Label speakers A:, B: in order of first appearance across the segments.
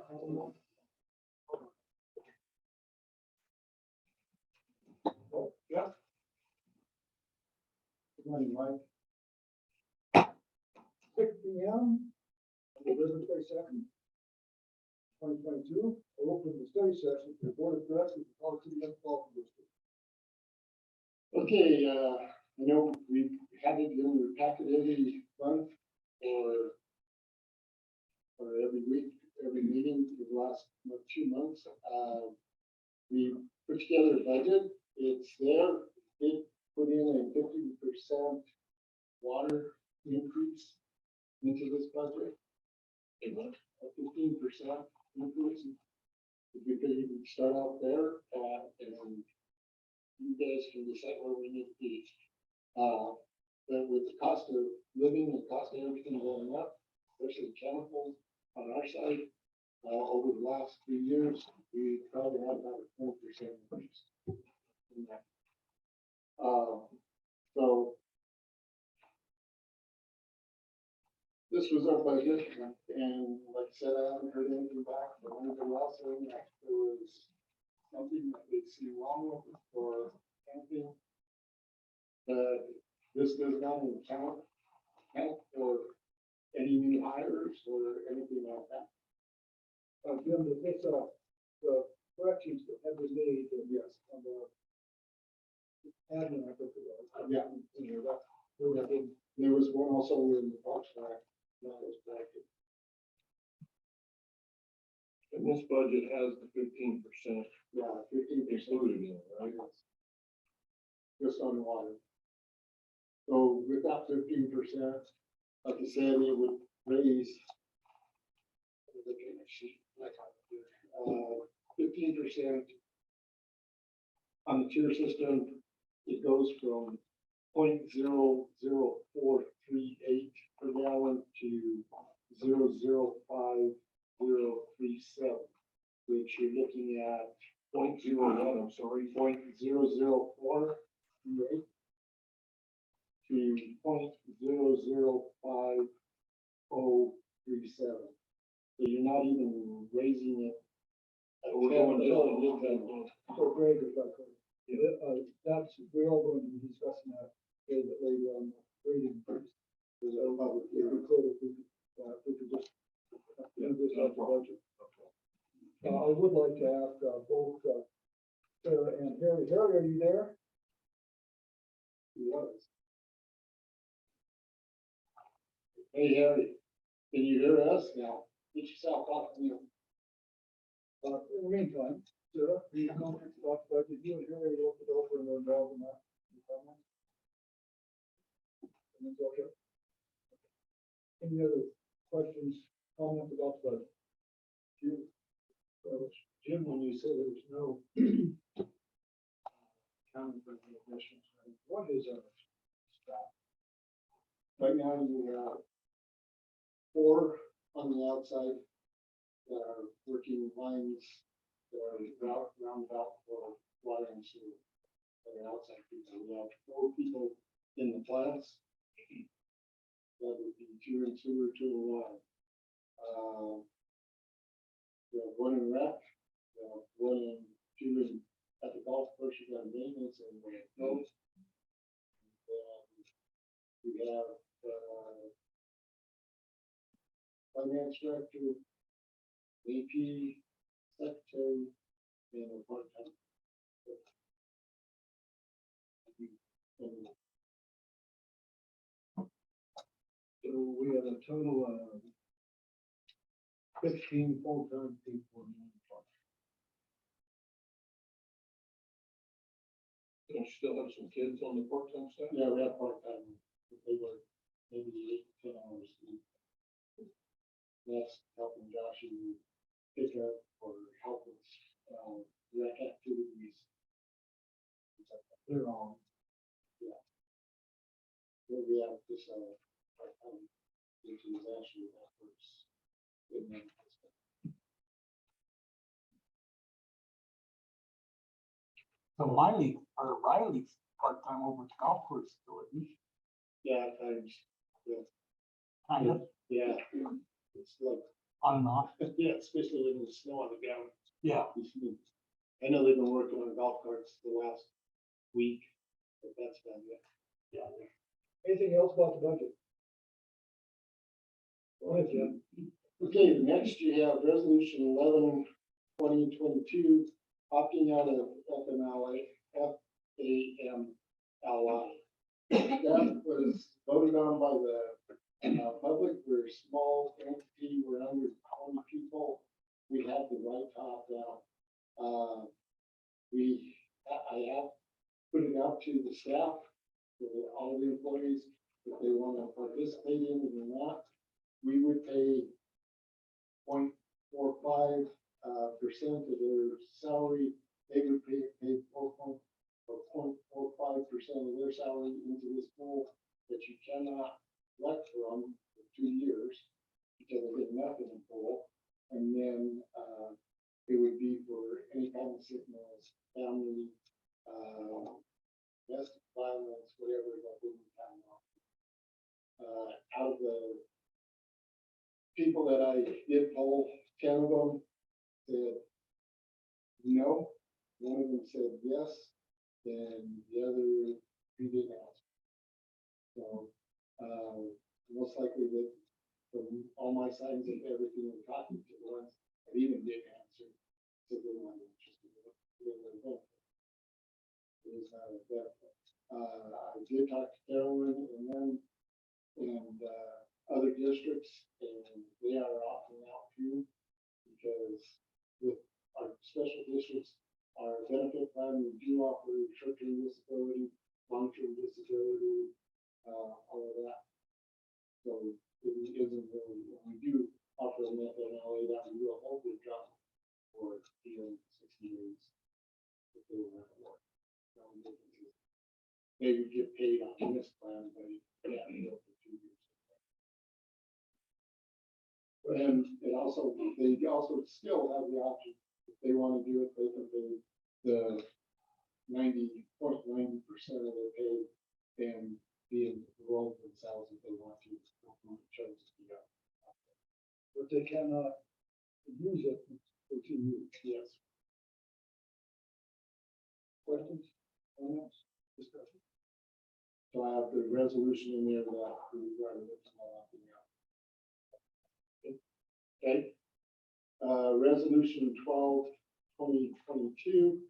A: Yeah. Good morning, Mike. 6 p.m. on November 22nd, 2022. I'll open the study session for the Board of Directors of the College City Metropolitan District. Okay, I know we've had it in the packet every month or every week, every meeting for the last 2 months. We put together a budget. It's there. It put in a 50% water increase into this budget. A 15% increase. If we could even start out there, and you guys can decide where we need to be. But with the cost of living and cost of everything going up, especially chemicals on our side, over the last 3 years, we probably had about a 4% increase in that. So this was our budget, and like I said, I haven't heard anything back from anybody else saying that there was something that they see wrong with it or anything. This does not account for any new hires or anything like that. Jim, the corrections that have been made, yes, on the admin, I think it was. Yeah. You know, there was one also in the Parks Act that was corrected.
B: And this budget has the 15%.
A: Yeah, 15%
B: included in it, right?
A: Just on water. So with that 15%, like I said, it would raise 15% on the tier system. It goes from 0.00438 per gallon to 0.05037, which you're looking at 0.01, I'm sorry, 0.00438 to 0.005037. So you're not even raising it.
B: We're going down a little bit.
A: So Greg, if I could, we're all going to be discussing that later on the rate increase. Because I don't know if we could just do this out the budget. I would like to ask both Sarah and Harry. Harry, are you there? He was. Hey, Harry, can you hear us now? Get yourself off the mute. In the meantime, Sarah, do you know about budget? You and Harry looked it over and were involved in that. And it's okay. Any other questions, comments about the budget? Jim, when you said there was no county for the admissions, what is our staff? Right now, you have 4 on the outside that are working lines that are roundabout for water and sewer. That are outside people. We have 4 people in the plants. That would be 2 in sewer, 2 in water. We have 1 in rec, 1 in 2 in at the golf course. You got maintenance and those. We have finance director, AP, secretary, and a part-time. So we have a total of 15 full-time people in one department.
B: Don't you still have some kids on the part-time staff?
A: Yeah, we have part-time. They work maybe 8 to 10 hours a week. That's helping Josh and pick up or help with rec activities. They're all, yeah. Then we have this part-time, which is actually efforts.
C: So Riley's part-time over at the golf course still, isn't he?
A: Yeah, times, yeah.
C: Kind of.
A: Yeah, it's like
C: on and off.
A: Yeah, especially when there's snow on the ground.
C: Yeah,
A: I know they've been working on golf carts the last week, but that's been it.
C: yeah.
D: Anything else about the budget? Go ahead, Jim.
A: Okay, next you have resolution 11/2022, opting out of FMLA, FAMLI. That was voted on by the public. We're a small entity, we're under 20 people. We have the right to opt out. I have put it out to the staff, to all the employees, if they want to participate in it or not. We would pay 0.45% of their salary. They would pay 0.45% of their salary into this pool that you cannot collect from for 2 years because of the nothing in pool. And then it would be for any kind of sickness, family, domestic violence, whatever that we would have. Out of the people that I did poll, 10 of them said no, one of them said yes, and the other 3 didn't answer. So, most likely that from all my signs and everything I'm talking to, the ones that even did answer, said they weren't interested in it. It is not a benefit. I did talk to Carolyn and then, and other districts, and they are opting out too, because with our special districts, our benefit plan, we do offer short-term disability, long-term disability, all of that. So it isn't really, we do offer them FMLA that we will hold their job for 60 days if they were at work. So they would get paid on this plan, but yeah, for 2 years. And it also, they also still have the option, if they want to do it, they can pay the 90.90% of their pay and be enrolled themselves if they want to, chose to do that.
D: But they cannot use it for 2 years.
A: Yes.
D: Questions, comments, discussion?
A: So I have the resolution in there that we write it tomorrow. Okay. Resolution 12/2022,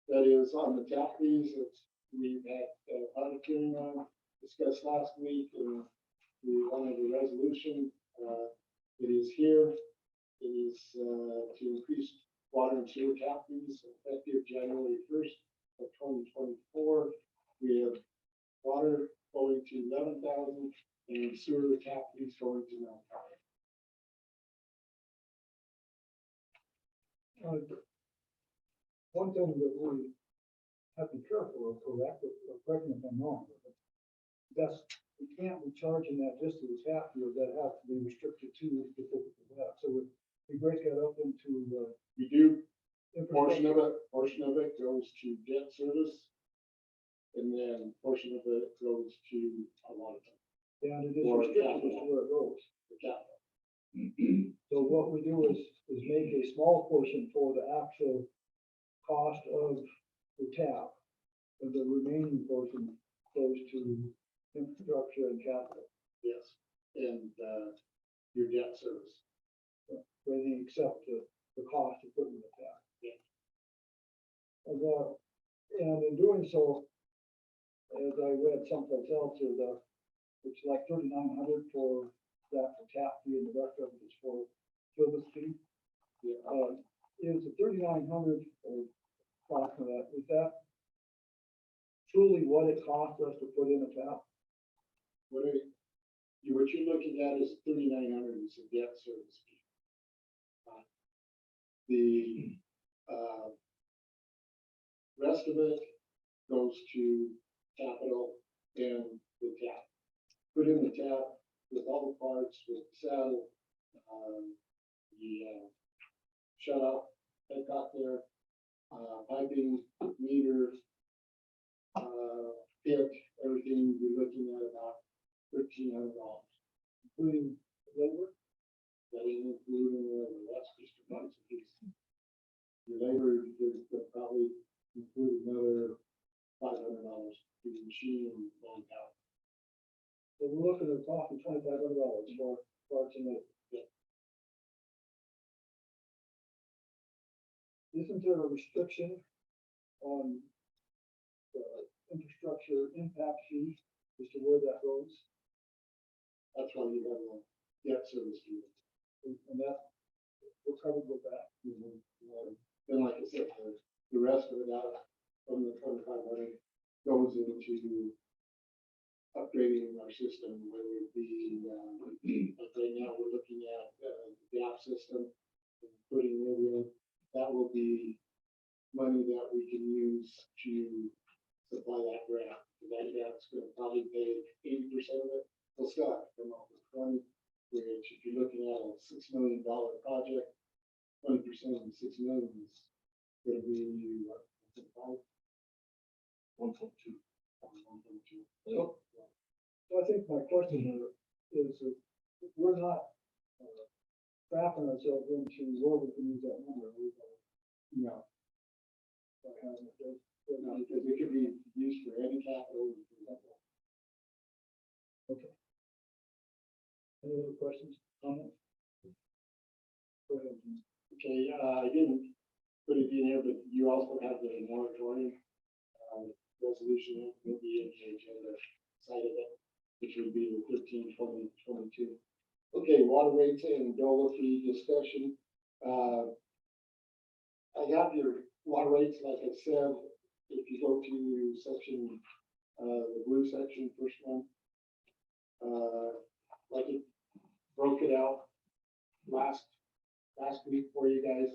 A: that is on the tap fees that we had public hearing on, discussed last week, and we wanted a resolution. It is here. It is to increase water and sewer tap fees effective January 1st of 2024. We have water going to 11,000 and sewer tap fees going to 9,000.
D: One thing that we have to be careful of, correct me if I'm wrong, but that's, we can't be charging that just to the tap field, that has to be restricted to the specific of that. So we break that up into,
A: We do, portion
D: infrastructure.
A: of it goes to debt service. And then portion of it goes to a lot of them,
D: And it is
A: Or
D: restricted as to
A: capital.
D: where it goes.
A: the capital.
D: So what we do is make a small portion for the actual cost of the tap, and the remaining portion goes to infrastructure and capital,
A: Yes, and your debt service.
D: where they accept the cost of putting the tap.
A: Yeah.
D: And in doing so, as I read someplace else, it's like 3,900 for that for tap fee, and the rest of it is for service fee.
A: Yeah.
D: Is the 3,900 or cost of that, is that truly what it costs us to put in a tap?
A: What you're looking at is 3,900 is a debt service fee. The rest of it goes to capital and the tap. Put in the tap with all the parts, with the saddle, the shut off that got there, piping, meter, pit, everything, you're looking at about $1,300.
D: Including labor?
A: that ain't including the rest, just a bunch of these. Your labor, they're probably include another $500 to the machine and long out.
D: So we're looking at talking $2,500 for parts and labor. Isn't there a restriction on the infrastructure impact fee as to where that goes?
A: That's why you have a debt service fee.
D: And that, we're covered with that.
A: Then, like I said, the rest of it out from the 2,500 goes into upgrading our system, whether it be, like right now, we're looking at the gas system, and putting it in. That will be money that we can use to supply that grant. And that grant's gonna probably pay 80% of it. Well, Scott, come up with 20, which if you're looking at a $6 million project, 20% of the 6 million is gonna be, what, 5?
B: 1.2.
A: 1.2.
D: So I think my question here is if we're not trapping ourselves into where we can use that number.
A: No. No, because it could be used for any capital, for example.
D: Okay. Any other questions, comments? Go ahead. Jim.
A: Okay, I didn't put it in here, but you also have the moratorium, resolution, will be in the agenda side of it, which would be the 13/20/22. Okay, water rates and dollar fee discussion. I have your water rates, like I said, if you go to section, the blue section, first one, like it broke it out last week for you guys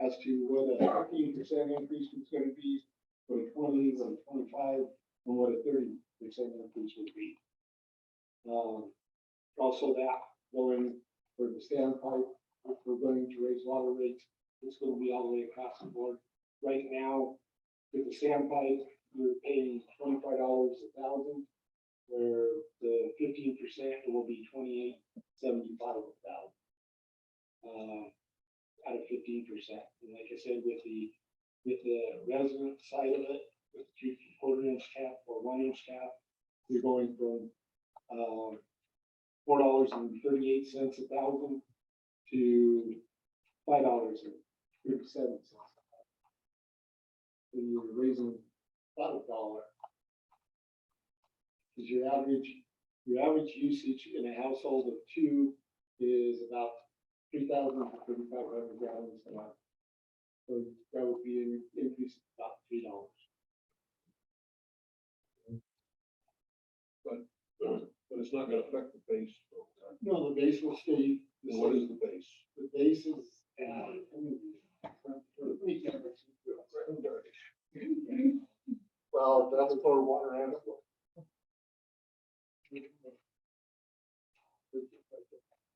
A: as to what a 15% increase was gonna be, what a 20, what a 25, and what a 30% increase would be. Also that going for the standpipe, if we're going to raise water rates, it's gonna be all the way across the board. Right now, with the standpipe, you're paying $25 a thousand, where the 15% will be $28.75 a thousand. Out of 15%. And like I said, with the resident side of it, with 3/4 inch cap or 1 inch cap, you're going from $4.38 a thousand to $5.37. So you're raising about $1. Because your average usage in a household of 2 is about 3,000 to 3,500 gallons a month. So that would be an increase of about $3.
B: But it's not gonna affect the base.
A: No, the base will stay the
B: And what is
A: same.
B: the base?
A: The base is, well, that's for water and.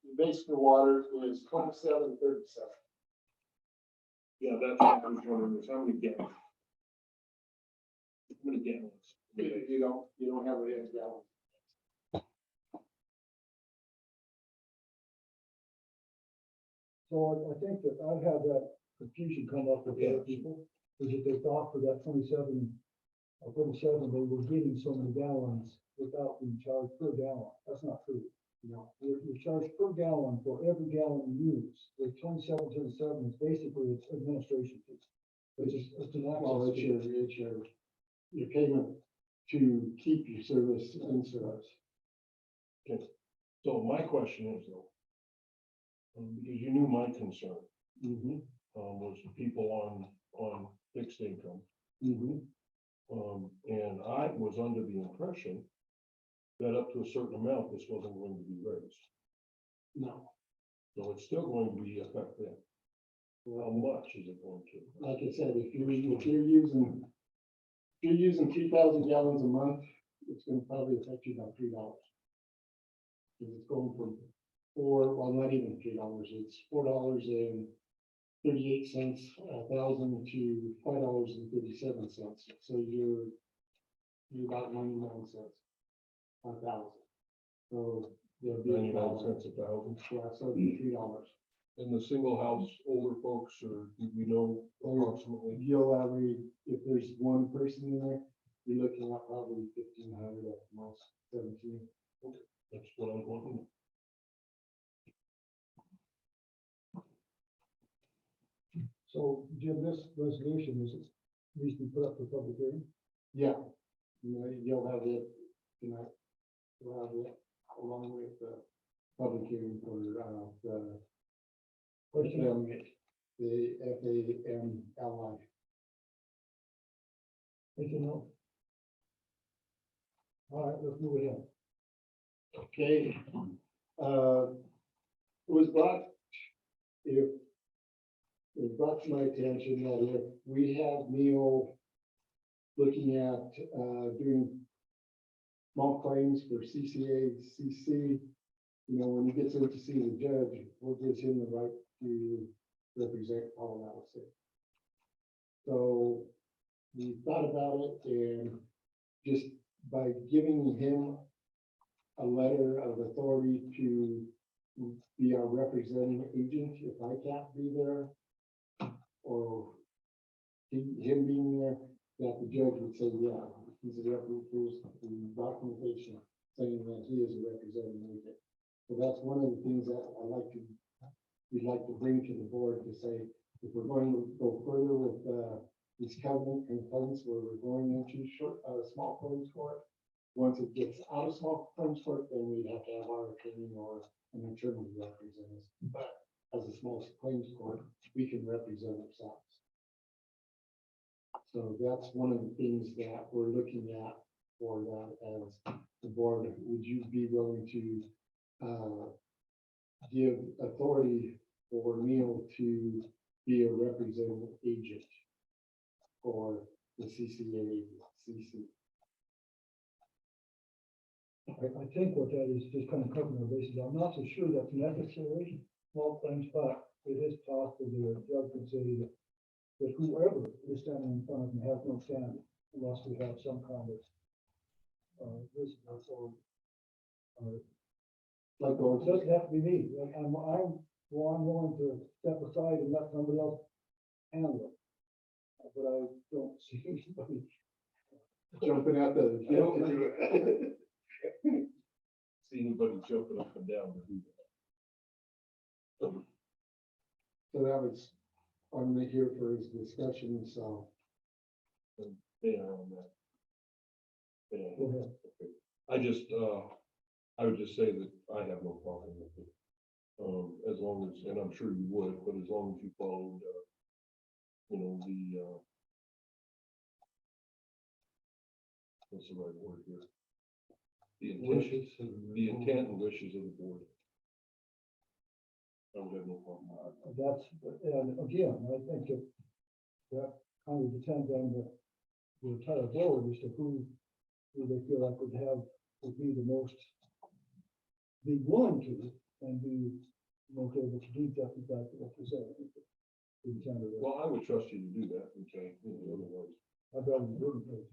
A: The base for water is 27.37.
B: Yeah, that's what I was wondering, is how many gallons? How many gallons?
A: You don't have it in gallons.
D: So I think that I've had that confusion come up with other people, is that they thought for that 27, they were getting so many gallons without being charged per gallon. That's not true. You know, you're charged per gallon for every gallon you use. The 27 is basically its administration fee. It's an
A: Well,
D: access
A: it's
D: fee.
A: your payment to keep your service in service.
B: Okay. So my question is though, because you knew my concern,
A: Mm-hmm.
B: was the people on fixed income.
A: Mm-hmm.
B: And I was under the impression that up to a certain amount, this wasn't going to be raised.
A: No,
B: So it's still going to be affected. How much is it going to?
A: like I said, if you're using 3,000 gallons a month, it's gonna probably affect you about $3. Because it's going from not even $3, it's $4.38 a thousand to $5.37. So you're about 99 cents a thousand. So There'd be a
B: 99
A: dollar.
B: cents a thousand.
A: Yeah, so it'd be $3.
B: And the single house older folks, or do we know approximately?
A: You'll if there's one person in there, you're looking at probably 1,500 at the most, 17.
B: That's what I was wondering.
D: So Jim, this resolution is, needs to be put up for public hearing.
A: Yeah, you'll have it tonight. You'll have it along with the public hearing for, the
D: Question,
A: the FAMLI.
D: anything else? All right, let's move ahead.
A: Okay, it was brought, if, it was brought to my attention that if we have Neil looking at, doing small claims for CCA, CC, when he gets in to see the judge, what gives him the right to represent Colorado State? So we thought about it, and just by giving him a letter of authority to be our representing agent, if I can't be there, or him being there, that the judge would say, yeah, he's a here's the documentation saying that he is a representing agent. So that's one of the things that we'd like to bring to the board to say, if we're going to go further with, these covenant complaints where we're going into small claims court. Once it gets out of small claims court, then we'd have to have our attorney or an attorney represent us. But as a small claims court, we can represent ourselves. So that's one of the things that we're looking at for that as the board. Would you be willing to give authority for Neil to be a representative agent for the CCA, CC?
D: I think what that is, just kind of covering our bases. I'm not so sure that's necessary, small claims, but it is possible the judge could say that whoever is standing in front of them has no standing unless we have some kind of, this, or,
A: Like
D: it doesn't have to be me. Like, I'm willing to step aside and let somebody else handle it. But I don't see anybody.
A: jumping at the.
B: See anybody jumping up and down to do that?
A: So that was on the here for his discussion, so.
B: They are on that. Yeah.
D: Go ahead.
B: Okay. I would just say that I have no problem with it. As long as, and I'm sure you would, but as long as you followed, what's the right word here? The intent and wishes of the board. I would have no problem with that.
D: That's, and again, I think that kind of depends on the entire board as to who they feel like would be the most, be willing to, and be most able to do that, exactly what you said.
B: Well, I would trust you to do that, okay, otherwise,
D: I'd rather you wouldn't.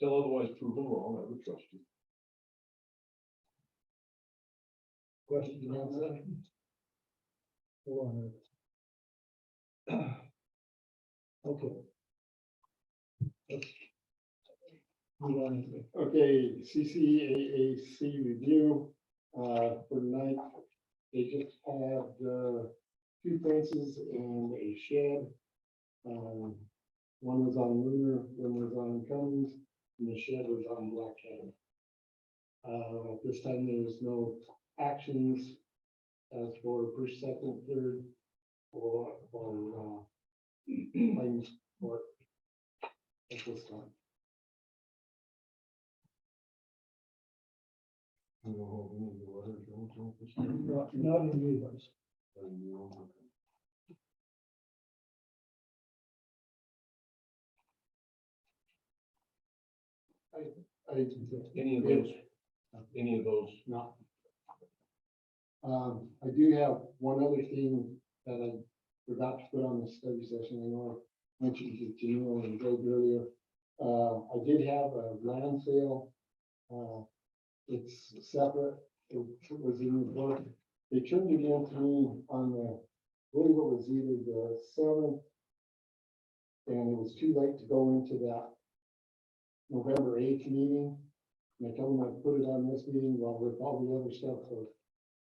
B: until otherwise proven wrong, I would trust you.
D: Questions around that? Hold on. Okay. Let's move on.
A: Okay, CCAAC review, for tonight, they just had, 2 fences and a shed. One was on Lunar, one was on Cummins, and the shed was on Black Cat. At this time, there was no actions as for first, second, third, or claims court at this time.
B: You don't have any of the letters, don't you, this time?
D: Not in the others.
B: Any of those,
A: No. I do have one other thing that I forgot to put on the study session. I know I mentioned it to you and Greg earlier. I did have a land sale. It's separate it was in the book. They turned it in to me on the, I believe it was either the seventh, and it was too late to go into that November 8th meeting. And I told them I'd put it on this meeting, well, with all the other stuff for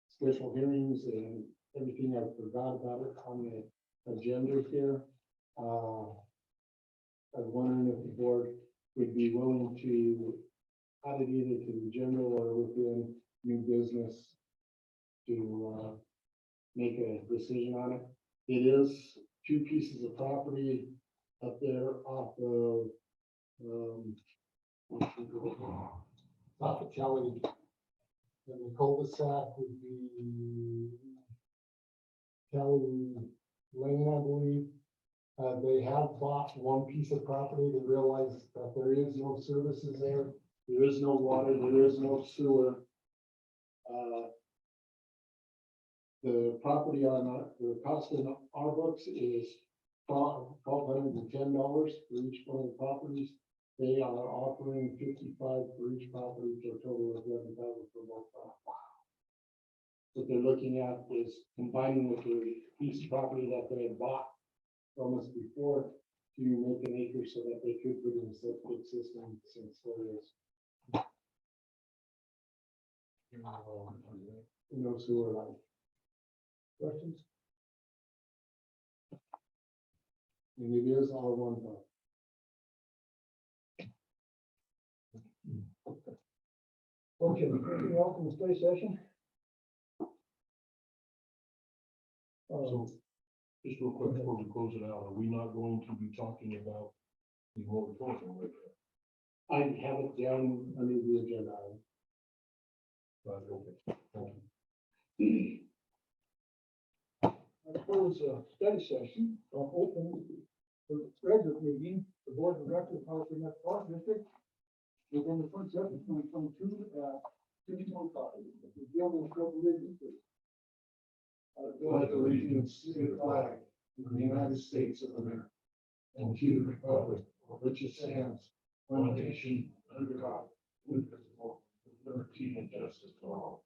A: special hearings and everything, I forgot about it on the agenda here. I was wondering if the board would be willing to add it either to the general or within new business to make a decision on it. It is two pieces of property up there off of, off of Kelly. And the cul-de-sac would be Kelly Lane, I believe. They have bought one piece of property. They realize that there is no services there. There is no water, there is no sewer. The property on the cost in our books is $1,210 for each one of the properties. They are offering 55 for each property for a total of 11,000 for both properties. What they're looking at is combining with the piece of property that they had bought from us before to make an acre so that they could put in a septic system since there is no sewer line. Questions? And it is all one part.
D: Okay, anything else in the study session?
B: So, just real quick before we close it out, are we not going to be talking about the moratorium right now?
A: I have it down under the agenda item.
B: Right, okay. Thank you.
D: I close a study session, open for the regular meeting, the board of directors of the Metropolitan District, November 27th, 2022, at 6:05. The gentleman's representative.
A: Pledge allegiance to the flag of the United States of America and to the republic for which it stands, one nation, under God, indivisible, with liberty and justice for all.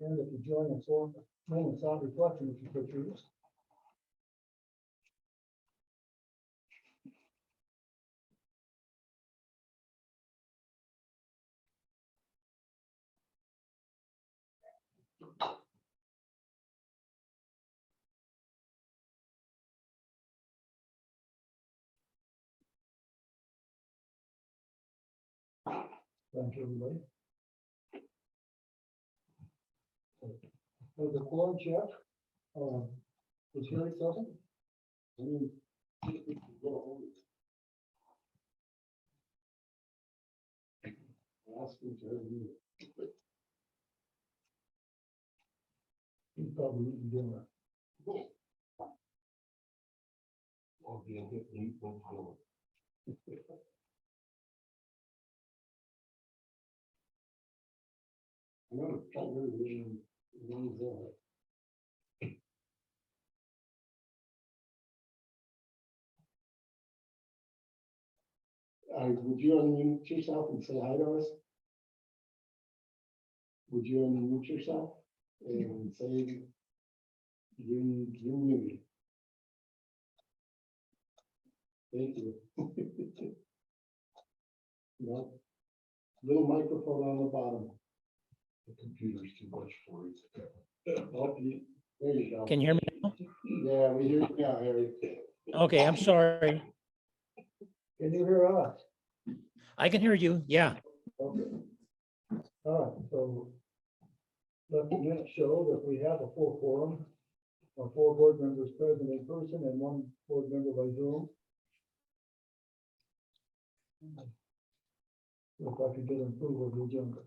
D: And if you join us for moments of reflection, if you could please. Thank you, everybody. For the quorum check, is Harry present?
A: Ask him to have you.
D: He's probably eating dinner.
B: I'll be a bit late, but I'll-
A: I'm gonna try to read these, would you unmute yourself and say hi to us? Would you unmute yourself and say you're muted? Thank you. No, little microphone on the bottom.
B: The computer's too much for it.
A: There you go.
E: Can you hear me now?
A: Yeah, we hear you now, Harry.
E: Okay, I'm sorry.
D: Can you hear us?
E: I can hear you. Yeah.
D: Okay. All right, so let the minutes show that we have a full quorum, or 4 board members present in person and 1 board member by Zoom. If I could get approval of the agenda.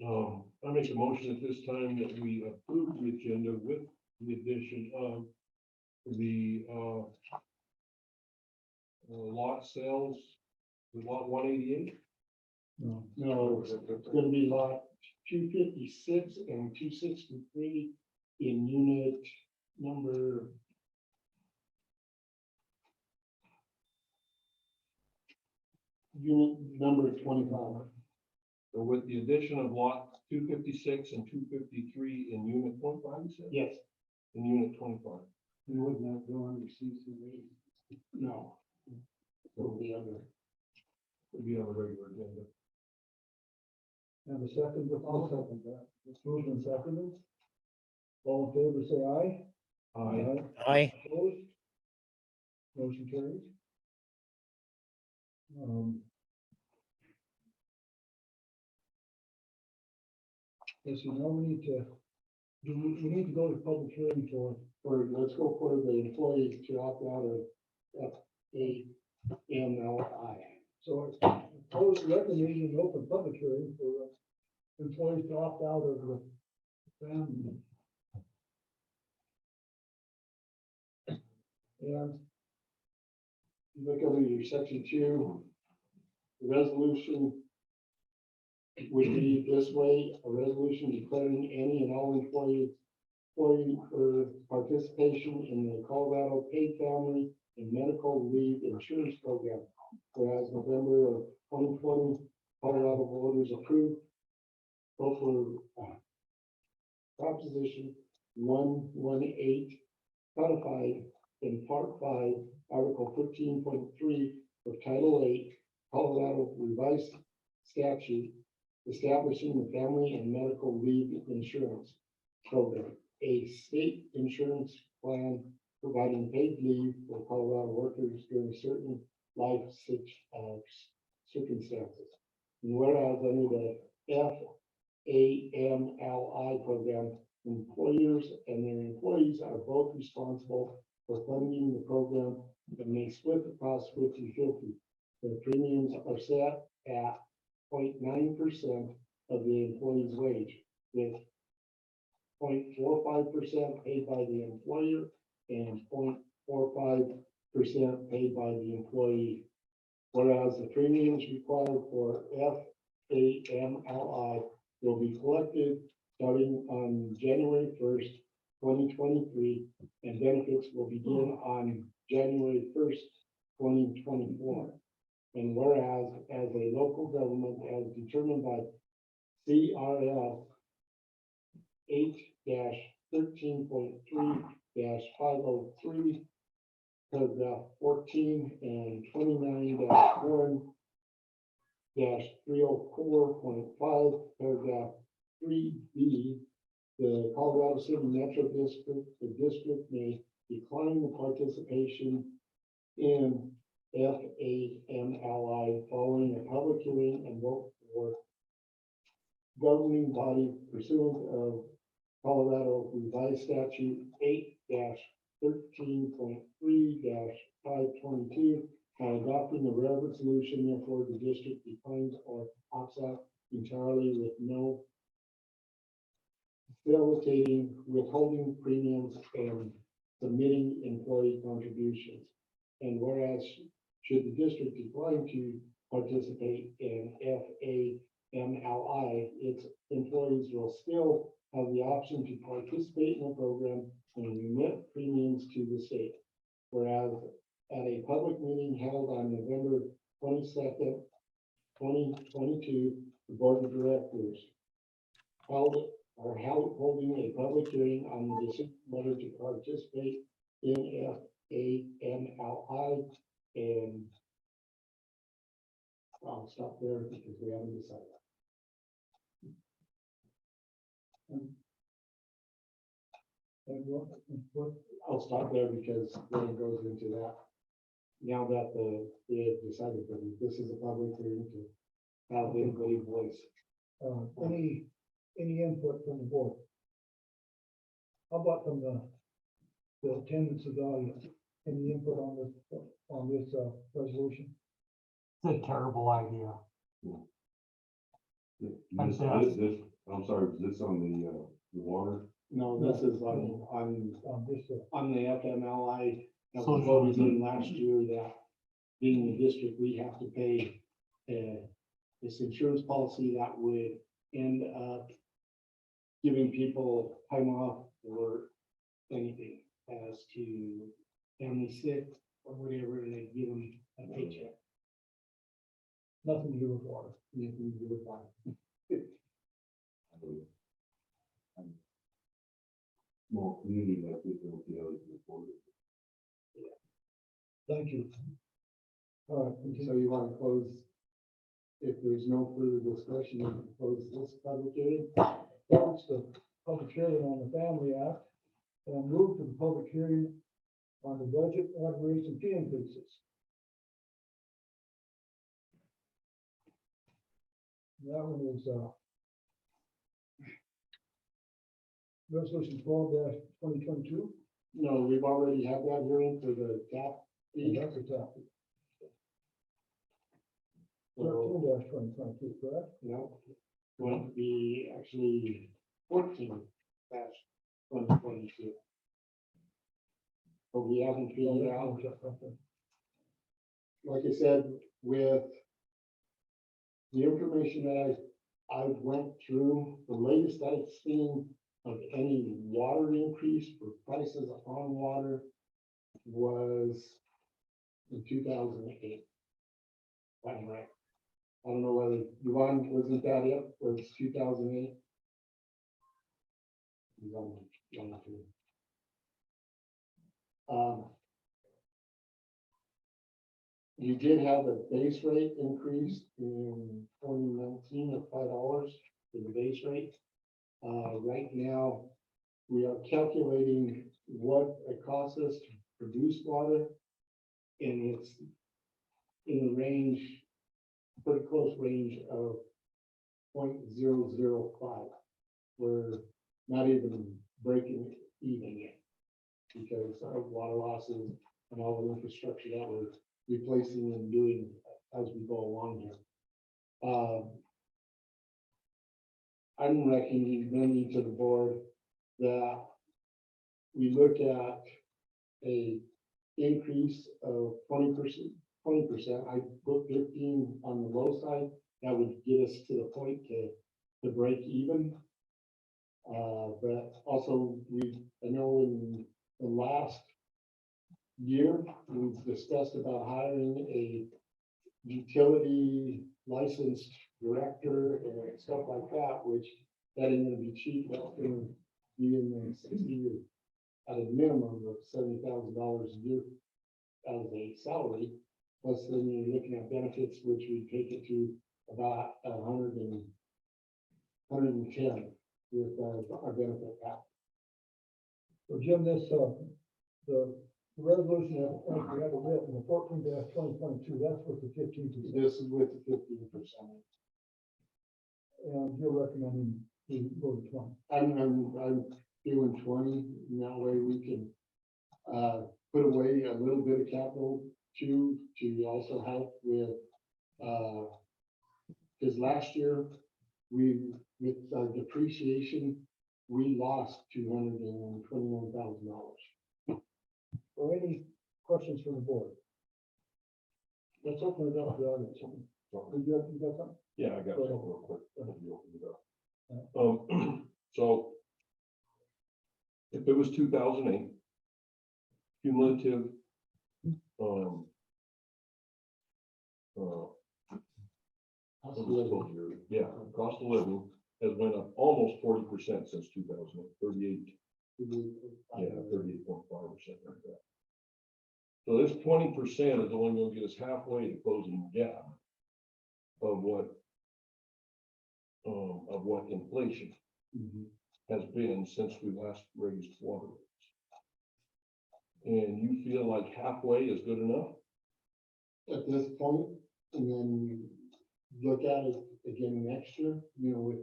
B: I make a motion at this time that we approve the agenda with the addition of the, lot sales, the lot 188.
D: No.
A: No, it's gonna be lot 256 and 263 in unit number unit number 25.
B: So with the addition of lot 256 and 253 in unit 25, you said?
A: Yes.
B: In unit 25.
A: You wouldn't have to go under CCD. No. It'll be under.
B: It'll be on the regular agenda.
D: And the second, I'll second that. It's moved and seconded. All in favor, say aye.
E: Aye.
D: Opposed? Motion carries. Yes, you know, we need to go to public hearing for,
A: Let's go for the employees to opt out of FAMLI.
D: so I propose recommending an open public hearing for employees to opt out of the family. And
A: Look over your section 2. The resolution would be this way, a resolution declaring any and all employee participation in the Colorado Paid Family and Medical Leave Insurance Program. Whereas November of 2020, Colorado voters approved both Proposition 118 codified in Part 5, Article 13.3 of Title 8, Colorado Revised Statute, establishing the Family and Medical Leave Insurance Program, a state insurance plan providing paid leave for Colorado workers during certain life circumstances. And whereas under the FAMLI program, employers and their employees are both responsible for funding the program and may split the cost 50-50. The premiums are set at 0.9% of the employee's wage, with 0.45% paid by the employer and 0.45% paid by the employee. Whereas the premiums required for FAMLI will be collected starting on January 1st, 2023, and benefits will begin on January 1st, 2024. And whereas as a local government as determined by CRF 8-13.3-503, paragraph 14 and 29-1-304.5, paragraph 3B, the Colorado City Metro District, the district may decline the participation in FAMLI following a public hearing and vote for governing body pursuant of Colorado Revised Statute 8-13.3-522. By adopting the resolution, therefore, the district declines or opts out entirely with no facilitating, withholding premiums, and submitting employee contributions. And whereas, should the district decline to participate in FAMLI, its employees will still have the option to participate in the program and remit premiums to the state. Whereas, at a public meeting held on November 22nd, 2022, the Board of Directors holding a public hearing on the decision whether to participate in FAMLI, and I'll stop there because we haven't decided.
D: and what,
A: I'll stop there because then it goes into that. Now that they have decided that this is a public hearing to have anybody voice.
D: any input from the board? How about from the attendance of the audience? Any input on this resolution?
C: It's a terrible idea.
F: I'm sorry, is this on the water?
A: No, this is on
D: On this,
A: on the FMLI, that
C: So
A: was voted in last year that being the district, we have to pay this insurance policy that would end up giving people time off or anything as to family sick or whatever, and they give them a paycheck.
D: Nothing to do with water.
A: Anything to do with that.
F: Small community like this, don't see how they can afford it.
D: Thank you. All right,
A: So
D: continue.
A: you want to close, if there's no further discussion, you can close this public hearing?
D: Close the public hearing on the Family Act and move to the public hearing on the budget, operating and fee increases. That one is, resolution 12-2022.
A: No, we've already had that hearing for the tap fee.
D: That's a topic.
A: So,
D: 13-2022, correct?
A: no, going to be actually 14-2022. But we haven't figured out, like I said, with the information that I went through, the latest I've seen of any water increase for prices on water was in 2008. I'm right. I don't know whether, Yvonne, wasn't that it? Was 2008? You did have a base rate increase in 2019 of $5 for the base rate. Right now, we are calculating what it costs us to produce water. And it's in the range, pretty close range of 0.005. We're not even breaking even yet because of water losses and all the infrastructure that we're replacing and doing as we go along here. I'm recommending to the board that we look at a increase of 20%. I put 15 on the low side. That would get us to the point to break even. But also I know in the last year, we've discussed about hiring a utility licensed director and stuff like that, which that ain't gonna be cheap. That's gonna be in the 60 at a minimum of $70,000 a year as a salary. Plus then you're looking at benefits, which would take it to about 110 with our benefit pack.
D: So Jim, this, the resolution, as we have it written, the 14-2022, that's with the 15%.
A: This is with the 15%.
D: And you're recommending to go to 20.
A: I'm doing 20, and that way we can put away a little bit of capital to also help with because last year with depreciation, we lost $221,000.
D: Or any questions from the board? Let's open it up to the audience. You got something?
B: Yeah, I got
D: Go
B: something
D: ahead.
B: real quick. Let me open it up. So if it was 2008, cumulative, yeah, cost of living has went up almost 40% since 2008, 38, yeah, 38.5% like that. So this 20% is only going to get us halfway to closing the gap of what inflation has been since we last raised water rates. And you feel like halfway is good enough?
A: At this point, and then look at it again next year, with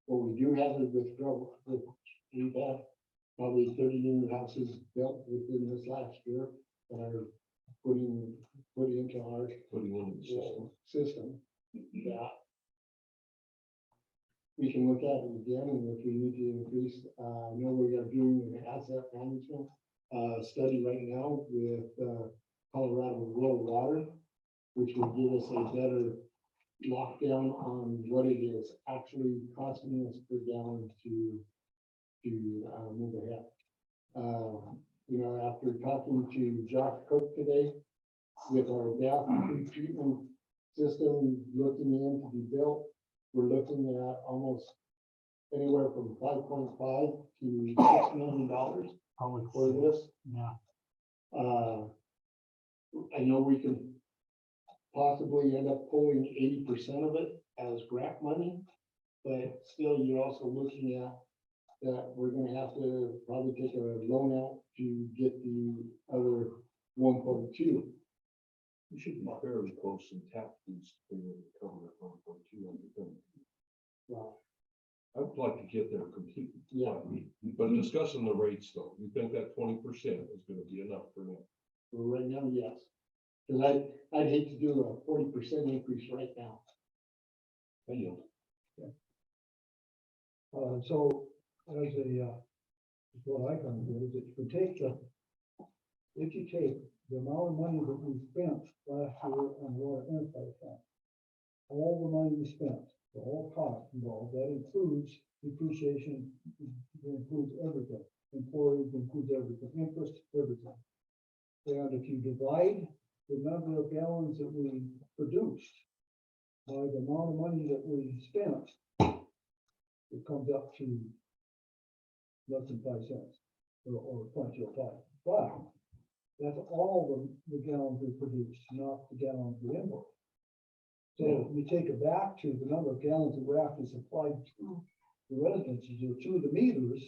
A: what we do have is with growth, we've had probably 30 new houses built within this last year that are putting into our
B: Putting in the system.
A: system. Yeah. We can look at it again, and if we need to increase, I know we are doing an asset management study right now with Colorado Rural Water, which will give us a better lockdown on what it is actually costing us per gallon to move ahead. After talking to Josh Cook today with our bath treatment system looking in to be built, we're looking at almost anywhere from 5.5 to $6 million
C: Probably
A: for this.
C: Yeah,
A: I know we can possibly end up pulling 80% of it as grant money, but still, you're also looking at that we're gonna have to probably take a loan out to get the other 1.2.
B: We should be fairly close in tap fees to cover that 1.2.
A: Well,
B: I would like to get there completely.
A: Yeah.
B: But discussing the rates though, you think that 20% is gonna be enough for them?
A: for right now, yes. Cause I'd hate to do a 40% increase right now.
B: I yield.
D: So as a, what I kind of do is if you take the amount of money that we spent last year on water enterprise fund, all the money we spent, the whole cost involved, that includes depreciation, it includes everything, employees, includes everything, interest, everything. And if you divide the number of gallons that we produced by the amount of money that we spent, it comes up to less than 5 cents or 0.05. But that's all the gallons we produced, not the gallons we invoiced. So you take it back to the number of gallons that were actually supplied to the residences or to the meters,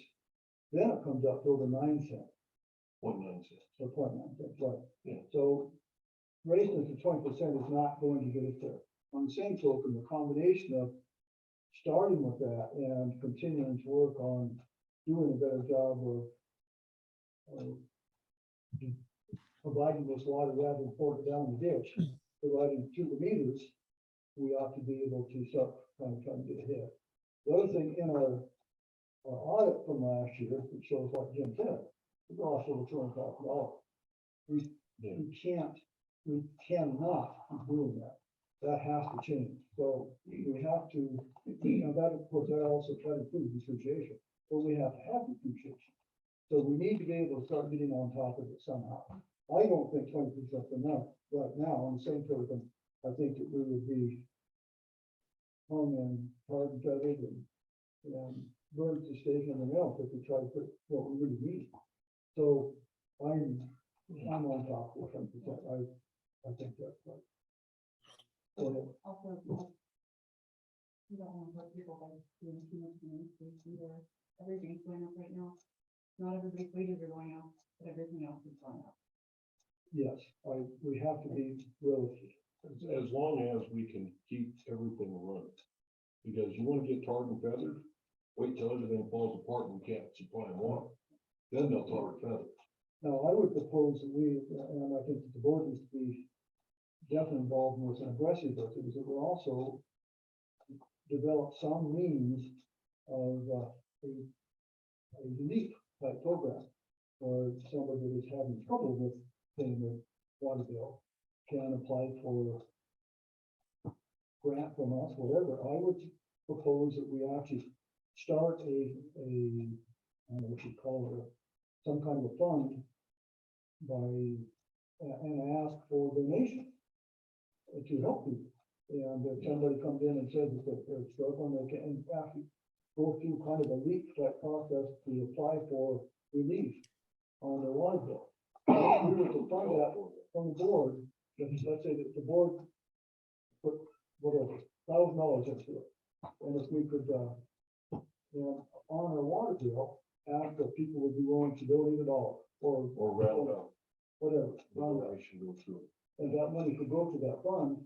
D: then it comes up to over 9 cents.
B: 0.9 cents.
D: Or 0.9 cents, right?
B: Yeah.
D: So raising it to 20% is not going to get us there. On the same token, the combination of starting with that and continuing to work on doing a better job of providing this water rather than pouring it down the ditch, providing it to the meters, we ought to be able to start trying to get ahead. The other thing in our audit from last year, which shows what Jim said, we lost over $200,000. We cannot be doing that. That has to change. So we have to, that of course, that also try to improve depreciation, but we have to have depreciation. So we need to be able to start getting on top of it somehow. I don't think 20% enough right now. On the same token, I think that we would be hung and hard and feathered and burned to stake and everything else if we try to put what we really need. So I'm on top of 20%. I think that's right.
G: Also, you don't want to hurt people by doing too much of an increase either. Everything's going up right now. Not everybody's wages are going up, but everything else is going up.
D: Yes, we have to be realistic.
B: As long as we can keep everything running. Because you want to get tarred and feathered, wait till everything falls apart and we can't supply them water. Then they'll tar and feather.
D: Now, I would propose that we, and I think that the board needs to be definitely involved in this and aggressive with it, is that we also develop some means of a unique type program where somebody that is having trouble with paying their water bill can apply for grant from us, whatever. I would propose that we actually start I don't know what you call it, some kind of a fund and ask for donations to help people. And if somebody comes in and says that they're struggling, they can actually go through kind of a leak type process to apply for relief on their water bill. If we were to fund that from the board, let's say that the board put whatever, $1,000 into it. And if we could, on our water bill, ask if people would be willing to donate $1 or
B: round up.
D: whatever. round up.
B: Should go through it.
D: And that money could go to that fund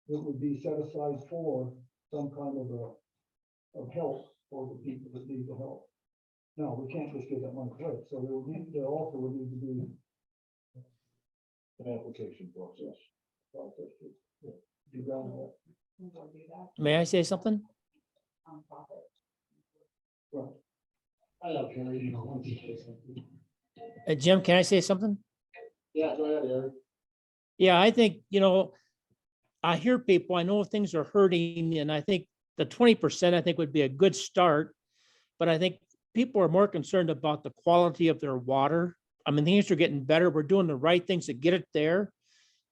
D: that would be set aside for some kind of help for the people that need the help. No, we can't just give that money away, so there also would need to be
B: An application process.
D: to be done with that.
G: We will do that
E: May I say something?
G: on profit.
D: Right.
A: I love Harry, you know, once he says something.
E: Jim, can I say something?
A: Yeah, go ahead, Eric.
E: Yeah, I think, I hear people, I know things are hurting, and I think the 20%, I think would be a good start. But I think people are more concerned about the quality of their water. I mean, things are getting better. We're doing the right things to get it there.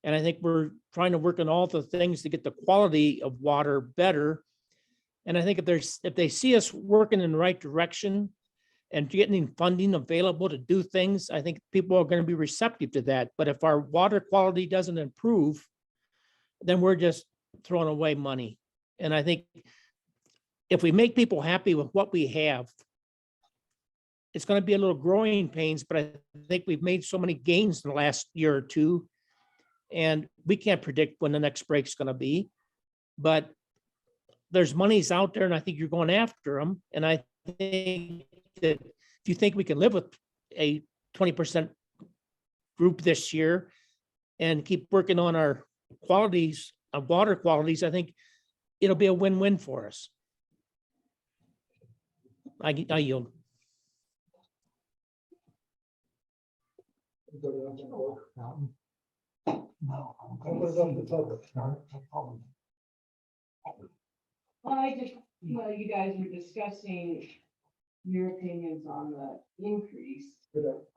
E: And I think we're trying to work on all the things to get the quality of water better. And I think if they see us working in the right direction and getting funding available to do things, I think people are going to be receptive to that. But if our water quality doesn't improve, then we're just throwing away money. And I think if we make people happy with what we have, it's going to be a little growing pains, but I think we've made so many gains in the last year or two. And we can't predict when the next break's going to be, but there's monies out there and I think you're going after them. And I think that if you think we can live with a 20% group this year and keep working on our qualities of water qualities, I think it'll be a win-win for us. I yield.
D: Anybody else on board?
C: No.
D: Open it up to public.
H: Well, I just, well, you guys were discussing your opinions on the increase.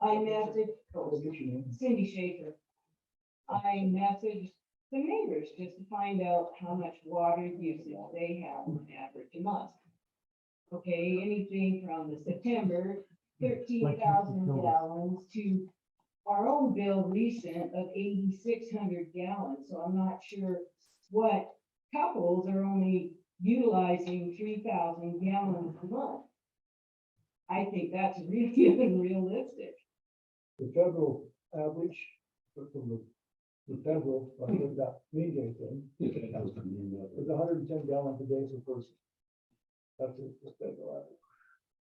H: I messaged,
D: I'll get you in.
H: Cindy Schaefer. I messaged the neighbors just to find out how much water usage they have on average a month. Okay, anything from the September 13,000 gallons to our own bill recent of 8,600 gallons. So I'm not sure what couples are only utilizing 3,000 gallons a month. I think that's really unrealistic.
D: The federal average, from the federal, I think that median thing, is 110 gallons a day per person. That's the federal average.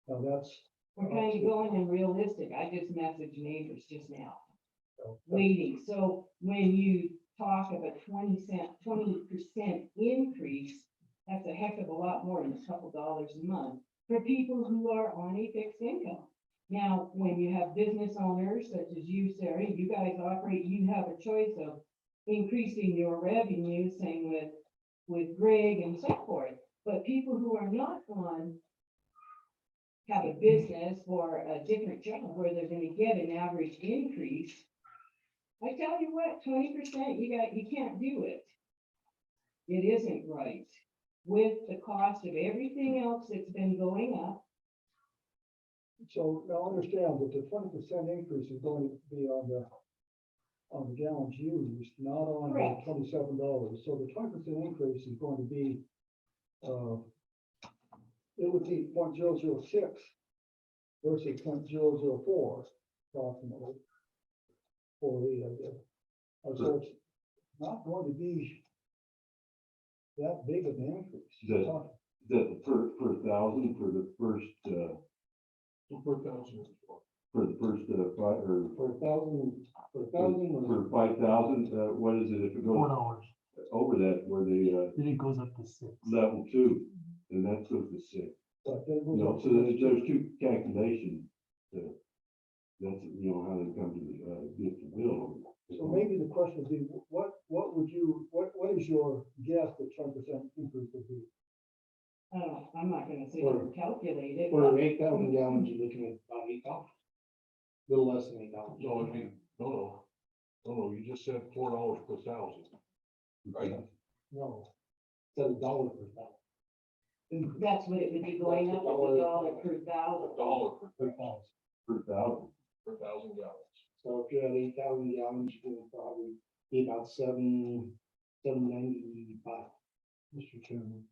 D: Now that's.
H: We're kind of going in realistic. I just messaged neighbors just now,
D: So,
H: waiting. So when you talk of a 20% increase, that's a heck of a lot more than a couple dollars a month for people who are on a fixed income. Now, when you have business owners such as you, Sarah, you guys operate, you have a choice of increasing your revenue, same with Greg and so forth. But people who are not on, have a business or a different job where they're gonna get an average increase, I tell you what, 20%, you can't do it. It isn't right. With the cost of everything else that's been going up,
D: So now understand that the 20% increase is going to be on the gallons used, not on the
H: Correct.
D: $27. So the 20% increase is going to be, it would be 0.006 versus 0.004 approximately for so it's not going to be that big of an increase.
F: Is that per thousand for the first,
B: Per thousand.
F: for the first, five, or
A: For 1,000,
F: for 5,000, what is it if it goes
C: $4.
F: over that, where the,
C: Then it goes up to 6.
F: level 2, and that goes to 6.
D: But then
F: You know, so there's two calculations, that's, you know, how they come to, get the bill.
D: So maybe the question would be, what is your guess that 20% increase would be?
H: I'm not gonna sit
A: For-
H: here and calculate it.
A: for 8,000 gallons, you're looking at about 8,000. Little less than 8,000.
B: No, I mean, no, you just said $4 per thousand. Right?
A: No. It's $1 per thousand.
H: That's what it would be going up, $1 per thousand.
B: $1
A: Per thousand.
F: Per thousand.
B: per thousand gallons.
A: So if you have 8,000 gallons, you can probably be about $7.95. Mr. Chairman.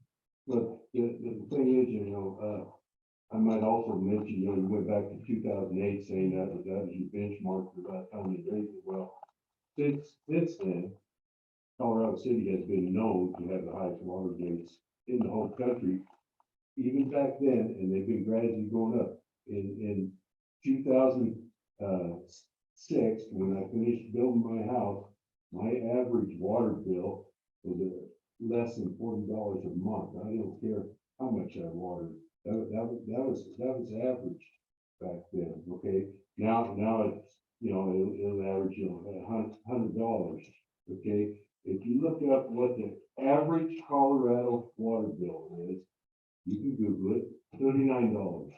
F: But the thing is, you know, I might also mention, you know, you went back to 2008 saying that was your benchmark for about how many days. Well, since then, Colorado City has been known to have the highest water gates in the whole country, even back then, and they've been gradually going up. In 2006, when I finished building my house, my average water bill was less than $40 a month. I don't care how much I watered. That was average back then. Okay, now it's, you know, it'll average, you know, $100. Okay, if you look up what the average Colorado water bill is, you can Google it. $39.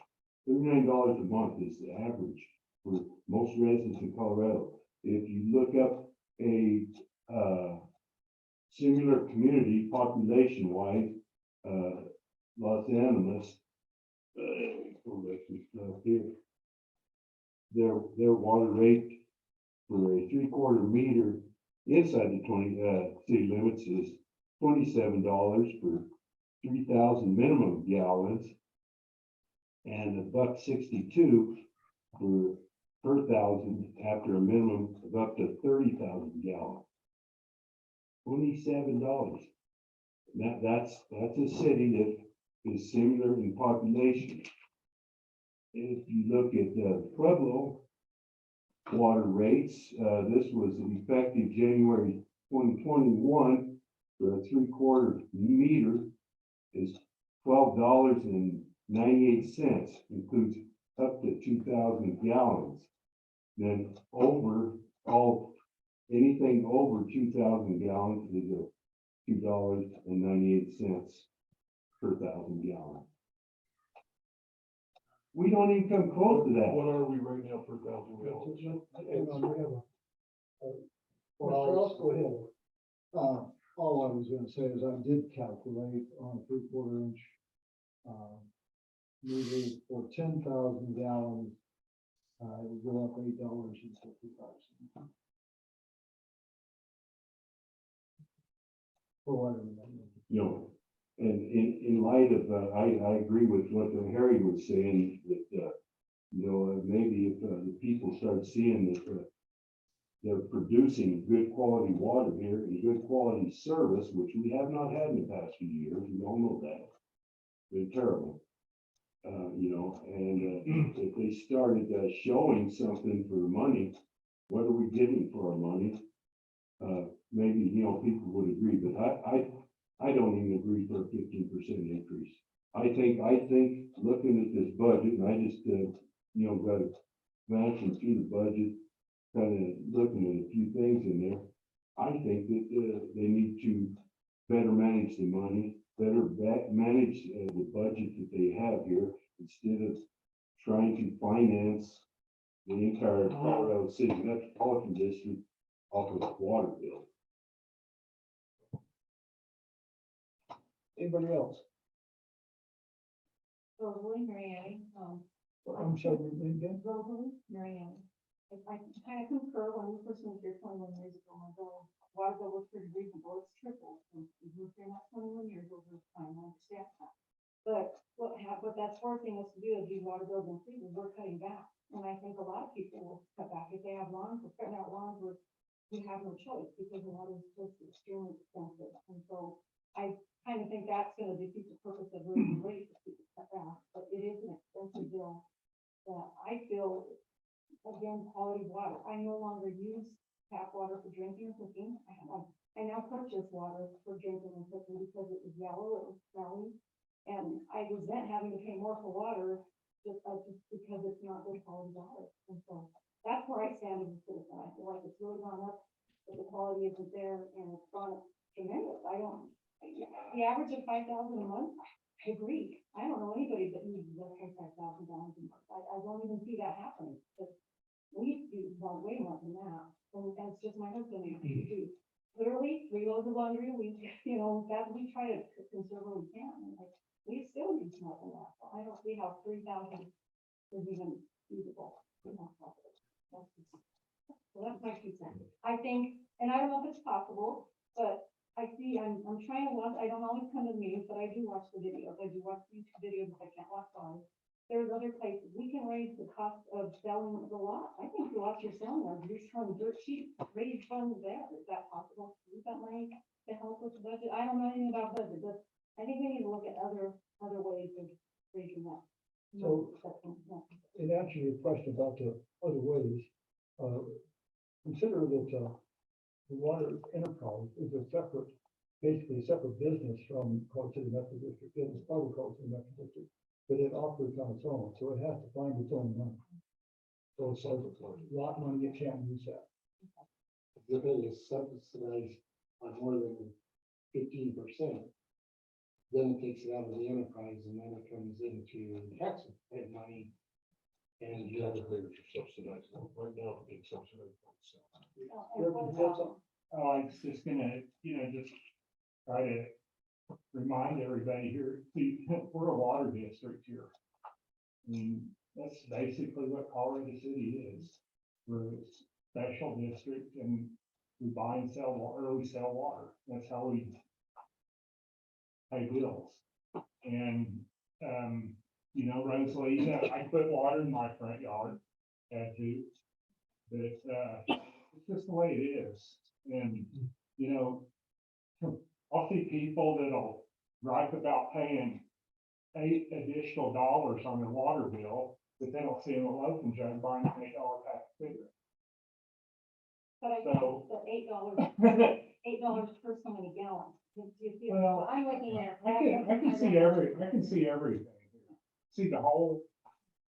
F: $39 a month is the average for most residents in Colorado. If you look up a similar community population wise, Los Animas, go back to stuff here. Their water rate for a 3/4 meter inside the 20, city limits is $27 for 3,000 minimum gallons. And $1.62 for per thousand after a minimum of up to 30,000 gallons. $27. That's a city that is similar in population. If you look at Pueblo water rates, this was effective January 2021 for a 3/4 meter is $12.98, includes up to 2,000 gallons. Then anything over 2,000 gallons is a $2.98 per thousand gallons. We don't even come close to that.
B: What are we right now per thousand gallons?
D: Hang on, we have
A: Well,
D: Mr. Ross, go ahead.
A: all I was gonna say is I did calculate on a 3/4 inch, meter for 10,000 gallons, it would go up $8.65. For what I remember.
F: You know, and in light of, I agree with what Harry was saying, that, maybe if the people start seeing that they're producing good quality water here and good quality service, which we have not had in the past few years, we all know that. They're terrible. If they started showing something for the money, what are we getting for our money? Maybe, people would agree, but I don't even agree for a 15% increase. I think looking at this budget, and I just, got to matching through the budget, kind of looking at a few things in there. I think that they need to better manage the money, better manage the budget that they have here, instead of trying to finance the entire Colorado City Metropolitan District off of a water bill.
D: Anybody else?
G: Rosalie, Marianne,
D: I'm sorry, your name again?
G: Rosalie, Marianne. I kind of concur when we first moved here 21 years ago, my bill, water bill was pretty reasonable, it's tripled. We've moved here not 21 years over time, I understand that. But what that's forcing us to do is these water bills increases, we're cutting back. And I think a lot of people will cut back if they have lawns, we're cutting out lawns, we have no choice because the water is just extremely expensive. And so I kind of think that's gonna defeat the purpose of raising rates if people cut back, but it is an expensive bill. That I feel, again, quality water. I no longer use tap water for drinking and cooking. I now purchase water for drinking and cooking because it was yellow, it was smelly. And I resent having to pay more for water just because it's not good quality water. And so that's where I stand as a citizen. I feel like it's really gone up, but the quality isn't there and it's gone up tremendous. The average of 5,000 a month, I agree. I don't know anybody that uses less than 5,000 gallons a month. I don't even see that happening. But we do want way more than that. And it's just my husband and I do. Literally 3 loads of laundry a week, that we try to conserve what we can. And we still use more than that. So I don't see how 3,000 is even feasible. So that's my 2 cents. I think, and I don't know if it's possible, but I see, I'm trying to watch, I don't always come to meetings, but I do watch the videos. I do watch YouTube videos if I can't watch live. There's other places. We can raise the cost of selling the lot. I think the lots you're selling are just from dirt cheap, raise funds there. Is that possible? Use that money to help with the budget? I don't know anything about budget, but I think we need to look at other ways of raising that.
D: So, in answer to your question about the other ways, consider that, the water enterprise is basically a separate business from College City Metro District. It's part of College City Metro District, but it operates on its own, so it has to find its own money. So it's a lot of money, it can't use that.
A: If it is subsidized by more than 15%, then it takes it out of the enterprise and then it comes into tax money. And
B: The taxpayers are subsidizing it. Right now, it's being subsidized by itself.
C: I was just gonna, just try to remind everybody here, see, we're a water district here. I mean, that's basically what Colorado City is. We're a special district and we buy and sell water, or we sell water. That's how we pay bills. And, Rosalie, I put water in my front yard, had to. But, it's just the way it is. And, I'll see people that'll gripe about paying $8 additional on their water bill, but they don't see them at local jug buying an $8 pack of cigarettes.
G: But I
C: So-
G: guess the $8 per so many gallons. Do you feel-
C: Well,
G: I'm looking at.
C: I can see everything. See the whole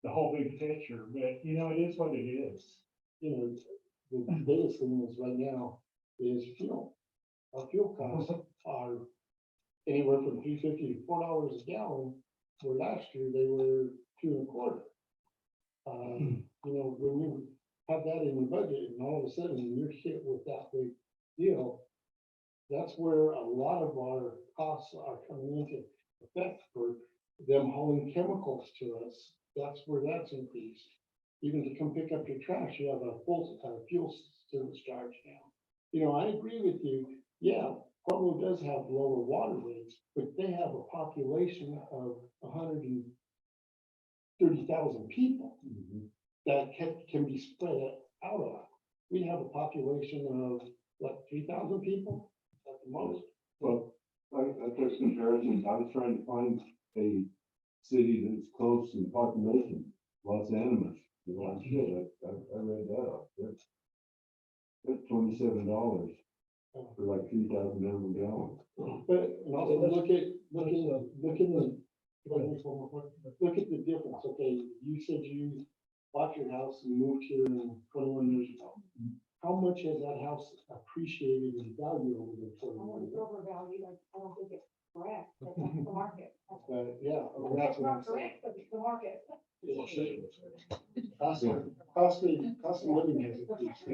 C: big picture, but it is what it is.
A: The biggest thing is right now is fuel. Our fuel costs are anywhere from $3.50 to $4 a gallon, where last year they were $2.25. When you have that in your budget and all of a sudden you're hit with that big deal, that's where a lot of our costs are coming into effect for them hauling chemicals to us. That's where that's increased. Even to come pick up your trash, you have a full fuel service charge now. I agree with you. Yeah, Pueblo does have lower water rates, but they have a population of 130,000 people that can be spread out of. We have a population of, what, 3,000 people at the most?
F: Well, I took comparisons, I was trying to find a city that's close in population, Los Animas. I read that up, that's $27 for like 3,000 every gallon.
A: But, and also look at the difference, okay, you said you bought your house and moved here 21 years ago. How much has that house appreciated in value over the 21
G: It's
A: years?
G: overvalued. I don't think it's correct, but that's the market.
A: Yeah, that's
G: It's
A: what I'm
G: not
A: saying.
G: correct, but it's the market.
A: Cost of living has increased.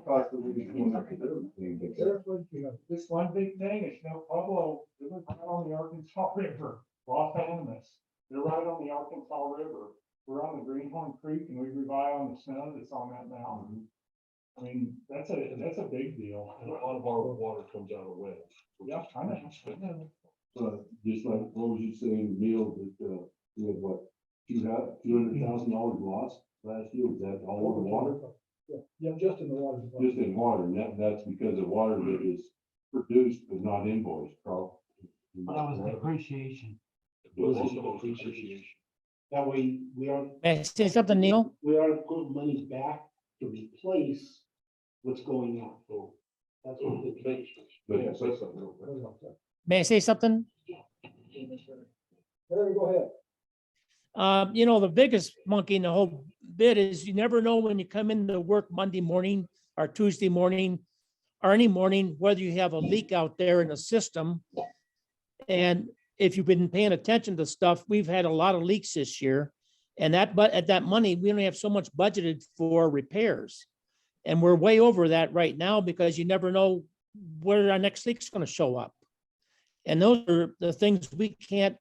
F: Cost of living going up with everything, but
C: This one big thing is, Pueblo, they're right on the Arkansas River, Los Animas, they're right on the Arkansas River. We're on the Greenhorn Creek and we rely on the snow that's on that mountain. I mean, that's a big deal.
B: And a lot of our water comes out of wells.
C: Yeah, I know.
F: just like, what was you saying, Neil, that, we had what, $200,000 lost last year, was that all over water?
D: Yeah, just in the water department.
F: Just in water, and that's because the water that is produced but not invoiced, probably.
C: depreciation.
B: Most of those appreciation.
A: That way, we aren't
E: May I say something, Neil?
A: putting money back to replace what's going out. So that's what the case is.
F: But
B: Yeah, say something real quick.
E: May I say something?
D: Larry, go ahead.
E: The biggest monkey in the whole bit is you never know when you come into work Monday morning or Tuesday morning or any morning, whether you have a leak out there in the system. And if you've been paying attention to stuff, we've had a lot of leaks this year. And at that money, we only have so much budgeted for repairs. And we're way over that right now because you never know where our next leak's going to show up. And those are the things we can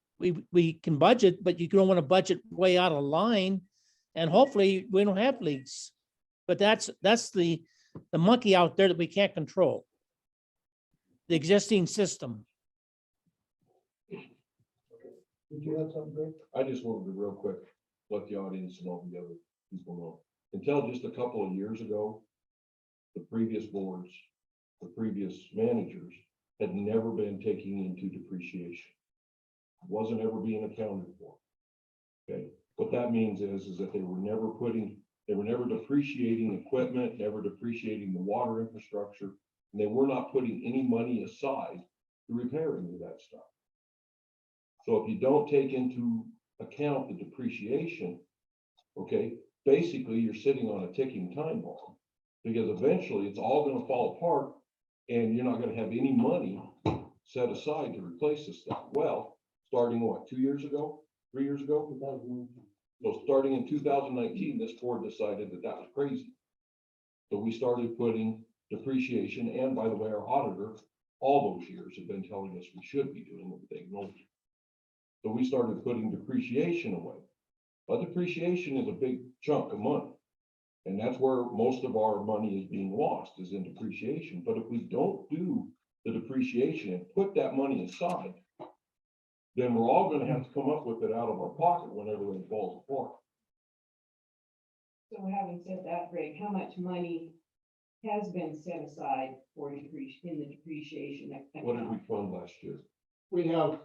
E: budget, but you don't want to budget way out of line. And hopefully we don't have leaks. But that's the monkey out there that we can't control. The existing system.
D: Did you have something, Greg?
B: I just wanted to real quick, let the audience and all the other people know. Until just a couple of years ago, the previous boards, the previous managers had never been taking into depreciation. Wasn't ever being accounted for. Okay, what that means is that they were never depreciating equipment, never depreciating the water infrastructure, and they were not putting any money aside to repair any of that stuff. So if you don't take into account the depreciation, okay, basically you're sitting on a ticking time bomb. Because eventually it's all gonna fall apart and you're not gonna have any money set aside to replace this stuff. Well, starting what, 2 years ago, 3 years ago? So starting in 2019, this board decided that was crazy. So we started putting depreciation, and by the way, our auditor, all those years have been telling us we should be doing everything. So we started putting depreciation away. But depreciation is a big chunk of money. And that's where most of our money is being lost, is in depreciation. But if we don't do the depreciation and put that money aside, then we're all gonna have to come up with it out of our pocket when everything falls apart.
H: So having said that, Greg, how much money has been set aside for in the depreciation?
B: What did we fund last year?
A: We have,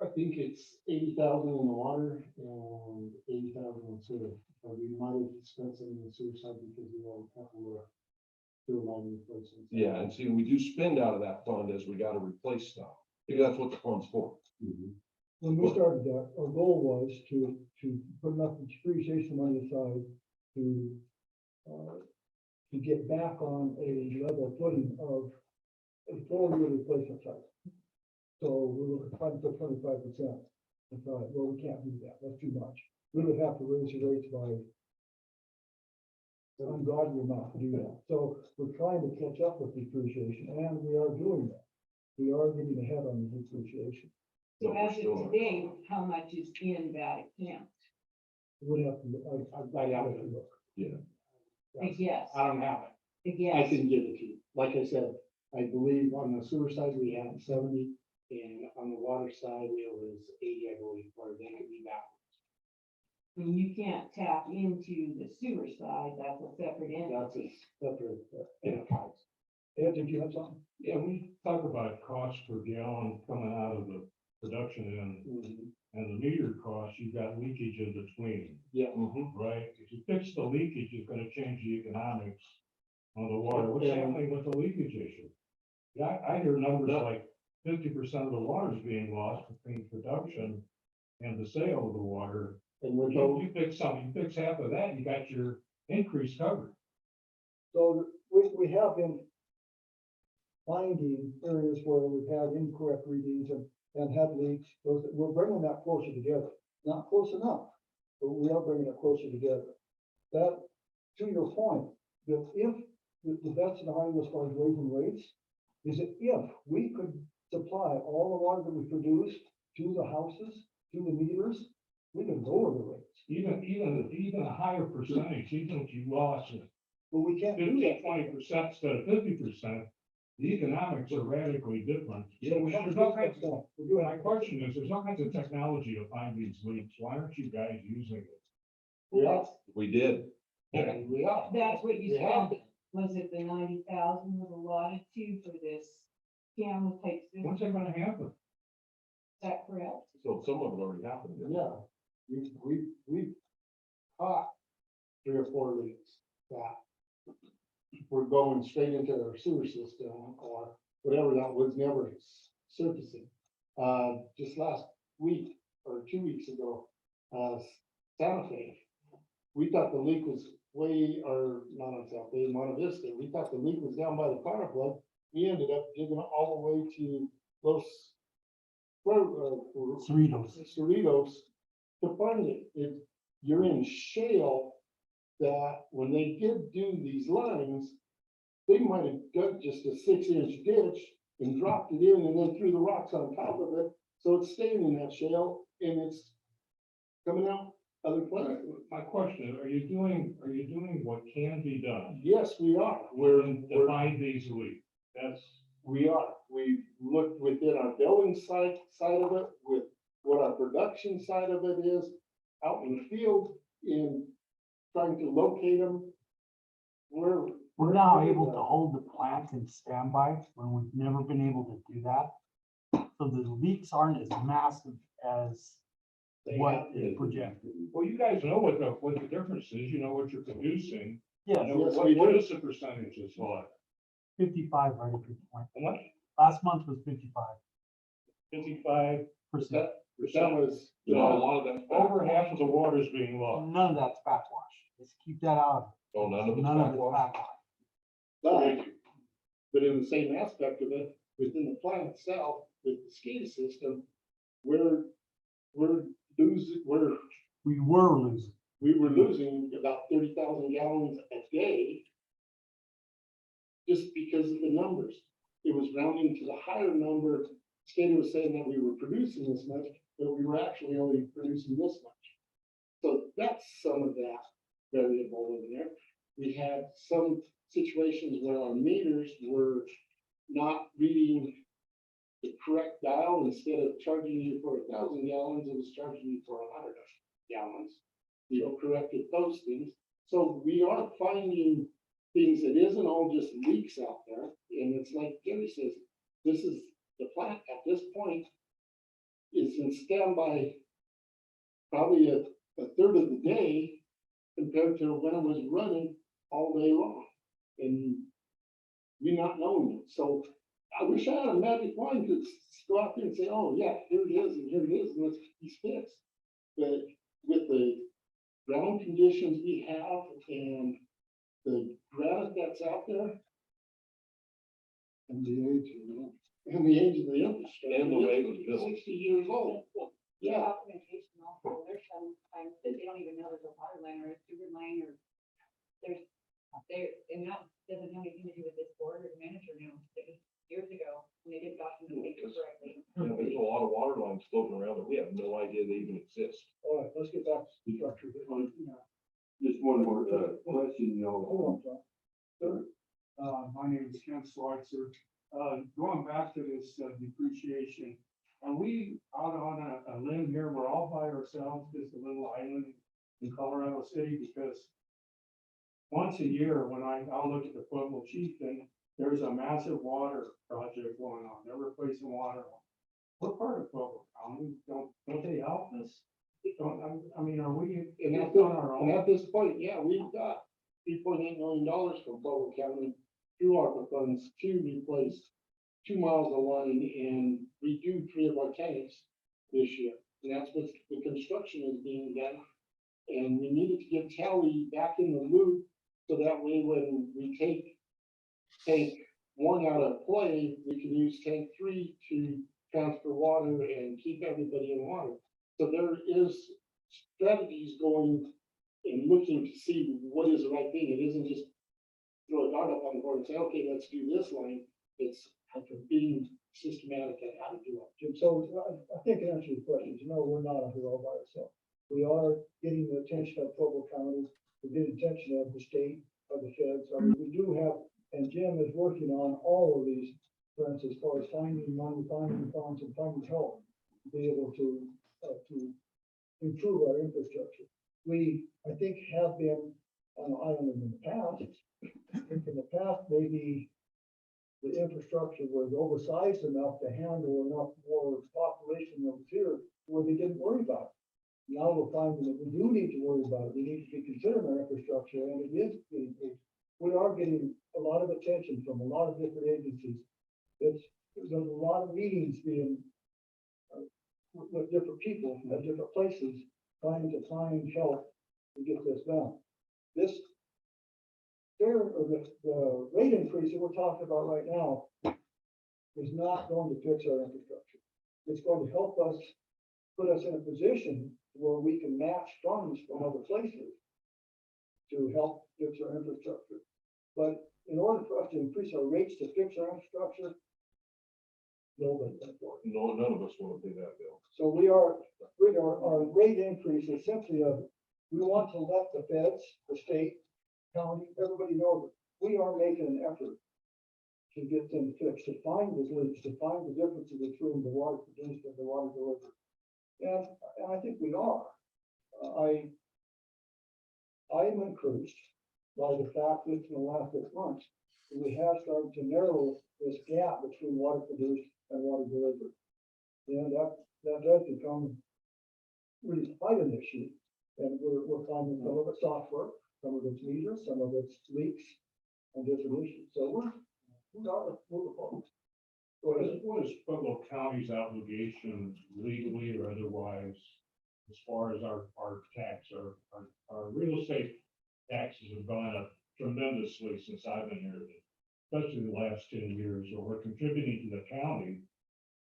A: I think it's 80,000 in the water and 80,000 in sewer. We might have spent some in the sewer side because we have a couple of sewer line replacements.
B: Yeah, and see, we do spend out of that fund as we gotta replace stuff. Because that's what the fund's for.
D: When we started that, our goal was to put enough depreciation money aside to get back on a level footing of a full year replacement cycle. So we were trying to put 25%. I thought, well, we can't do that. That's too much. We would have to raise the rates by an ungodly amount to do that. So we're trying to catch up with depreciation, and we are doing that. We are getting ahead on the depreciation.
H: So
B: But we're
H: as
B: still
H: of
B: not.
H: today, how much is in that account?
D: We would have to,
A: I have to
D: look.
H: I guess,
A: I don't have it.
H: I
A: I
H: guess.
A: can give it to you. Like I said, I believe on the sewer side, we had 70, and on the water side, it was 80, I believe, or they could be back.
H: And you can't tap into the sewer side, that's a separate
A: That's
H: entity.
A: a separate enterprise.
D: Ed, did you have something?
C: Yeah, we talk about cost per gallon coming out of the production end
A: Mhm.
C: and the meter cost, you've got leakage in between,
A: Yeah.
C: right? If you fix the leakage, it's gonna change the economics on the water. What's happening with the leakage issue? Yeah, I hear numbers like 50% of the water is being lost between production and the sale of the water.
A: And with
C: You
A: those,
C: you fix something, you fix half of that, you got your increase covered.
D: So we have been finding areas where we've had incorrect readings and had leaks. We're bringing that closer together. Not close enough, but we are bringing it closer together. That, to your point, that if the best scenario as far as raising rates is that if we could supply all the water that we produce to the houses, to the meters, we could lower the rates.
C: Even a higher percentage, even if you lost
D: But we can't do that.
C: 20% instead of 50%, the economics are radically different.
D: So we have to
C: There's
D: do
C: all
D: that
C: kinds of-
D: stuff. We're doing
C: My question is, there's all kinds of technology to find these leaks. Why aren't you guys using it?
A: yeah,
B: We did.
A: we are.
H: That's what you
A: We have.
H: spent, was it the 90,000 was allotted to for this camera type system,
C: When's
H: is
C: that gonna happen?
H: that correct?
B: So some of it already happened. didn't it?
A: Yeah, we caught 3 or 4 leaks that were going straight into our sewer system or whatever that was never surfacing. Just last week or 2 weeks ago, Santa Fe, we thought the leak was way, or not on Santa Fe, Monte Vista, we thought the leak was down by the fire plug. We ended up digging all the way to Los Cerritos to find it. You're in shale that when they did do these lines, they might have dug just a 6-inch ditch and dropped it in and then threw the rocks on top of it. So it's staying in that shale and it's coming out other places.
C: My question is, are you doing what can be done?
A: Yes, we are.
C: To find these leaks?
A: We are. We've looked within our billing side of it, with what our production side of it is, out in the field, in trying to locate them.
I: We're now able to hold the plant in standby when we've never been able to do that. So the leaks aren't as massive as what is projected.
C: Well, you guys know what the difference is. You know what you're producing.
I: Yes,
C: You know,
A: Yes,
C: what
A: we do.
C: is the percentage that's lost?
I: 55 right at this point.
C: How much?
I: Last month was 55%.
C: 55%.
A: That was,
B: No, a lot of that's.
C: Over half of the water is being lost.
I: None of that's backwash. Let's keep that out.
B: Oh, none of it's
I: None of it's
B: backwash?
I: backwash.
A: but in the same aspect of it, within the plant itself, with the SCADA system, we were losing about 30,000 gallons a day just because of the numbers. It was rounding to the higher number. State was saying that we were producing this much, but we were actually only producing this much. So that's some of that variable in there. We had some situations where our meters were not reading the correct dial. Instead of charging you for 1,000 gallons, it was charging you for 100 gallons. We have corrected those things. So we are finding things that isn't all just leaks out there. And it's like Gary says, this is the plant at this point is in standby probably a third of the day compared to when it was running all day long. And we not knowing it. So I wish I had a magic wand to go out there and say, oh yeah, here it is, and here it is, and let's get these fixed. But with the ground conditions we have and the granite that's out there,
D: And the age, you know.
A: and the age of the infrastructure,
B: And the way it was
A: it's
B: built.
A: 60 years old. Yeah,
G: Documentation also, there's sometimes that they don't even know there's a water line or a sewer line or and that doesn't have anything to do with this board or the manager now. It was years ago when they didn't document it correctly.
B: You know, there's a lot of water lines floating around that we have no idea they even exist.
D: All right, let's get back to the structure.
F: Just one more, question, you know.
D: Hold on, John. Sir,
C: My name is Ken Schweitzer. Going back to this depreciation, are we out on a limb here? We're all by ourselves, just a little island in Colorado City, because once a year, when I'll look at the Pueblo Chieftain, there's a massive water project going on. They're replacing water. What part of Pueblo County? Don't they help us? I mean, are we
A: and
C: on our
A: and
C: own?
A: at this point, yeah, we've got $3.8 million from Pueblo County through ARPA funds to replace 2 miles of line and redo 3 of our tanks this year. And that's what the construction is being done. And we needed to get Tally back in the loop so that way when we take tank 1 out of play, we can use tank 3 to transfer water and keep everybody in water. So there is strategies going and looking to see what is the right thing. It isn't just throw a dart up on the board and say, okay, let's do this line. It's being systematic at how to do it.
D: Jim, so I think to answer your question, you know, we're not a hero by ourselves. We are getting the attention of Pueblo County, we get attention of the state, of the feds. I mean, we do have, and Jim is working on all of these grants as far as finding money, finding funds, and finding help to be able to improve our infrastructure. We, I think, have been on an island in the past. I think in the past, maybe the infrastructure was oversized enough to handle enough more population that was here where they didn't worry about it. Now we're finding that we do need to worry about it. We need to be considering our infrastructure, and it is getting, we are getting a lot of attention from a lot of different agencies. There's a lot of meetings being with different people at different places, trying to find help to get this done. This the rate increase that we're talking about right now is not going to fix our infrastructure. It's going to help us, put us in a position where we can match funds from other places to help fix our infrastructure. But in order for us to increase our rates to fix our infrastructure, nobody can afford it.
B: No, none of us want to pay that bill.
D: So we are, with our rate increase is simply we want to let the feds, the state, county, everybody know that we are making an effort to get things fixed, to find the leaks, to find the differences between the water produced and the water delivered. And I think we are. I am encouraged by the fact that in the last 6 months, we have started to narrow this gap between water produced and water delivered. And that does become really quite an issue. And we're finding some of it's software, some of it's meters, some of it's leaks and different issues. So we're moving forward.
C: What is Pueblo County's obligation legally or otherwise, as far as our tax, our real estate taxes have gone up tremendously since I've been here, especially the last 10 years, so we're contributing to the county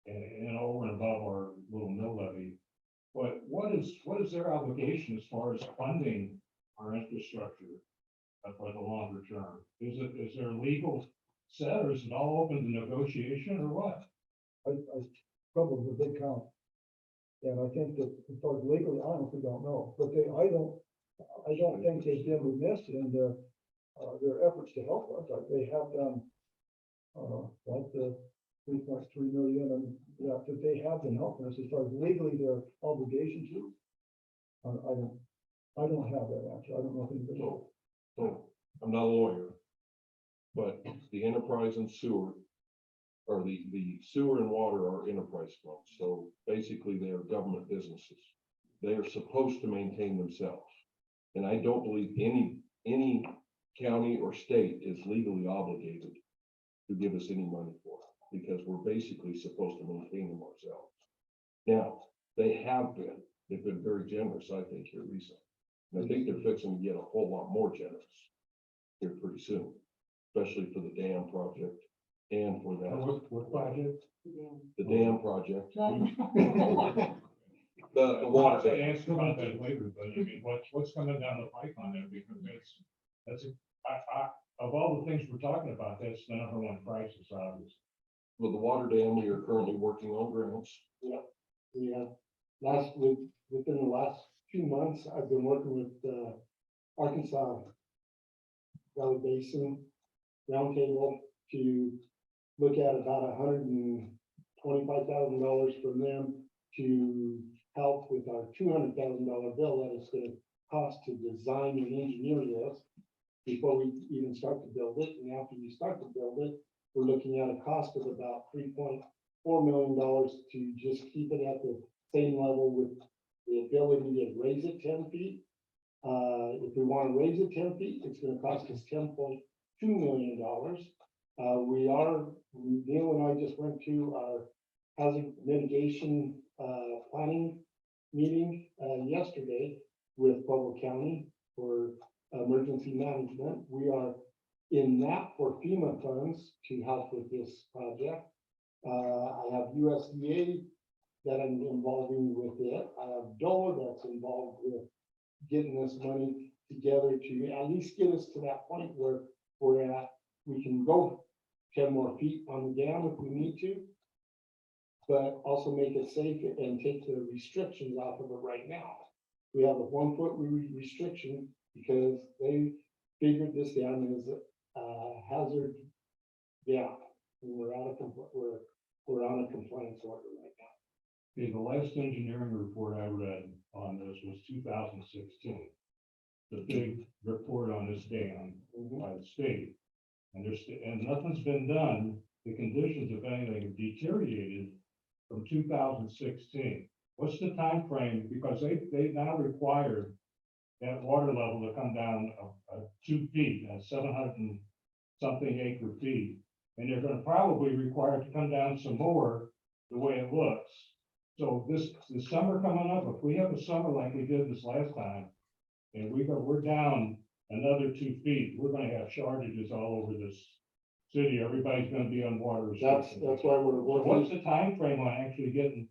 C: and over and above our little mill levy. But what is their obligation as far as funding our infrastructure for the longer term? Is there legal set, or is it all open to negotiation, or what?
D: I struggle with a big count. And I think that as far as legally, I honestly don't know, but I don't think they've been remiss in their efforts to help us. They have done, like the 3.3 million, and yeah, that they have been helping us as far as legally their obligation to. I don't have that answer. I don't know if anybody knows.
B: So, I'm not a lawyer, but the enterprise and sewer, or the sewer and water are enterprise funds. So basically they are government businesses. They are supposed to maintain themselves. And I don't believe any county or state is legally obligated to give us any money for it, because we're basically supposed to maintain them ourselves. Now, they've been very generous, I think, here recently. And I think they're fixing to get a whole lot more generous here pretty soon, especially for the dam project and for that,
C: What project?
B: the dam project.
H: But-
B: The water.
C: I'll ask about that later, but I mean, what's coming down the pipe on that, because of all the things we're talking about, that's the number one crisis, obviously.
B: With the water dam, we are currently working on grants.
A: We have within the last 2 months, I've been working with Arkansas Valley Basin Roundtable to look at about $125,000 from them to help with our $200,000 bill that it's gonna cost to design and engineer this before we even start to build it. And after you start to build it, we're looking at a cost of about $3.4 million to just keep it at the same level with the ability to raise it 10 feet. If we want to raise it 10 feet, it's going to cost us $10.2 million. Neil and I just went to our hazard mitigation planning meeting yesterday with Pueblo County for emergency management. We are in that for FEMA funds to help with this project. I have USDA that I'm involving with it. I have DOLA that's involved with getting this money together to at least get us to that point where we can go 10 more feet on the dam if we need to, but also make it safe and take the restrictions off of it right now. We have a 1 foot restriction because they figured this dam is a hazard dam. We're on a compliance order right now.
C: Okay, the last engineering report I read on this was 2016. The big report on this dam by the state. And nothing's been done. The conditions, if anything, have deteriorated from 2016. What's the time frame? Because they now require that water level to come down 2 feet, 700 and something acre feet. And they're going to probably require it to come down some more the way it looks. So this summer coming up, if we have a summer like we did this last time, and we're down another 2 feet, we're going to have shortages all over this city. Everybody's going to be on water restrictions.
A: That's why we're
C: What's
A: working.
C: the time frame on actually getting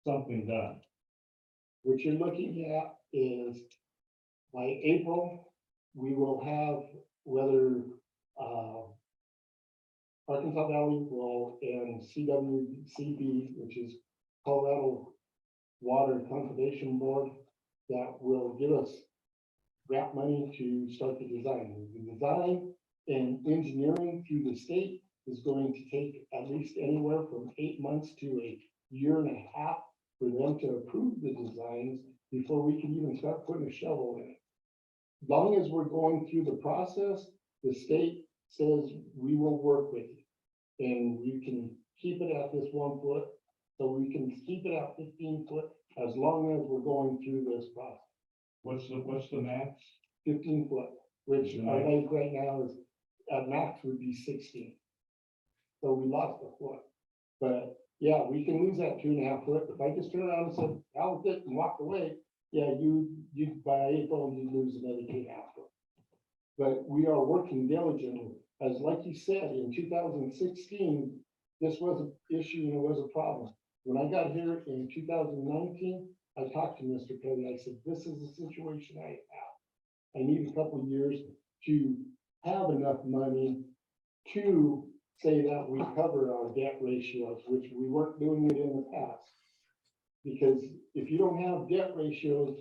C: something done?
A: What you're looking at is by April, we will have whether Arkansas Valley will and CWCB, which is Colorado Water Conservation Board, that will give us grant money to start the design. The design and engineering through the state is going to take at least anywhere from 8 months to a year and a half for them to approve the designs before we can even start putting a shovel in it. As long as we're going through the process, the state says we will work with you. And you can keep it at this 1 foot, so we can keep it at 15 foot as long as we're going through this process.
C: What's the max?
A: 15 foot, which I think right now is at max would be 16. So we lost a foot. But yeah, we can lose that 2.5 foot. If I just turn around and said, out with it and walked away, yeah, you by April, you lose another 2.5 foot. But we are working diligently. As like you said, in 2016, this was an issue and it was a problem. When I got here in 2019, I talked to Mr. Petty. I said, this is the situation I have. I need a couple of years to have enough money to say that we cover our debt ratios, which we weren't doing it in the past. Because if you don't have debt ratios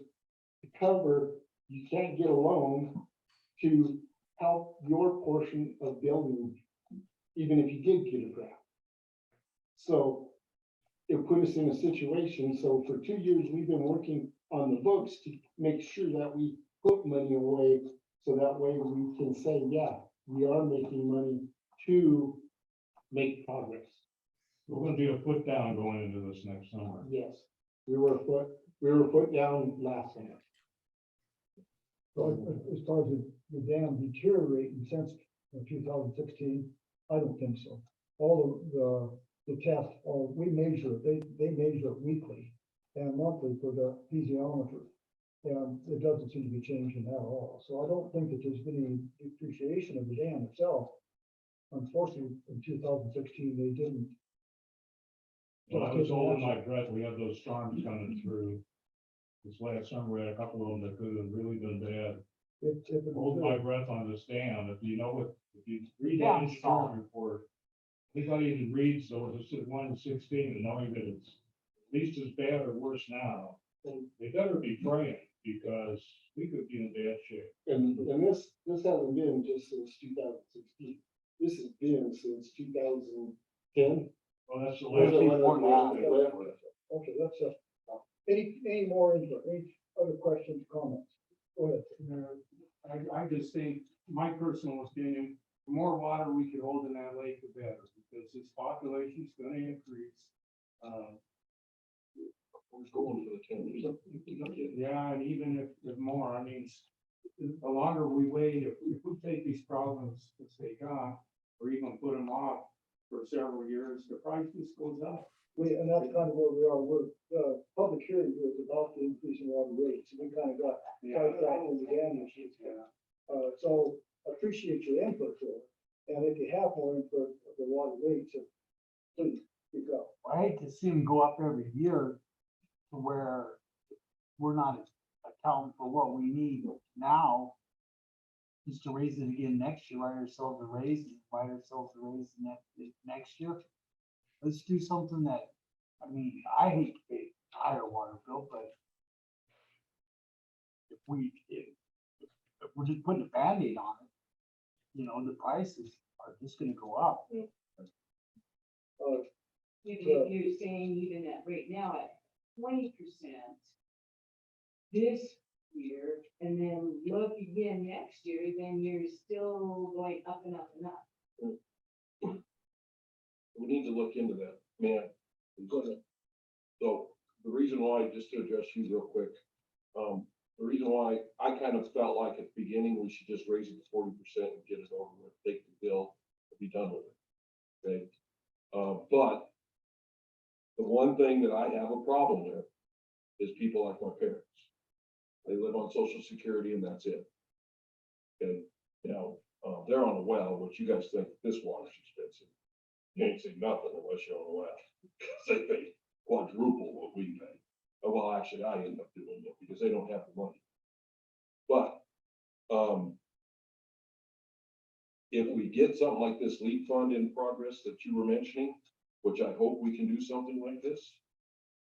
A: to cover, you can't get a loan to help your portion of building, even if you did get a grant. So it put us in a situation, so for 2 years, we've been working on the books to make sure that we put money away, so that way we can say, yeah, we are making money to make progress.
C: We're gonna be a foot down going into this next summer.
A: Yes, we were a foot down last summer.
D: So as far as the dam deteriorating since 2016, I don't think so. All the tests, we measure, they measure it weekly and monthly for the physiometer. And it doesn't seem to be changing at all. So I don't think that there's been any depreciation of the dam itself. Unfortunately, in 2016, they didn't.
C: Well, I was holding my breath. We had those storms coming through. This last summer, we had a couple of them that could have really been bad.
D: If it
C: Hold my
D: was,
C: breath on this dam. If you know what, if you read
I: Yeah,
C: that storm report, anybody even reads those, it's 1/16, and knowing that it's at least as bad or worse now, they better be praying, because we could be in bad shape.
A: And this hasn't been just since 2016. This has been since 2010.
C: Well, that's the
A: Was
C: last.
A: it
I: before
A: when-
D: okay, that's any more input, any other questions, comments? Go ahead.
J: I just think, my personal opinion, the more water we can hold in that lake, the better, because its population's gonna increase.
B: Who's going for the 10 years?
J: Yeah, and even if more, I mean, the longer we wait, if we take these problems to take on, or even put them off for several years, the price just goes up.
D: And that's kind of where we are. We're, public hearing here is about the increase in water rates. We kind of got sidetracked in the dam issues. So appreciate your input there. And if you have more input of the water rates, please speak up.
I: I hate to see them go up every year to where we're not accounting for what we need now. Just to raise it again next year, write ourselves a raise, next year. Let's do something that, I mean, I hate to pay higher water bill, but if we're just putting a Band-Aid on it, you know, the prices are just gonna go up.
H: If you're saying even at right now at 20% this year, and then look again next year, then you're still going up and up and up.
B: We need to look into that, man. So the reason why, just to address you real quick, the reason why I kind of felt like at the beginning, we should just raise it to 40% and get it over with, take the bill, and be done with it. Okay. But the one thing that I have a problem with is people like my parents. They live on Social Security and that's it. Okay, you know, they're on a well, which you guys think this water's expensive. You ain't seen nothing unless you're on a well. They pay quadruple what we pay. Well, actually, I end up doing it because they don't have the money. But, if we get something like this LEAP fund in progress that you were mentioning, which I hope we can do something like this,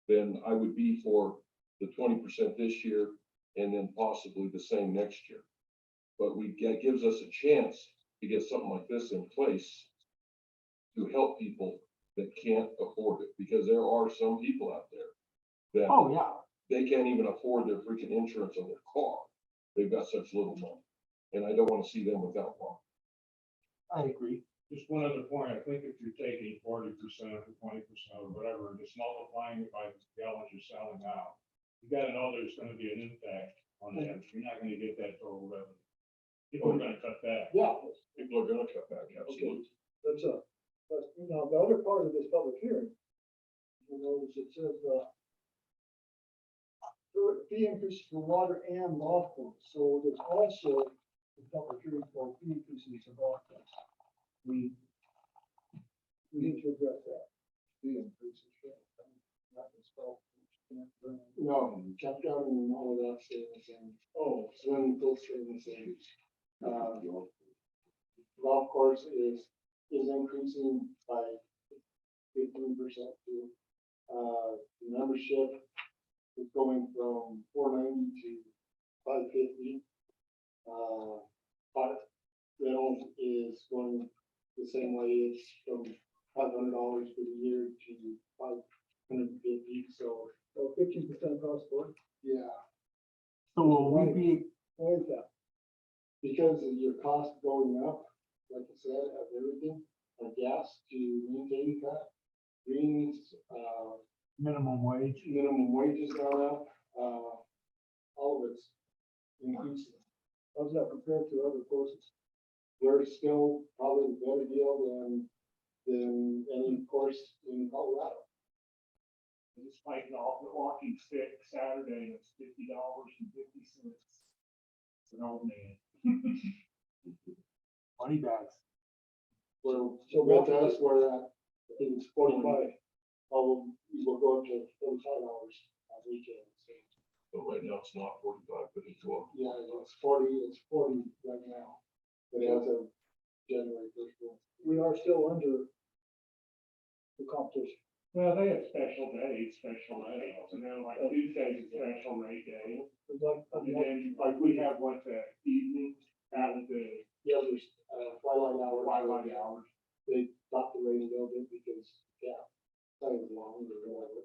B: then I would be for the 20% this year and then possibly the same next year. But that gives us a chance to get something like this in place to help people that can't afford it, because there are some people out there that
I: Oh, yeah.
B: they can't even afford their freaking insurance on their car. They've got such little money, and I don't want to see them without one.
I: I agree.
C: Just one other point, I think if you're taking 40% or 20% or whatever, and just multiplying it by the gallons you're selling out, you gotta know there's gonna be an impact on that. You're not gonna get that total revenue. People are gonna cut back.
A: Yeah,
B: People are gonna cut back, absolutely.
D: That's now, the other part of this public hearing, you'll notice it says, fee increase for water and golf course. So there's also the public hearing for fee increases for golf course. We need to address that. Fee increases.
A: no, campground and all of that staying the same. Oh, swimming pool staying the same. Golf course is is increasing by 15% too. The membership is going from $490 to $550. But rental is going the same way, it's from $500 for the year to $550, so,
D: 15% across the board.
A: yeah.
I: So will we be,
D: Why is that?
A: Because of your cost going up, like I said, of everything, gas to maintain that, greens,
I: minimum wage?
A: minimum wages gone up, all of it's increasing.
D: How's that compared to other courses?
A: We're still probably a better deal than any course in Colorado.
C: Just like golf, the walking stick Saturday, it's $50.50. An old man.
I: Money bags.
A: So
D: So
A: with
D: roughly-
A: us, we're at, I think it's 45. We'll go up to $45 on weekends.
B: But right now it's not 45, but it's what?
A: Yeah, it's 40 right now. But as of January 1st.
D: We are still under the competition.
C: Well, they have special days, special rates, and then like Tuesday's a special rate day.
D: It's like,
C: And then like we have what the evening, out of the
A: Yeah, there's, twilight hours.
C: twilight hours.
A: They stopped the rain a little bit because, yeah, time was long or whatever.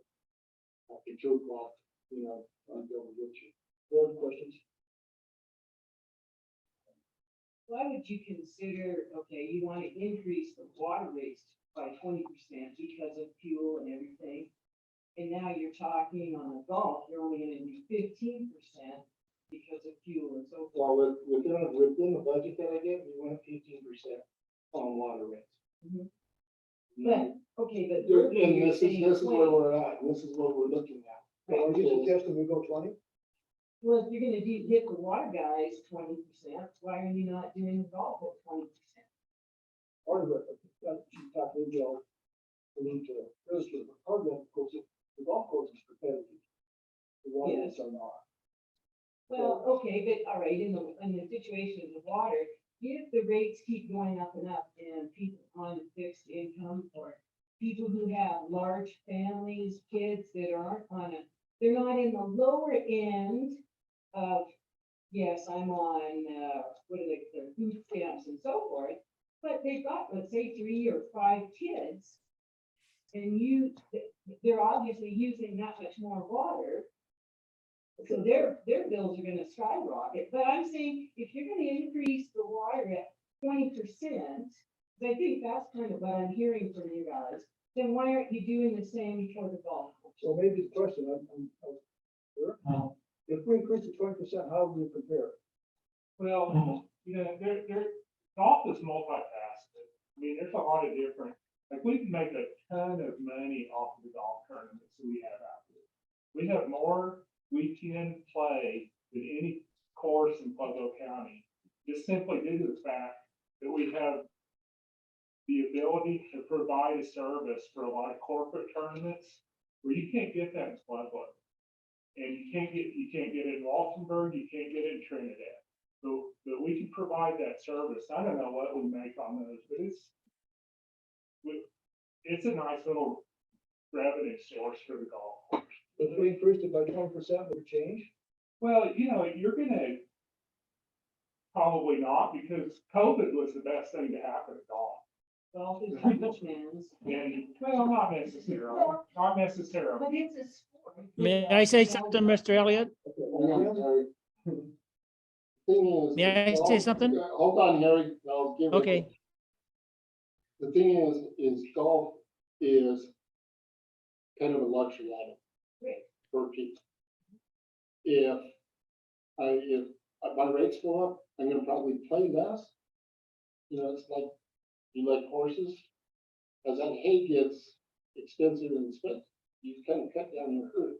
A: After 2 o'clock, I'd go and get you.
D: board questions.
H: Why would you consider, okay, you want to increase the water rates by 20% because of fuel and everything? And now you're talking on the golf, you're only gonna do 15% because of fuel and so forth.
A: Well, within the budget that I get, we went 15% on water rates.
H: But, okay, but.
A: And this is where we're at, and this is what we're looking at.
D: So are you suggesting we go 20?
H: Well, if you're gonna hit the water guys 20%, why are you not doing the golf at 20%?
D: Part of it, that you talk to Joe, we need to illustrate, but part of it, of course, the golf course is competitive. The water is not.
H: Well, okay, but all right, in the situation of the water, if the rates keep going up and up and people on fixed income or people who have large families, kids that aren't they're not in the lower end of, yes, I'm on, what are they, their food stamps and so forth, but they've got, let's say, 3 or 5 kids. And they're obviously using that much more water. So their bills are gonna skyrocket, but I'm saying, if you're gonna increase the water at 20%, I think that's kind of what I'm hearing from you guys, then why aren't you doing the same for the golf course?
D: So maybe the question, sure. If we increase to 20%, how do we compare?
C: Well, golf is multifaceted. I mean, there's a lot of different, like we can make a ton of money off of the golf tournaments that we have out there. We have more weekend play than any course in Pueblo County, just simply due to the fact that we have the ability to provide a service for a lot of corporate tournaments where you can't get that in Pueblo. And you can't get it in Walsenburg, you can't get it in Trinidad. But we can provide that service. I don't know what we make on those, but it's a nice little revenue source for the golf course.
D: If we increased it by 20%, would it change?
C: Well, you're gonna probably not, because COVID was the best thing to happen to golf.
H: Golf is rich man's.
C: And, well, not necessarily,
H: But it's a sport.
E: May I say something, Mr. Elliott?
A: Thing is.
E: May I say something?
A: Hold on, Harry, I'll give it.
E: Okay.
A: The thing is golf is kind of a luxury item
H: Right.
A: for people. If my rates go up, I'm gonna probably play less. It's like, you like horses, as that hay gets expensive and expensive, you kind of cut down your herd,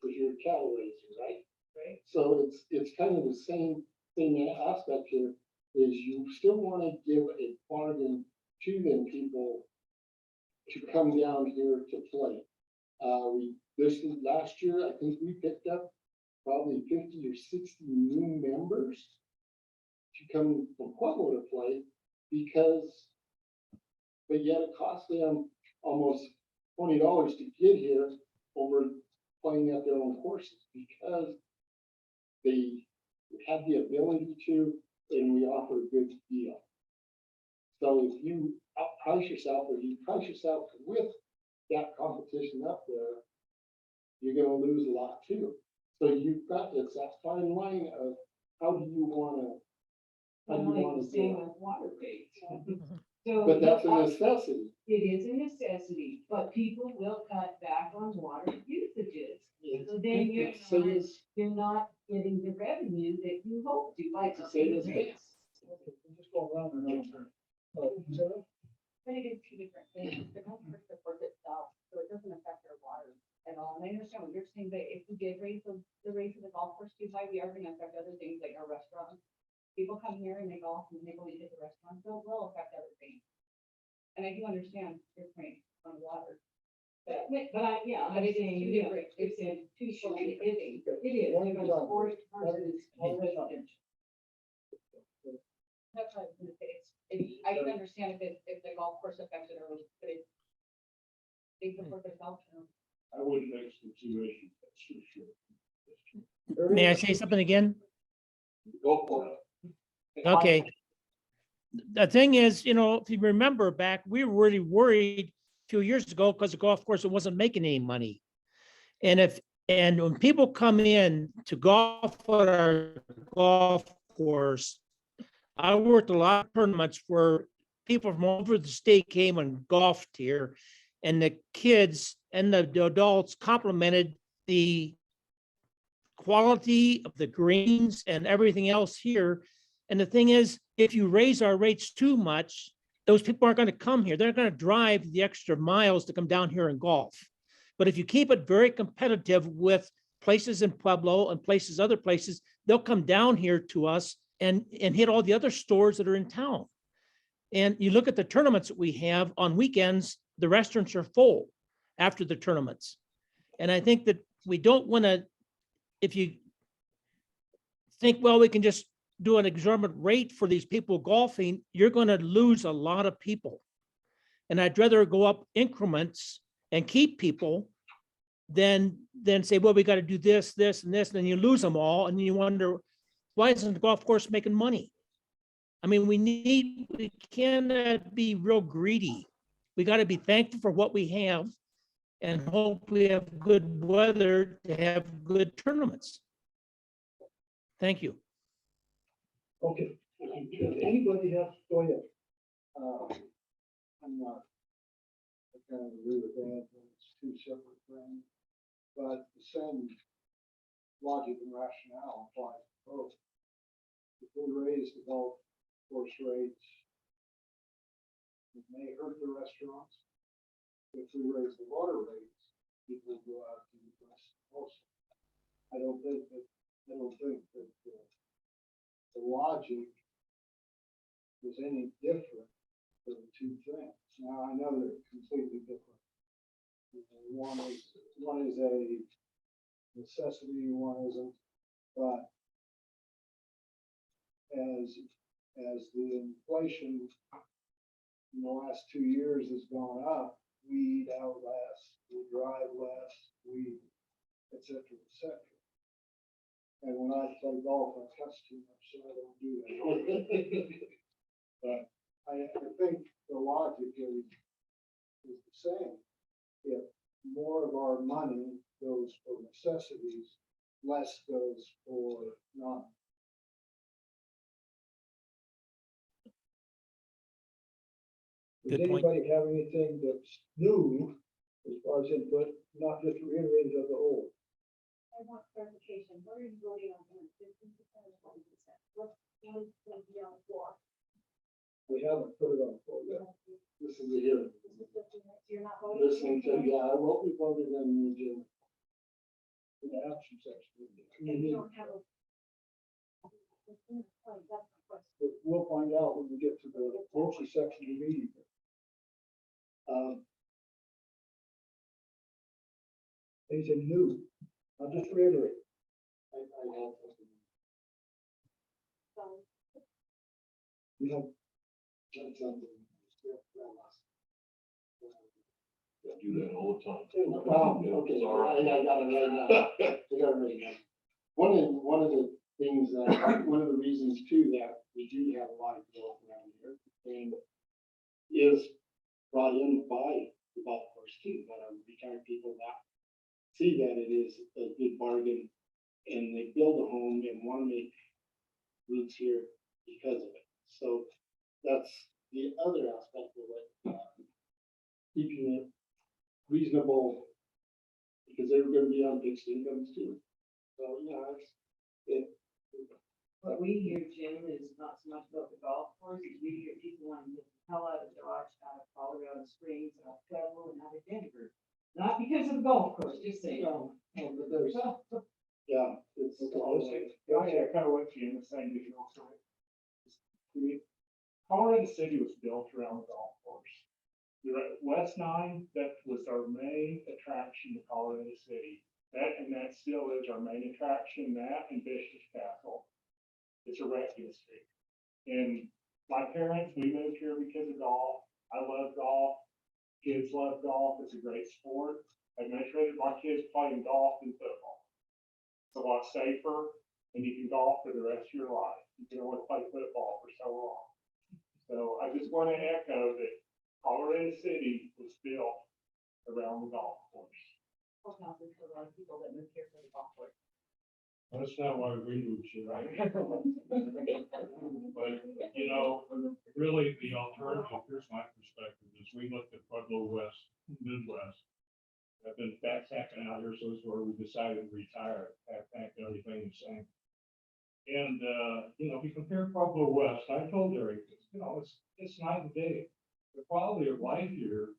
A: because you're a cattle raiser, right?
H: Right.
A: So it's kind of the same aspect here, is you still want to give a bargain to them people to come down here to play. Last year, I think we picked up probably 50 or 60 new members to come from Pueblo to play, because but yet it costs them almost $20 to get here over playing at their own courses because they have the ability to, and we offer a good deal. So if you outprice yourself, or you price yourself with that competition up there, you're gonna lose a lot too. So you've got, it's that fine line of how do you wanna, how do you
H: Like
A: wanna
H: the same
A: do it?
H: with water rates. So.
A: But that's a
H: you-
A: necessity.
H: It is a necessity, but people will cut back on water usages. So then you're not getting the revenue that you hope to, like.
A: It's the same as
H: rates.
D: Just go around and around. Sarah?
G: But it is two different things. The golf course supports itself, so it doesn't affect our water at all. And I understand what you're saying, but if we did raise the rate of the golf course too high, we are gonna affect other things like our restaurants. People come here and they golf and they go eat at the restaurant, so it will affect everything. And I do understand your point on water.
H: But I, yeah,
G: But
H: I'm
G: it is
H: saying,
G: two
H: yeah,
G: different-
H: it's in two short
G: totally
H: living. It is,
D: One
H: because
D: job.
H: sports versus residential.
G: That's what I was gonna say. I can understand if the golf course affects it or, but it. They support their golf.
B: I wouldn't mix the two issues, that's for sure.
E: May I say something again?
B: Go for it.
E: Okay. The thing is, if you remember back, we were really worried a few years ago because the golf course wasn't making any money. And when people come in to golf at our golf course, I worked a lot of tournaments where people from all over the state came and golfed here. And the kids and the adults complimented the quality of the greens and everything else here. And the thing is, if you raise our rates too much, those people aren't going to come here. They're going to drive the extra miles to come down here and golf. But if you keep it very competitive with places in Pueblo and other places, they'll come down here to us and hit all the other stores that are in town. And you look at the tournaments that we have on weekends, the restaurants are full after the tournaments. And I think that we don't want to, if you think, well, we can just do an exorbitant rate for these people golfing, you're going to lose a lot of people. And I'd rather go up increments and keep people than say, well, we got to do this, this, and this, and then you lose them all. And you wonder, why isn't the golf course making money? I mean, we cannot be real greedy. We got to be thankful for what we have and hope we have good weather to have good tournaments. Thank you.
D: Okay, does anybody have, go ahead.
A: I'm not, I kind of agree with that, that it's two separate things. But the same logic and rationale applies to both. If we raise the golf course rates, it may hurt the restaurants. If we raise the water rates, people go out to the restaurants also. I don't think that the logic is any different for the two things. Now, I know they're completely different. One is a necessity, one isn't, but as the inflation in the last 2 years has gone up, we eat out less, we drive less, et cetera, et cetera. And when I play golf, I cuss too much, so I don't do that. But I think the logic is the same. If more of our money goes for necessities, less goes for non.
D: Does
E: Good point.
D: anybody have anything that's new as far as input, not just reiterated of the old?
G: I want clarification. What are you voting on? 15% or 20%? What's going to be on the floor?
D: We haven't put it on the floor yet.
A: This is the hearing.
G: You're not voting?
A: Listening to, yeah, what we voted on the agenda.
D: In the action section.
G: And you don't have a. That's my question.
D: But we'll find out when we get to the motion section of the meeting. Anything new? I'll just reiterate.
A: I have something.
G: So,
D: We have
A: Done something. Yeah, that last.
B: I do that all the time.
A: Well, okay, I got it right now. I got it right now. One of the things that, one of the reasons too, that we do have a lot of growth around here, and is brought in by the golf course too, that are retired people that see that it is a good bargain, and they build a home and want to make roots here because of it. So that's the other aspect of it, keeping it reasonable, because they're gonna be on fixed incomes too. So, yeah,
H: What we hear, Jim, is not so much about the golf courses, we hear people wanting to get the hell out of Dodge, out of Colorado Springs, out of Pueblo, and out of Denver. Not because of the golf course, just saying.
A: but there's, yeah, it's.
C: I kind of what Jim was saying, you know, so Colorado City was built around the golf course. West Nine, that was our main attraction to Colorado City. That still is our main attraction, that and Bishop's Castle. It's a rec district. And my parents, we moved here because of golf. I love golf. Kids love golf. It's a great sport. I'd much rather my kids playing golf than football. It's a lot safer, and you can golf for the rest of your life. You can only play football for so long. So I just want to echo that Colorado City was built around the golf course.
H: For a lot of people that move here for the golf course.
B: That's not why we moved here, right? But, you know, really the alternative, here's my perspective, is we looked at Pueblo West, Midwest. I've been backpacking out here, so this is where we decided to retire, backpack everything the same. And, you know, if you compare Pueblo West, I told Eric, you know, it's night and day. The quality of life here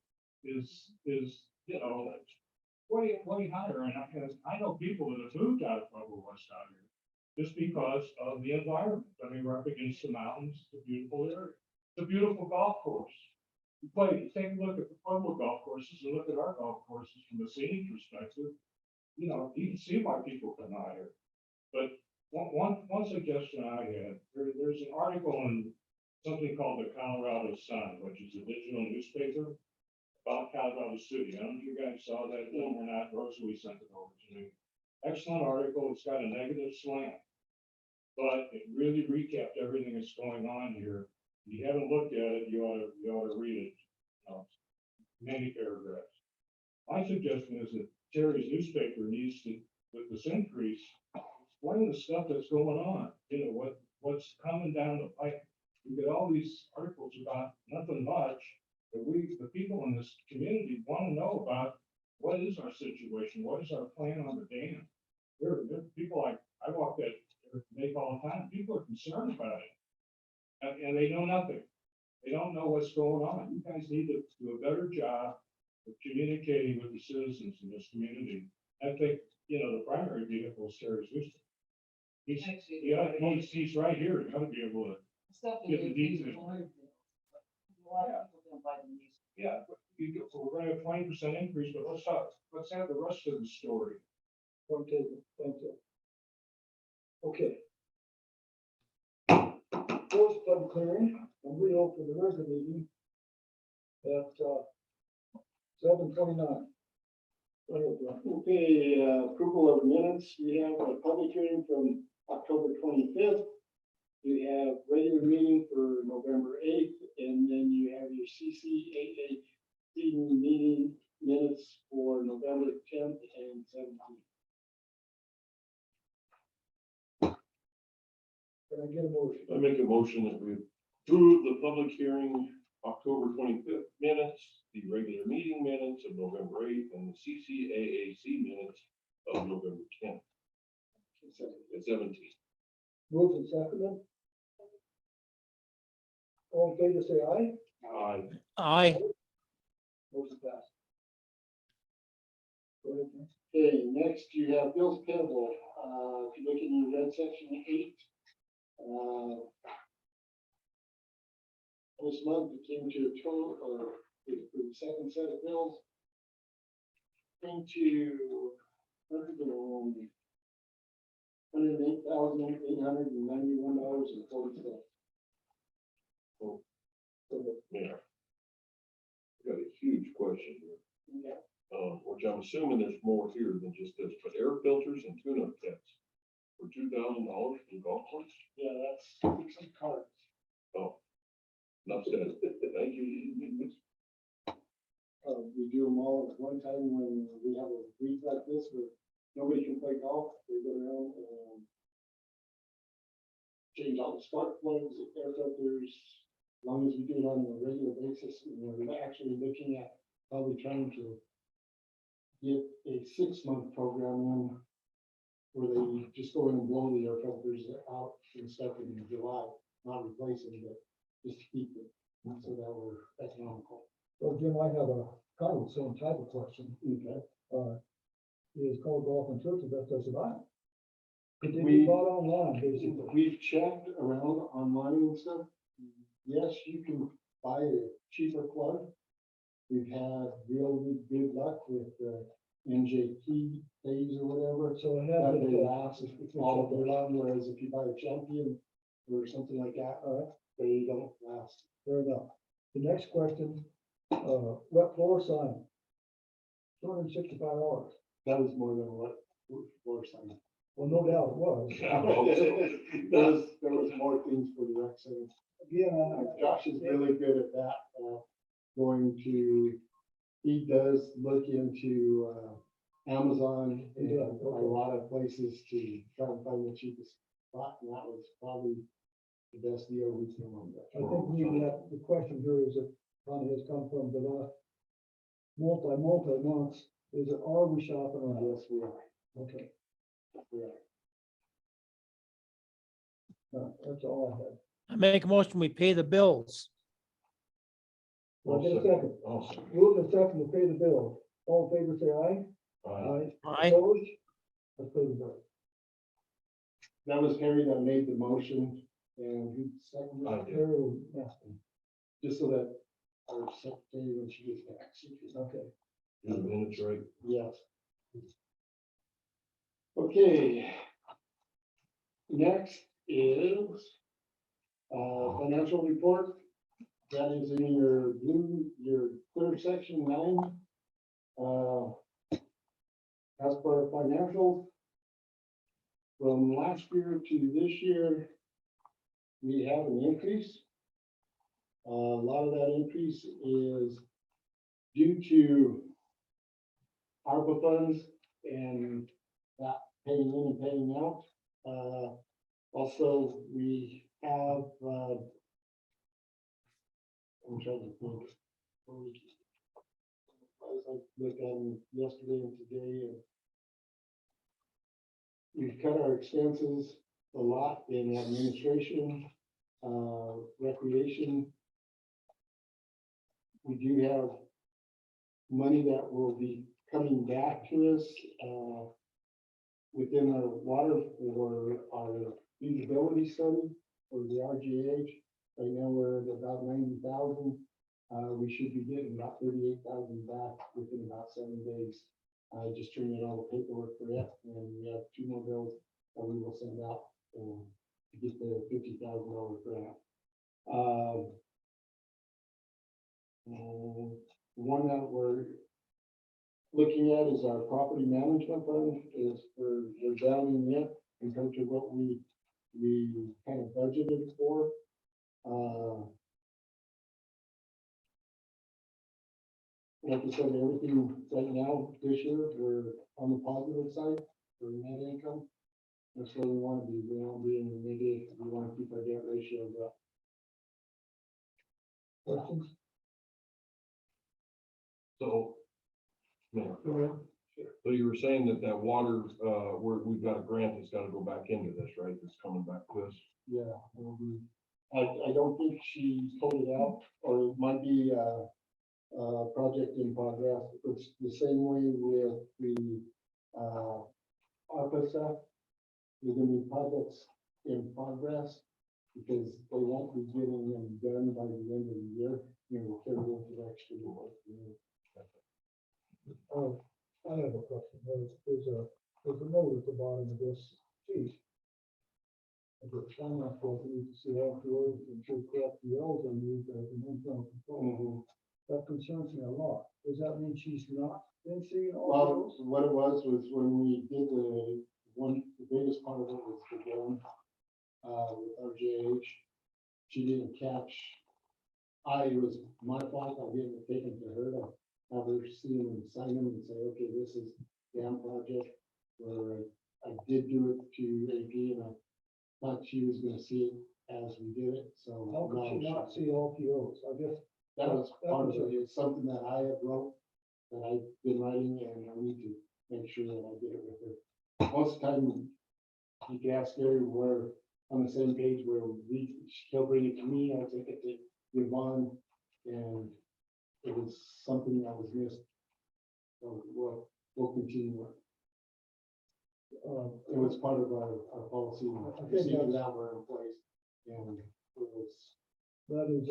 B: is, you know, way higher, and I know people that have moved out of Pueblo West out here just because of the environment. I mean, we're up against the mountains, it's a beautiful area, it's a beautiful golf course. Take a look at the Pueblo golf courses and look at our golf courses from a scenic perspective. You know, you can see why people come out here. But one suggestion I had, there's an article in something called the Colorado Sun, which is a digital newspaper about Colorado City. I don't know if you guys saw that film or not. Rosalie sent it over to me. Excellent article. It's got a negative slant, but it really recapped everything that's going on here. If you haven't looked at it, you ought to read it. Many paragraphs. My suggestion is that Terry's newspaper needs to, with this increase, explain the stuff that's going on. You know, what's coming down the pipe. We get all these articles about nothing much. But the people in this community want to know about what is our situation, what is our plan on the dam. There are people I walk that lake all the time, people are concerned about it. And they know nothing. They don't know what's going on. You guys need to do a better job of communicating with the citizens in this community. I think, you know, the primary vehicle is Terry's Houston. He's right here, he's gotta be able to.
H: Stuff
B: Get the
H: that
B: details.
H: A lot of people don't buy the news.
B: Yeah, but we're gonna have 20% increase, but let's have the rest of the story.
D: Okay, thank you. Okay. Close public hearing, and we open the regular meeting at 7:29.
A: Okay, approval of minutes. We have a public hearing from October 25th. You have regular meeting for November 8th, and then you have your CCAA meeting minutes for November 10th and 17th.
D: Can I get a motion?
B: I make a motion that we approve the public hearing October 25th minutes, the regular meeting minutes of November 8th, and the CCAAC minutes of November 10th and 17th.
D: Move and second. All in favor, say aye.
E: Aye.
D: Motion passed. Go ahead, Ken.
A: Okay, next you have bills payable. If you look in your red section 8, this month it came to a total, or for the second set of bills, came to $108,891.40.
B: Oh, Mayor, I got a huge question here. Which I'm assuming there's more here than just this, but air filters and tune-up kits for $2,000 for the golf course?
A: Yeah, that's some cards.
B: Oh, enough said. Thank you.
A: We do them all at one time when we have a week like this where nobody can play golf. They go around and change all the spark plugs, air filters. As long as we do it on a regular basis, we're actually looking at probably trying to get a 6-month program in where they just go in and blow the air filters out and stuff in July, not replace them, but just to keep it so that we're economical.
D: So Jim, I have a kind of the same type of question.
A: Okay.
D: Is called golf and turf the best place to buy? Could they
A: We-
D: be bought online, basically?
A: We've checked around online and stuff. Yes, you can buy a cheaper plug. We've had real good luck with NJT phase or whatever.
D: So it
A: That
D: has
A: they
D: been,
A: last all day long, whereas if you buy a Champion or something like that, they don't last.
D: fair enough. The next question, wet floor sign. $265.
A: That was more than what floor sign.
D: Well, no doubt it was.
B: Yeah, I hope so.
A: There was more things for the rec center.
D: Again,
A: Josh is really good at that, he does look into, Amazon
D: He does,
A: and a
D: okay.
A: lot of places to try and find the cheapest spot, and that was probably the best deal we came on that.
D: I think we have, the question here is that kind of has come from the last multi months, is it, are we shopping on this?
A: Yes, we are.
D: Okay,
A: We are.
D: that's all I had.
E: I make a motion, we pay the bills.
D: Well, get a second.
B: I'll second.
D: Move the second to pay the bill. All in favor, say aye.
E: Aye.
D: Opposed? Let's pay the bill.
A: That was Harry that made the motion, and who seconded
B: I
A: it?
B: did.
D: Carol, yeah,
A: Just so that our secretary, when she gets back, she can.
D: okay.
B: Do the minutes right.
A: Yes. Okay. Next is financial report. That is in your blue, your clear section 9. As for our financials, from last year to this year, we have an increase. A lot of that increase is due to ARPA funds and that paying in and paying out. Also, we have, I'm trying to think. As I looked at them yesterday and today, and we've cut our expenses a lot in administration, recreation. We do have money that will be coming back to us, within our water for our feasibility study for the RGH. Right now, we're at about 90,000. We should be getting about 38,000 back within about 7 days. Just turning in all the paperwork for it, and we have 2 more bills that we will send out to get the $50,000 grant. One that we're looking at is our property management fund. We're down in it compared to what we kind of budgeted for. Like I said, everything right now, this year, we're on the positive side for net income. That's where we want to be. We want to be in the negative. We want to keep our debt ratios up.
D: Questions?
B: So, yeah,
D: Go ahead.
B: so you were saying that water, we've got a grant that's gotta go back into this, right? That's coming back to us.
A: Yeah, I don't think she told it out, or it might be project in progress. It's the same way with the ARPA stuff. There's gonna be projects in progress because they won't be getting them done by the end of the year. We'll carry into next year.
D: I have a question. There's a note at the bottom of this sheet. If it's sign off, we need to see afterwards and should correct the L's on these as an internal control. that concerns me a lot. Does that mean she's not been seeing all
A: Well,
D: those?
A: what it was when we did the biggest part of it was the dam, with our JH. She didn't catch, it was my fault, I didn't take them to her to have her see them and sign them and say, okay, this is dam project. Where I did do it to AP and I thought she was gonna see it as we did it, so.
D: How could she
A: now
D: not see all POs? I guess,
A: That was
D: that
A: part of
D: was
A: it, it's something that I have wrote, that I've been writing, and I need to make sure that I get it with her. Most of the time, you can ask Gary, we're on the same page where she'll bring it to me, I take it to Yvonne, and it was something that was missed. So we'll continue it. It was part of our policy,
D: I think
A: procedures
D: that's-
A: that were in place, and it was
D: that is,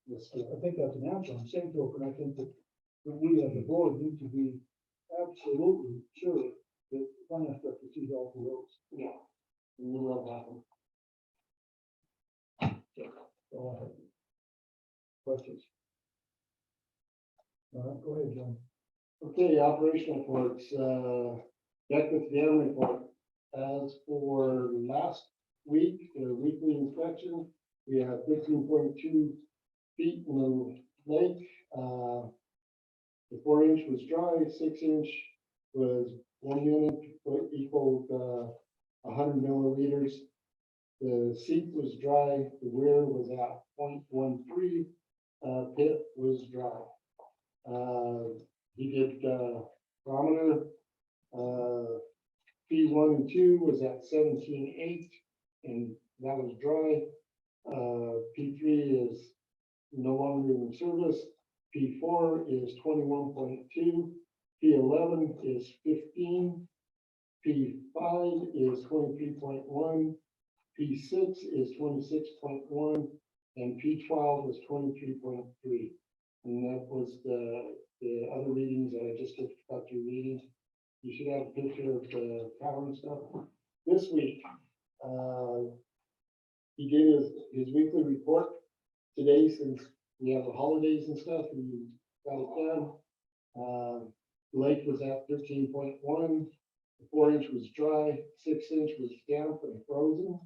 A: missed.
D: I think that's an answer. On the same token, I think that we as a board need to be absolutely sure that the finance director sees all POs.
A: Yeah. And we love that one.
D: So I have questions. All right, go ahead, John.
A: Okay, operational reports, Beckwith Dam report. As for last week, the weekly inspection, we have 15.2 feet in the lake. The 4-inch was dry, 6-inch was 1 unit, equaled 100 milliliters. The seat was dry, the weir was at 0.13, pit was dry. He did, barometer, P1 and 2 was at 17.8, and that was dry. P3 is no longer in service. P4 is 21.2, P11 is 15, P5 is 23.1, P6 is 26.1, and P12 is 23.3. And that was the other readings that I just got through reading. You should have a picture of the tower and stuff. This week, he gave us his weekly report today, since we have the holidays and stuff, and got it done. The lake was at 13.1, the 4-inch was dry, 6-inch was damp and frozen.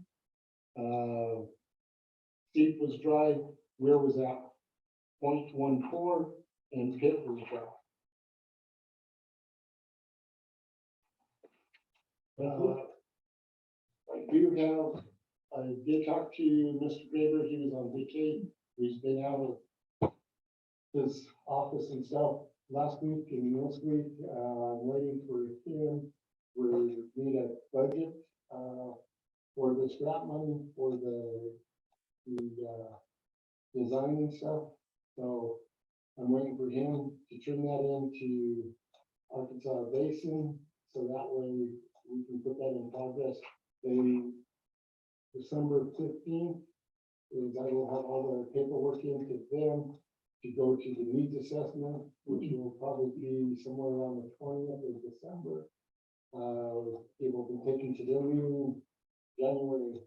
A: Seep was dry, weir was at 0.14, and pit was dry. I did talk to Mr. Graber, he was on vacation, he's been out of his office and stuff last week and this week, I'm waiting for him. We need a budget, for the scrap money, for the design and stuff, so I'm waiting for him to turn that into Arkansas Basin, so that way we can put that in progress. December 15th is I will have all the paperwork into them to go to the needs assessment, which will probably be somewhere around the 20th of December. It will be taken to their meeting January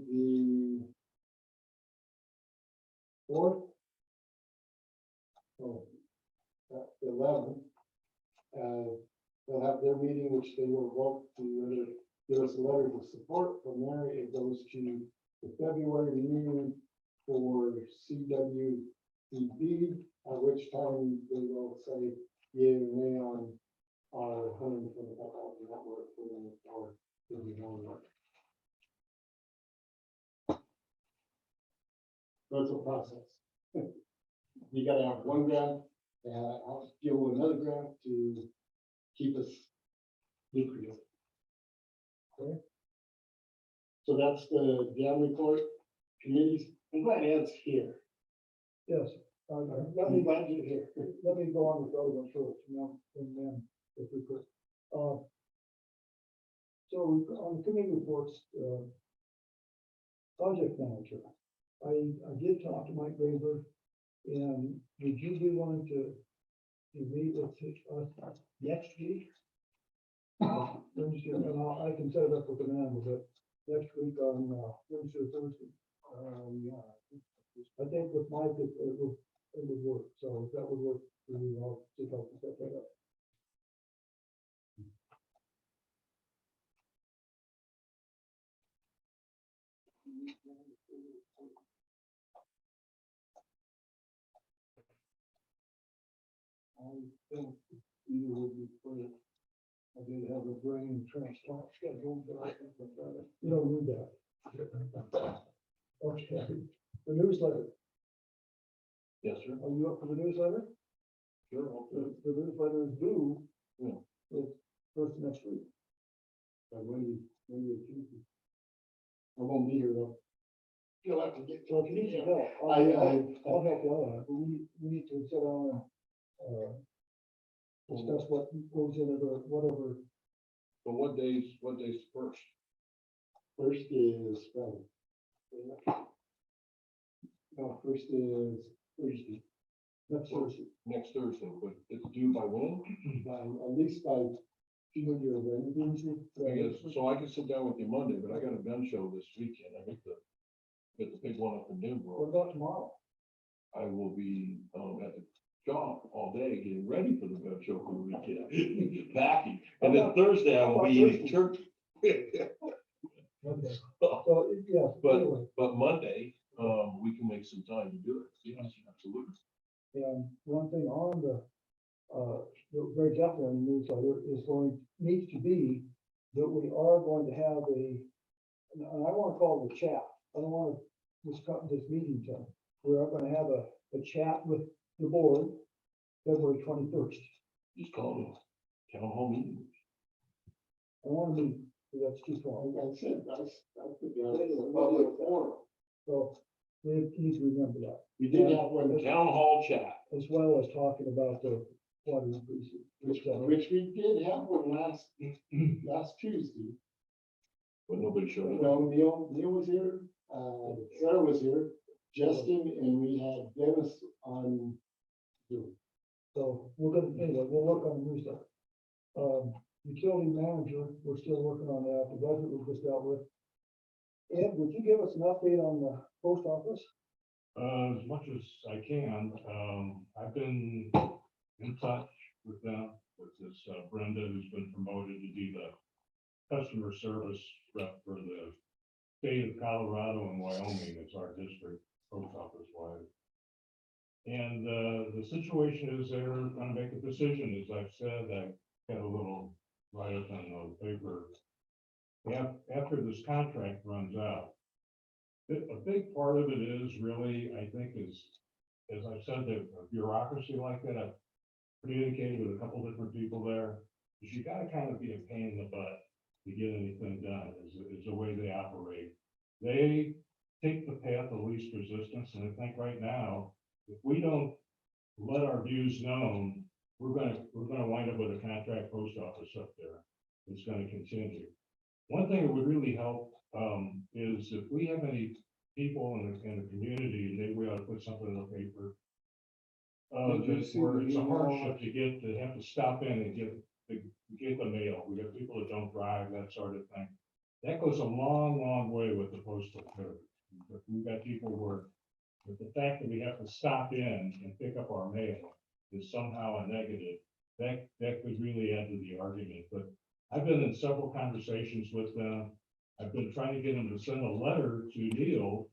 A: the 4th. Oh, the 11th. They'll have their meeting, which they will vote to either give us a letter of support. From there, it goes to the February meeting for CWCB, at which time they will say yea or nay on our 125,000 network for them, or 51 work. So it's a process. You gotta have one grant, I'll deal with another grant to keep us lucrative. Okay. So that's the dam report. Committees, I'm glad Ed's here.
D: Yes,
A: I'm glad you're here.
D: let me go on with the other one first, and then if we could. So on the committee reports, project manager, I did talk to Mike Graber, and would you be willing to meet with us next week? Wednesday, and I can set it up with Amanda, but next week on Wednesday or Thursday. I think with Mike, it would work, so if that would work, for you, I'll see if I can set that up. I think either would be great. I did have a brain transplant scheduled, but I think I've got it. You don't need that. Okay, the newsletter,
B: Yes, sir.
D: are you up for the newsletter?
B: Sure.
D: The newsletter is due.
B: Yeah.
D: It's first next week.
A: when I won't be here though. You'll have to get.
D: So if you need some help, I'll help you out, but we need to sit down and, discuss what goes in it or whatever.
B: But what days first?
A: First is Friday. No, first is Thursday.
D: Next Thursday.
B: Next Thursday, but it's due by when?
A: At least by Tuesday or Wednesday.
B: I guess, so I can sit down with you Monday, but I got a gun show this weekend. I get the big one up in
D: What
B: Newbrook.
D: about tomorrow?
B: I will be, at the job all day getting ready for the gun show for the weekend, packing. And then Thursday I will be in church.
D: Okay, so, yeah, anyway,
B: But Monday, we can make some time to do it. Yes, absolutely.
D: and one thing on the, very definitely on the newsletter needs to be that we are going to have and I want to call it a chat. I don't want this meeting time. We are going to have a chat with the board February 21st.
B: Just call it town hall meeting.
D: I want to meet, that's too far.
A: Like I said, that's the public forum.
D: So we need to remember that,
A: We did have one,
B: Town hall chat.
D: as well as talking about the water increases.
A: which we did have one last Tuesday.
B: But nobody showed up.
A: Well, Neil was here, Sarah was here, Justin, and we had Dennis on Zoom.
D: So we'll work on the newsletter. Utility manager, we're still working on that, the budget we just dealt with. Ed, would you give us an update on the post office?
J: As much as I can, I've been in touch with them, with this Brenda, who's been promoted to be the customer service rep for the state of Colorado and Wyoming. It's our district post office wide. And the situation is they're gonna make a decision, as I've said. I got a little write-up on the paper. After this contract runs out, a big part of it is really, I think, is, as I've said, the bureaucracy like that. I've communicated with a couple different people there, is you gotta kind of be a pain in the butt to get anything done, is the way they operate. They take the path of least resistance, and I think right now, if we don't let our views known, we're gonna wind up with a contract post office up there. It's gonna continue. One thing that would really help, is if we have any people in the community, maybe we ought to put something in the paper. Just where it's a hardship to have to stop in and get the mail. We got people that don't drive, that sort of thing. That goes a long, long way with the postal code. We've got people where, with the fact that we have to stop in and pick up our mail is somehow a negative, that could really add to the argument. But I've been in several conversations with them. I've been trying to get them to send a letter to Neil,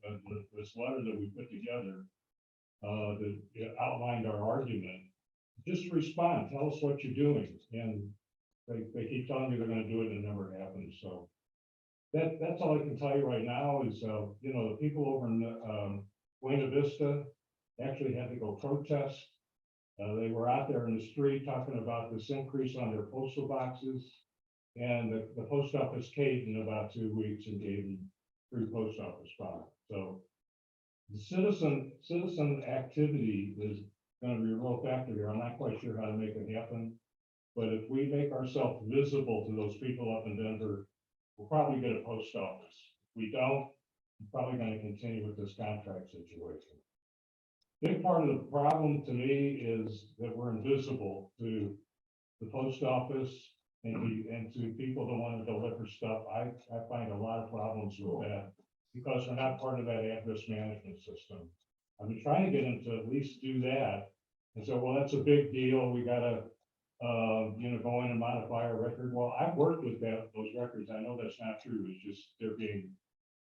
J: this letter that we put together, that outlined our argument. Just respond, tell us what you're doing. And they keep telling me they're gonna do it and it never happens. So that's all I can tell you right now is, the people over in Buena Vista actually had to go protest. They were out there in the street talking about this increase on their postal boxes. And the post office caved in about 2 weeks and gave them 3 post office spots. So the citizen activity is gonna be a real factor here. I'm not quite sure how to make it happen. But if we make ourselves visible to those people up in Denver, we'll probably get a post office. If we don't, we're probably gonna continue with this contract situation. Big part of the problem to me is that we're invisible to the post office and to people that want to deliver stuff. I find a lot of problems with that because we're not part of that address management system.
C: I've been trying to get them to at least do that. And so, well, that's a big deal. We gotta, go in and modify our record. Well, I've worked with those records. I know that's not true. It's just they're being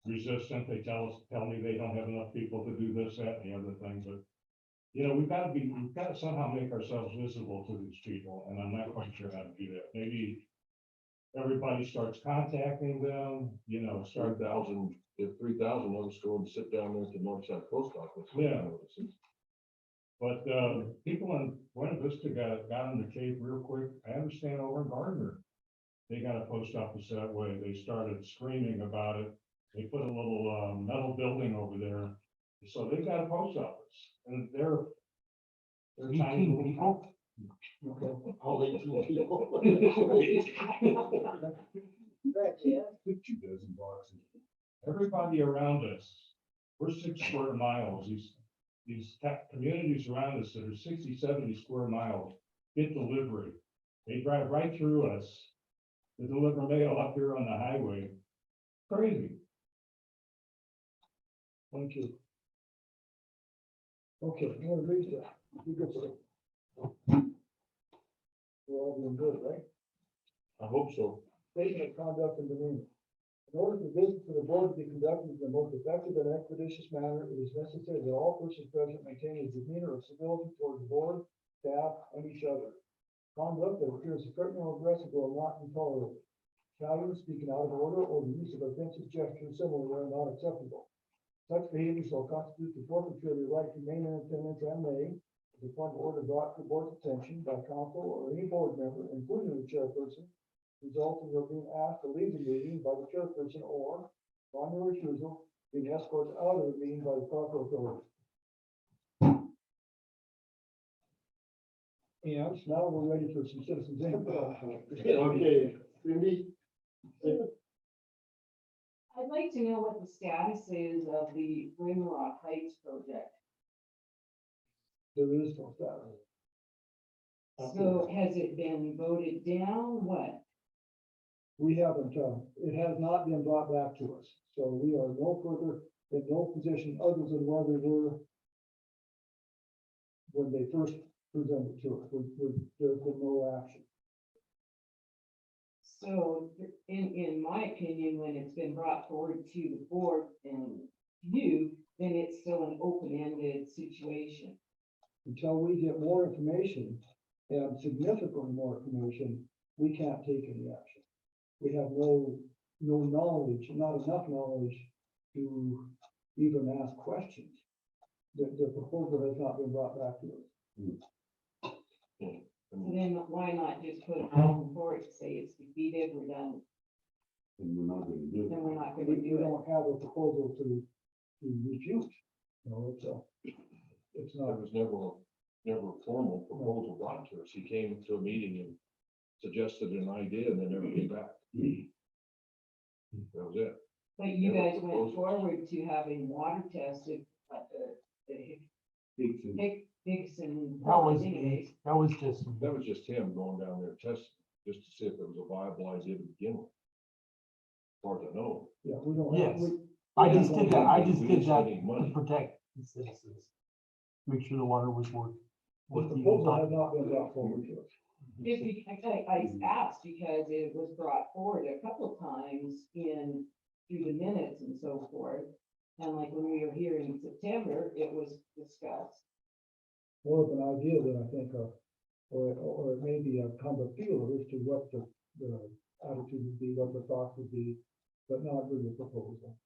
C: resistant. They tell me they don't have enough people to do this, that, and the other thing, but we've got to somehow make ourselves visible to these people, and I'm not quite sure how to do that. Maybe everybody starts contacting them, start
B: 3,000, if 3,000 of us go and sit down there at the Northside Post Office.
C: Yeah. But, people in Buena Vista got on the Cape real quick. I understand over in Gardner, they got a post office that way. They started screaming about it. They put a little, metal building over there. So they've got a post office and they're tiny
I: 18
C: little
I: people?
A: All 18 people.
B: 2 dozen boxes.
C: Everybody around us, we're 6 square miles. These communities around us that are 60, 70 square miles get delivery. They drive right through us to deliver mail up here on the highway. Crazy.
D: Thank you. Okay, I'm gonna read that. You get it. We're all doing good, right?
B: I hope so.
D: Statement of conduct and demeanor. In order for business of the board to be conducted in the most effective and expeditious manner, it is necessary that all persons present maintain a demeanor of civility towards the board, staff, and each other. Conduct that appears threatening or aggressive will not be tolerated. Shouting, speaking out of order, or the use of offensive gestures similarly are not acceptable. Such behavior shall constitute the forfeiture of the right to remain in attendance and may, if the point of order brought to the board's attention by council or any board member, including the chairperson, result in your being asked to leave the meeting by the chairperson or, on your refusal, being escorted out of the meeting by the proper authority. And now we're ready for some citizens input.
A: Okay, Cindy,
H: I'd like to know what the status is of the Rimrock Heights project.
D: There is no status.
H: So has it been voted down? What?
D: We haven't, it has not been brought back to us, so we are no further, in no position other than where we were when they first presented to us, there's been no action.
H: So in my opinion, when it's been brought forward to the board and you, then it's still an open-ended situation.
D: Until we get more information and significantly more information, we can't take any action. We have no knowledge, not enough knowledge to even ask questions. The proposal has not been brought back to us.
H: So then why not just put it on for it, say it's defeated, we're done,
F: And we're not gonna do
H: then
F: it.
H: we're not
D: We
H: gonna do it.
D: don't have a proposal to refute. It's
B: There
D: not,
B: was never a formal proposal brought to us. He came to a meeting and suggested an idea and then never came back. That was it.
H: But you
B: Yeah,
H: guys
B: the
H: went
B: proposals.
H: forward to having water tested at the
F: Dixon,
H: Dixon.
I: That was,
H: anyways.
I: that was just,
B: That was just him going down there testing, just to see if it was a viable idea to begin with. As far as I know.
D: yeah, we don't have,
I: Yes.
D: we,
I: I just did that, I
B: We
I: just
B: didn't
I: did that
B: spend any
I: to
B: money.
I: protect the citizens. Make sure the water was working.
D: the proposal has not been brought forward to us.
H: If you, I asked because it was brought forward a couple times through the minutes and so forth. And like when we were here in September, it was discussed.
D: More of an idea than I think of, or maybe a kind of feel as to what the attitude would be, what the thoughts would be, but not really a proposal.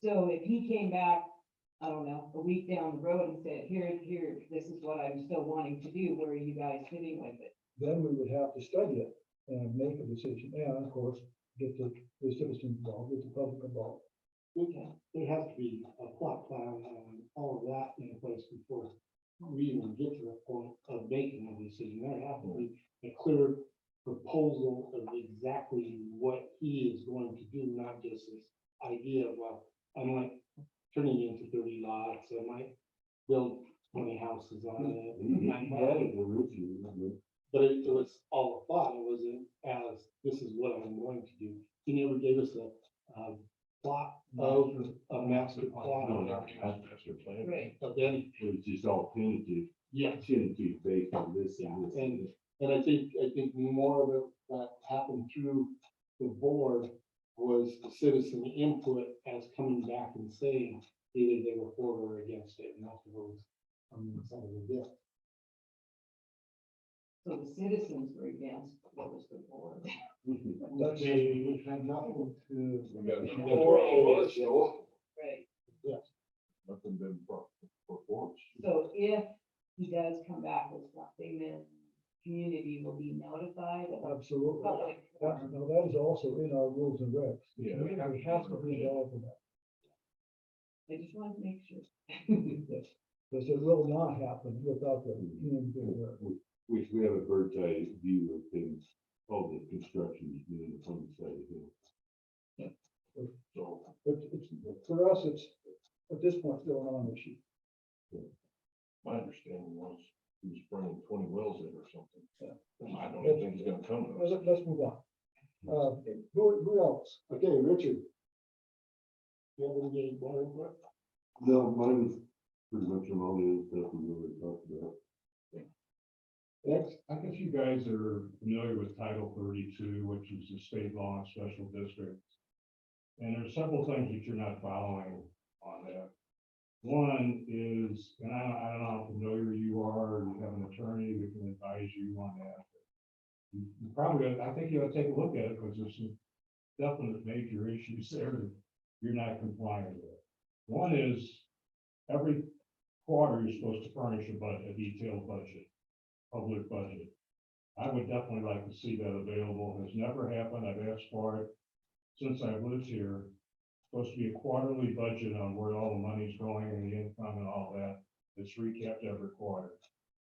H: So if he came back, I don't know, a week down the road and said, here, this is what I'm still wanting to do, where are you guys sitting with it?
D: Then we would have to study it and make a decision, and of course, get the citizens involved, get the public involved.
A: there has to be a plot plan and all of that in place before we even get to the point of making a decision. There has to be a clear proposal of exactly what he is going to do, not just this idea of, well, I might turn it into 30 lots, I might build 20 houses on it.
F: he had it originally,
A: But it was all a thought, it wasn't as, this is what I'm going to do. He never gave us plot of a master plot.
B: No, not master plan.
H: Right.
A: But then,
F: It was just all tentative,
A: yeah,
F: tentative based on this and this.
A: and I think more of it that happened through the board was the citizen input as coming back and saying either they were for or against it, and that's what was on the side of the bill.
H: So the citizens were against, what was the board?
A: They had nothing to.
B: We got-
H: Right.
B: Nothing been for force.
H: So if he does come back with something, then community will be notified of
D: Absolutely.
H: public.
D: Now, that is also in our rules and regs.
B: Yeah.
D: We have to be involved in that.
H: I just wanted to make sure.
D: Yes, because it will not happen without the human being there.
F: Which we have a bird's eye view of things, all the construction is being on the side of the hill.
B: So
D: But it's, for us, it's, at this point, still a non-issue.
B: my understanding was he was bringing 20 wells in or something.
D: Yeah.
B: I don't even think he's gonna come to us.
D: Let's move on. Who else?
A: Okay, Richard. You have any more input?
F: No, mine was pretty much on all the other stuff we already talked about.
A: Next,
J: I guess you guys are familiar with Title 32, which is the state law on special districts. And there's several things that you're not following on that. One is, and I don't know how familiar you are, you have an attorney that can advise you on that. You probably, I think you ought to take a look at it, because there's some definite major issues there that you're not complying with. One is, every quarter you're supposed to furnish a budget, a detailed budget, public budget. I would definitely like to see that available. Has never happened. I've asked for it since I've lived here. Supposed to be a quarterly budget on where all the money's going and the income and all that. It's recapped every quarter.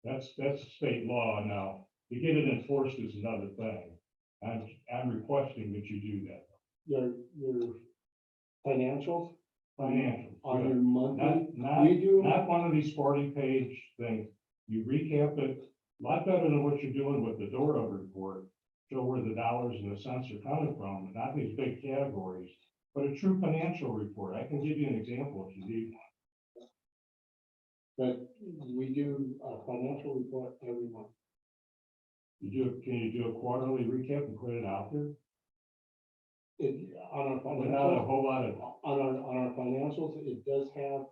J: That's state law now. To get it enforced is another thing. I'm requesting that you do that.
A: your financials
J: Financial.
A: on your monthly,
J: Not,
A: we do,
J: not one of these 40-page things. You recap it, a lot better than what you're doing with the Dora report. Show where the dollars and the cents are coming from, not these big categories, but a true financial report. I can give you an example if you need one.
A: but we do a financial report every month.
J: Can you do a quarterly recap and put it out there?
A: On our
J: Without a
A: financials,
J: whole lot of,
A: on our financials, it does have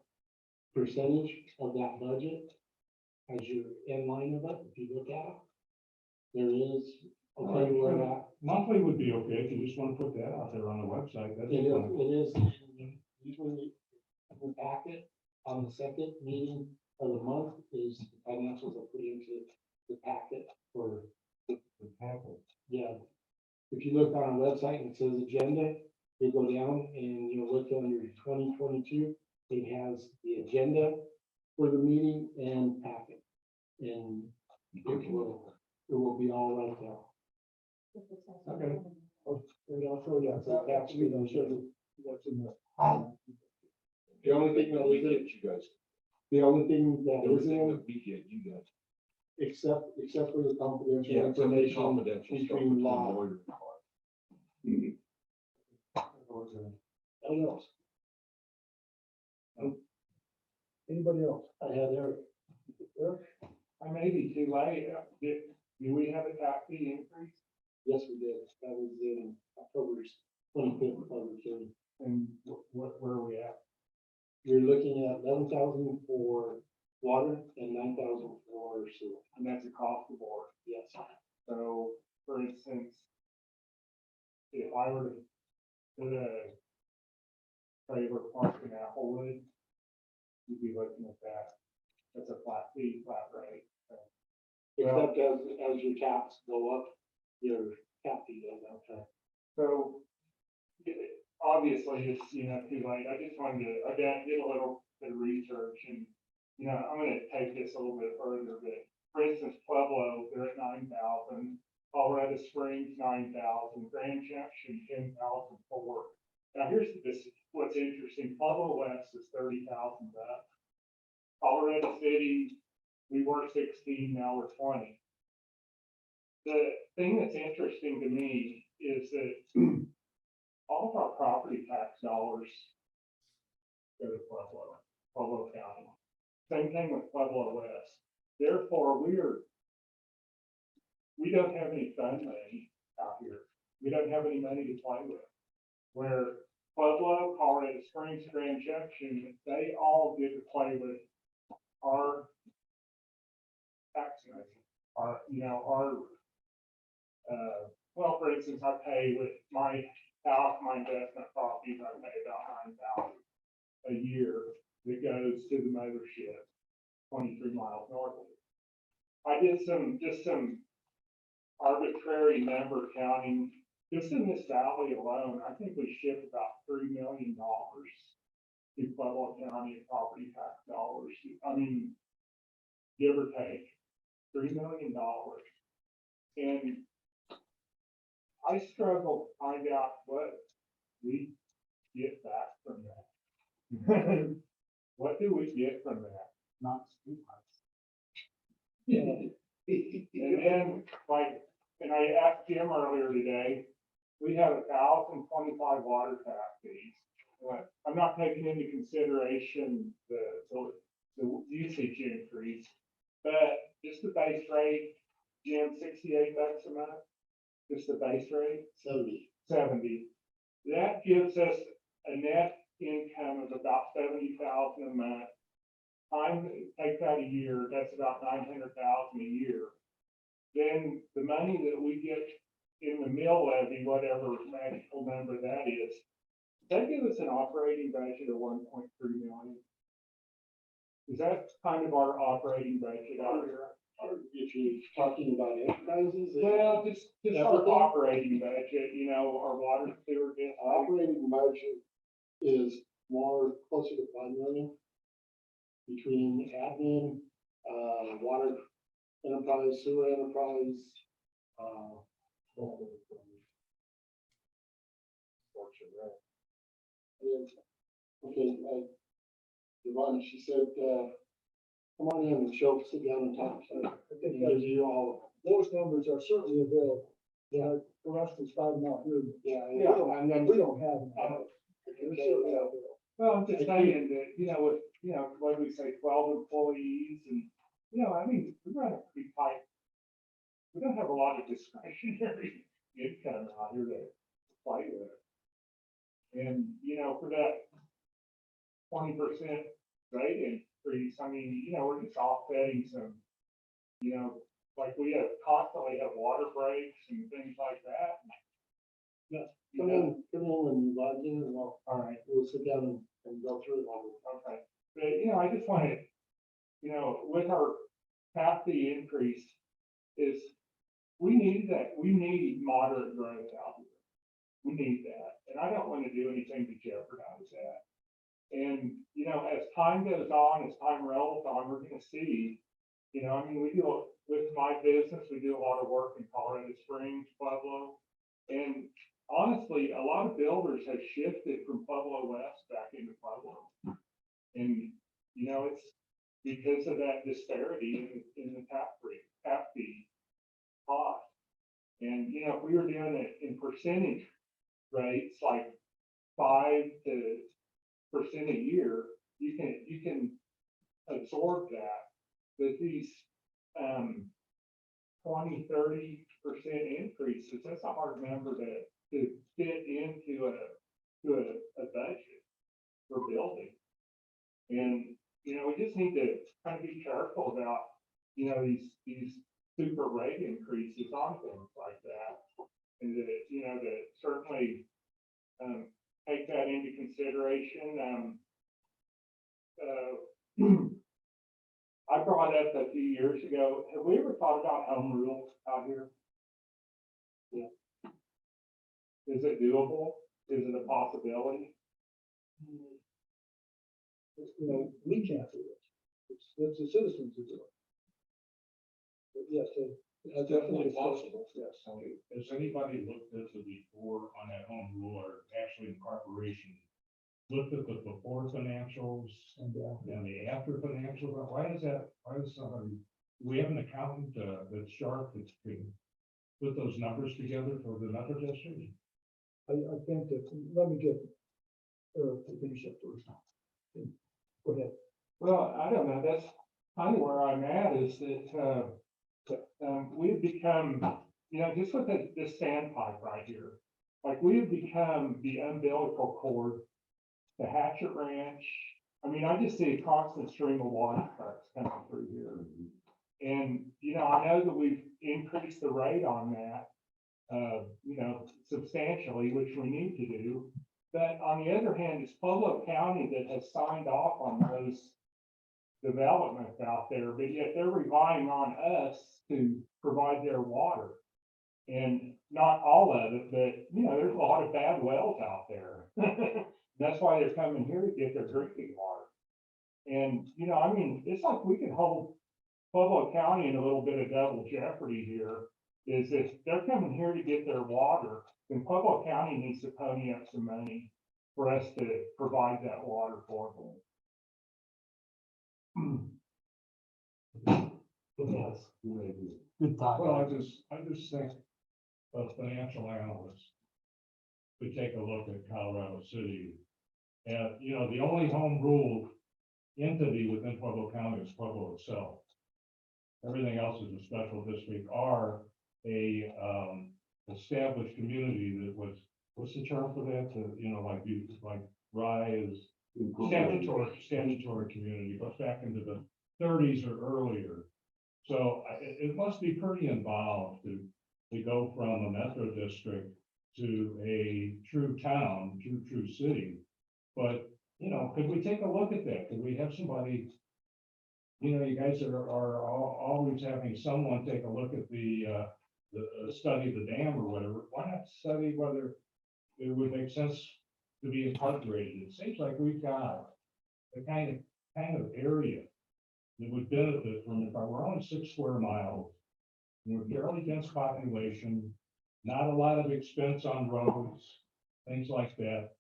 A: percentage of that budget as your end line of it, if you look at it. There is, I'll tell you where that,
J: monthly would be okay, if you just want to put that out there on the website. That's
A: it
J: fine.
A: is, usually the packet on the second meeting of the month is the financials are put into the packet for,
J: The packet.
A: yeah. If you look on our website and it says agenda, you go down and you look on your 2022, it has the agenda for the meeting and packet. And it will be all right there.
J: Okay.
A: And I'll show you, so actually, I'll show you what's in there. The only thing that
B: We
A: isn't,
B: get you guys,
A: the only thing that
B: everything
A: isn't,
B: that we get, you guys.
A: except for the confidential
B: Yeah, it's only
A: information
B: confidential stuff
A: between
B: between
A: law.
B: lawyer and client.
A: Anything else?
D: Anybody else?
A: I had Eric.
D: Eric?
J: I may be too late. Do we have a tax fee increase?
A: Yes, we did. That was in October 25th, public hearing.
J: And where are we at?
A: You're looking at 11,000 for water and 9,000 for sewer.
J: And that's across the board.
A: Yes.
J: So, for instance, if I were to put a trailer park in Applewood, you'd be looking at that. That's a flat fee, flat rate.
A: Except as your taps go up, your tap fee goes up.
J: So, obviously, it's, too late. I just wanted to, again, did a little bit of research and, I'm gonna take this a little bit further, but for instance, Pueblo, they're at 9,000, Colorado Springs, 9,000, Grand Junction, 10,004. Now, here's what's interesting, Pueblo West is 30,000 up. Colorado City, we were 16, now we're 20. The thing that's interesting to me is that all of our property tax
C: dollars go to Pueblo County. Same thing with Pueblo West. Therefore, we don't have any fund money out here. We don't have any money to play with. Where Pueblo, Colorado Springs, Grand Junction, they all get to play with our tax money. Well, for instance, I pay with my house, my investment properties, I pay about $9,000 a year that goes to the mothership 23 miles north of it. I did some arbitrary number counting. Just in this valley alone, I think we ship about $3 million to Pueblo County in property tax dollars. I mean, give or take, $3 million. And I struggle to find out what we get back from that. What do we get from that?
I: Not streetlights.
C: And then, like, and I asked Jim earlier today, we have 1,025 water tap fees. I'm not taking into consideration the usage increase, but just the base rate, Jim, $68 a month, just the base rate. 70. That gives us a net income of about 70,000 a month. Take that a year, that's about 900,000 a year. Then the money that we get in the mill levy, whatever magical number that is, that gives us an operating budget of 1.3 million. Is that kind of our operating budget out here?
A: If you're talking about enterprises.
C: Well, just our operating budget, our water sewer.
A: Operating budget is more closer to 5 million. Between admin, water enterprise, sewer enterprise, okay, Yvonne, she said, come on in and sit down and talk.
D: I think those numbers are certainly available. Yeah, for us to start them out here. We don't have them. They're certainly available.
C: Well, I'm just saying that, what do we say, 12 employees and, I mean, we run a pretty tight. We don't have a lot of discretionary income out here to play with. And, for that 20% rate increase, I mean, we're just offsetting some, like we constantly have water breaks and things like that.
A: Come in when you log in and
C: All right.
A: we'll sit down and go through it all.
C: Okay, but, I just wanted, with our half the increase is, we need moderate growth out here. We need that, and I don't want to do anything to jeopardize that. And, as time goes on, as time rolls on, we're gonna see, I mean, with my business, we do a lot of work in Colorado Springs, Pueblo. And honestly, a lot of builders have shifted from Pueblo West back into Pueblo. And, it's because of that disparity in the tap fee cost. And, if we were doing it in percentage rates, like 5% a year, you can absorb that. But these 20-30% increases, that's a hard number to fit into a budget for building. And, we just need to kind of be careful about, these super rate increases on things like that. And that certainly take that into consideration. I brought up a few years ago, have we ever thought about home rule out here? Yeah. Is it doable? Is it a possibility?
D: We can't do it. It's the citizens who do it. But yes,
K: It's definitely possible.
D: Yes.
K: Has anybody looked at the before on that home rule, or actually in corporation, looked at the before financials and the after financials? Why is somebody, do we have an accountant that's sharp that can put those numbers together for the method district?
D: I think that, let me get to finish up first. Go ahead.
J: Well, I don't know, that's kind of where I'm at is we've become, just with this standpipe right here. Like we've become the umbilical cord, the Hatchet Ranch. I mean, I just see a constant stream of water trucks coming through here. And, I know that we've increased the rate on that, substantially, which we need to do. But on the other hand, it's Pueblo County that has signed off on those developments out there, but yet they're relying on us to provide their water. And not all of it, but, there's a lot of bad wells out there. That's why they're coming here to get their drinking water. And, it's like we could hold Pueblo County in a little bit of double jeopardy here. Is if they're coming here to get their water, then Pueblo County needs to pony up some money for us to provide that water for them.
I: Yes,
F: Good idea.
I: good thought.
K: Well, I just think a financial analyst could take a look at Colorado City. And, the only home rule entity within Pueblo County is Pueblo itself. Everything else is a special district or a, established community that was, what's the term for that? Like RIE is statutory community, goes back into the thirties or earlier. So it must be pretty involved to go from a metro district to a true town, true city. But, could we take a look at that? Could we have somebody, you guys are always having someone take a look at the study of the dam or whatever. Why not study whether it would make sense to be incorporated? It seems like we've got the kind of area that would benefit from it. We're only 6 square miles. We're fairly dense population, not a lot of expense on roads, things like that.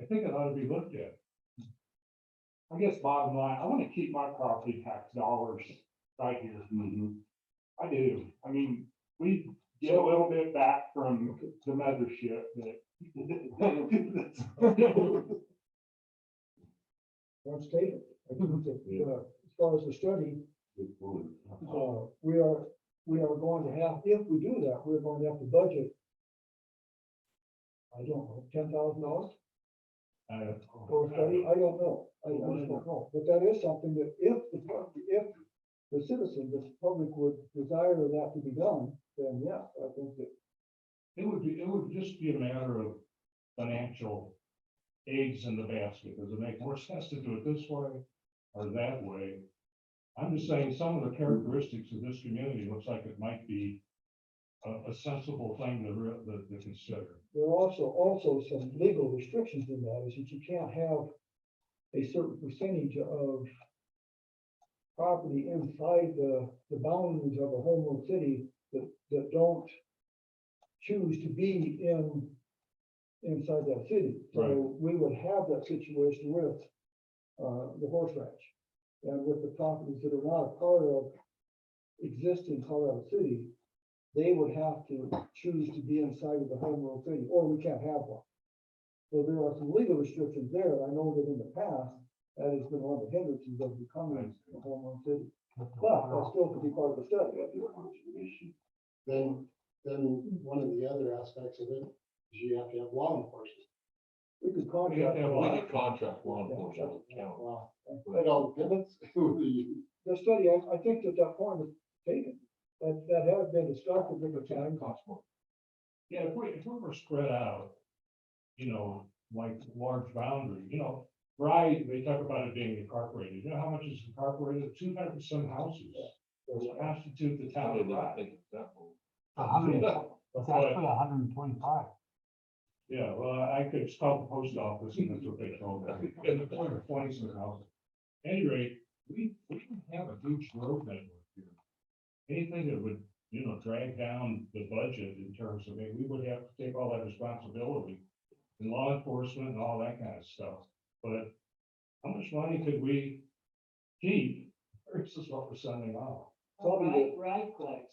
K: I think it ought to be looked at. I guess bottom line, I want to keep my property tax dollars right here. I do. I mean, we get a little bit back from the mothership,
D: One statement. I think that, as far as the study,
F: Good point.
D: we are going to have, if we do that, we're going to have to budget, I don't know, $10,000 for a study. I don't know. I just don't know. But that is something that if the citizens, the public would desire that to be done, then yeah, I think that.
K: It would just be a matter of financial eggs in the basket. Does it make more sense to do it this way or that way? I'm just saying some of the characteristics of this community looks like it might be a sensible thing to consider.
D: There are also some legal restrictions in that, is that you can't have a certain percentage of property inside the boundaries of a home rule city that don't choose to be inside that city. So
K: Right.
D: we would have that situation with the horse ranch and with the properties that are not a part of existing Colorado City. They would have to choose to be inside of the home rule city, or we can't have one. So there are some legal restrictions there. I know that in the past, that has been one of the hindrances of becoming a home rule city. But that still could be part of the study.
A: Then one of the other aspects of it is you have to have law enforcement.
D: We could
K: We have
D: contract.
K: to have
B: We could contract law enforcement with the county.
A: Wow. It all depends who you.
D: The study, I think that point is taken. That has been discussed at different
B: It's gonna
D: times.
B: cost more.
K: Yeah, if we were spread out, like large boundary, right, they talk about it being incorporated. You know how much is incorporated? 200 and some houses. Those constitute the
B: I
K: town of
B: didn't
K: Rye.
B: think of that one.
I: It's actually 125.
K: Yeah, well, I could just call the post office and that's what they told me. And the point of 20 some houses. Any rate, we don't have a huge road network here. Anything that would, drag down the budget in terms of, we would have to take all that responsibility and law enforcement and all that kind of stuff. But how much money could we keep versus what we're sending off?
D: Probably
H: Right, Riplex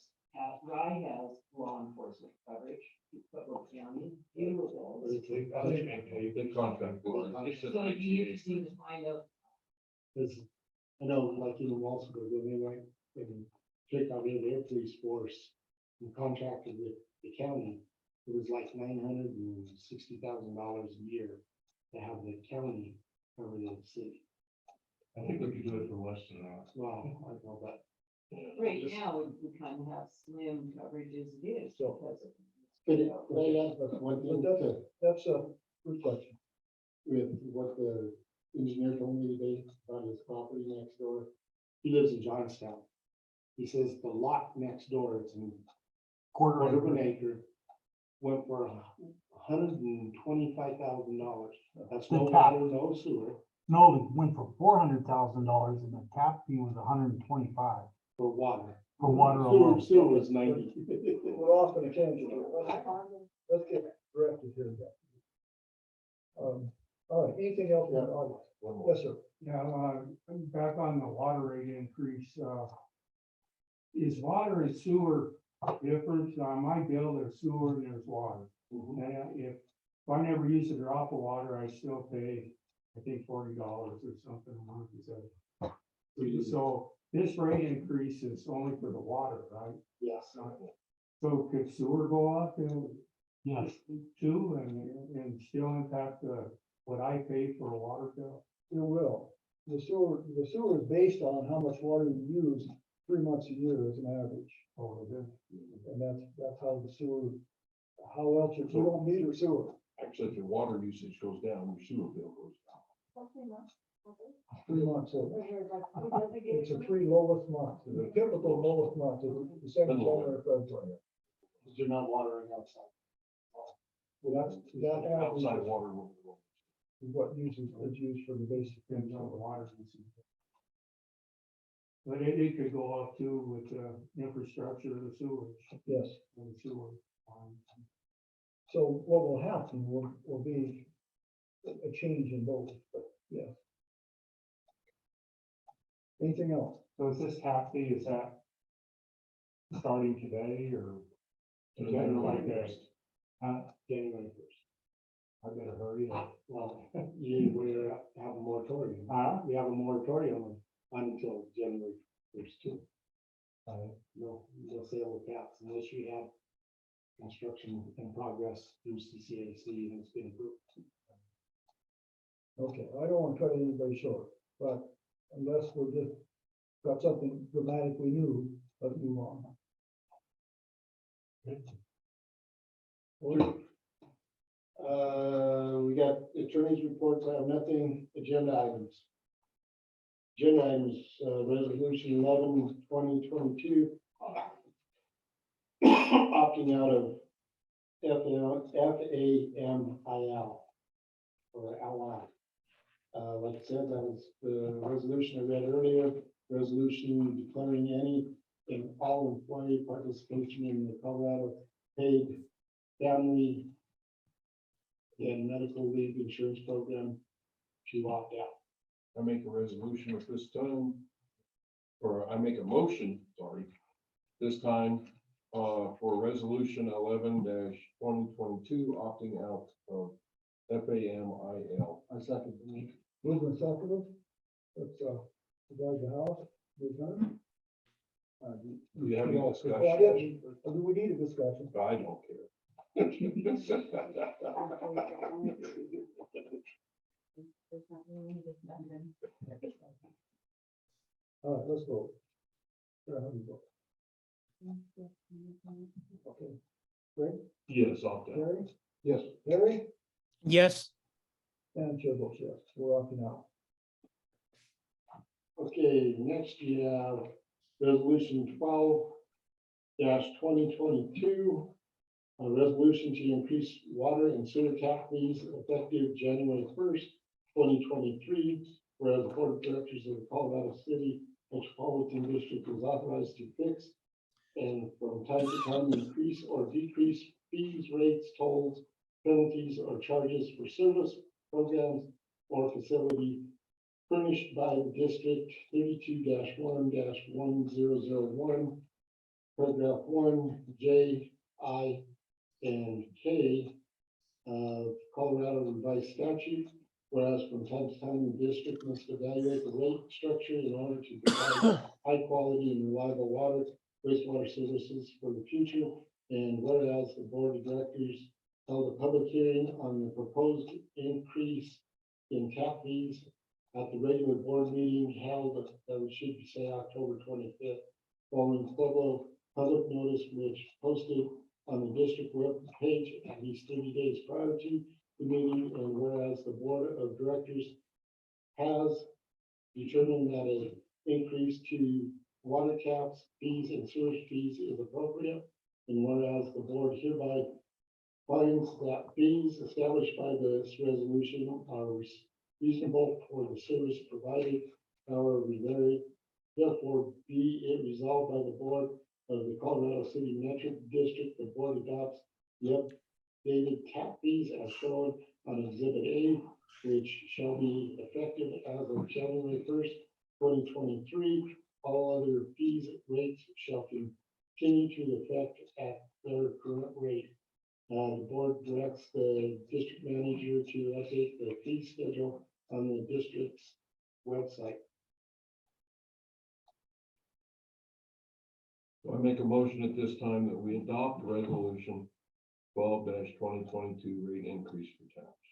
H: Rye has law enforcement coverage, Pueblo County, deal with all
B: But
H: this.
B: it's a contract, they contract for it. It's
H: So
B: just like
H: you
B: GA.
H: just need to find out.
A: Cause I know, like in Walsburg, when they went and checked out their police force and contracted with the county, it was like $960,000 a year to have the county cover the city.
B: I think we could do it for less than that.
A: Well, I know that.
H: Right now, we kind of have slim coverage as it is.
D: So-
H: because of-
A: Could I ask one thing to,
D: That's a good question.
A: with what the engineer told me today about his property next door? He lives in Johnstown. He says the lot next door, it's in
I: Quarter
A: quarter of
I: acre.
A: an acre, went for $125,000. That's no
I: The tap.
A: water, no sewer,
I: No, it went for $400,000 and the tap fee was $125
A: for water.
I: for water alone.
A: Sewer was 90.
D: We're off on a tangent here. Let's get directed here. All right, anything else?
A: Yeah.
B: One more.
D: Yes, sir.
J: Yeah, back on the water rate increase, is water and sewer different? On my bill, there's sewer and there's water.
A: Mhm.
J: And if I never use a drop of water, I still pay, I think $40 or something a month, is that? So this rate increase is only for the water, right?
A: Yes.
J: So could sewer go up
I: Yes,
J: too and still impact what I pay for a water bill?
D: It will. The sewer is based on how much water you use 3 months a year as an average.
J: Oh, it is.
D: And that's how the sewer, how else, if you don't meter sewer,
B: Actually, if your water usage goes down, your sewer bill goes down.
D: 3 months of,
G: Or you're like, who designated
D: it's the
G: me?
D: 3 lowest months. The typical lowest month is December, January, February.
A: Because you're not watering outside.
D: Well, that average
B: Outside water. will go.
D: is what is used for the basic.
J: Depends on the water usage. But it could go up too with infrastructure, the sewage,
D: Yes.
J: and the sewer.
D: So what will happen will be a change in both, but yeah. Anything else?
J: So is this tap fee, is that starting today or? Is that like that?
A: January 1st.
J: I better hurry up.
A: Well, we have a moratorium.
J: Huh?
A: We have a moratorium until January 1st too. No sale of caps unless you have construction in progress through CCAC and it's been approved.
D: Okay, I don't want to cut anybody short, but unless we're just got something dramatically new, let's move on.
A: We got attorney's reports. I have nothing, agenda items. Agenda items, resolution 11/2022. Opting out of FAMIL or ally. Like I said, that was the resolution I read earlier, resolution declaring any and all employee participation in the Colorado paid family and medical leave insurance program to opt out.
B: I make a resolution at this time, or I make a motion, sorry, this time, for resolution 11/2022, opting out of FAMIL.
A: I second the
D: Moving and seconded, let's, divide the house, move on.
B: Do you have any
D: Well,
B: discussion?
D: do we need a discussion?
B: I don't care.
D: All right, let's vote. How do you vote? Okay. Greg,
B: Yes, opt out.
D: Gary,
A: Yes.
D: Larry,
E: Yes,
D: and chair votes yes, we're opting out.
A: Okay, next you have resolution 12/2022. A resolution to increase water and sewer tap fees effective January 1st, 2023. Whereas the board of directors of the Colorado City Metropolitan District is authorized to fix and from time to time increase or decrease fees, rates, tolls, penalties, or charges for service, programs, or facility furnished by the district 32-1-1001 paragraph 1, J, I, and K of Colorado revised statute. Whereas from time to time, the district must evaluate the rate structure in order to provide high quality and reliable water, wastewater services for the future. And whereas the board of directors held a public hearing on the proposed increase in tap fees at the regular board meeting held, we should say October 25th, following public notice which posted on the district web page at least 30 days prior to the meeting, and whereas the board of directors has determined that an increase to water taps, fees, and sewage fees is appropriate, and whereas the board hereby finds that fees established by this resolution are reasonable for the service provided, however, therefore be it resolved by the board of the Colorado City Metro District, the board adopts the updated tap fees as shown on Exhibit A, which shall be effective as of January 1st, 2023. All other fees rates shall continue to effect at their current rate. The board directs the district manager to update the fee schedule on the district's website.
B: So I make a motion at this time that we adopt resolution 12-2022 rate increase for taps.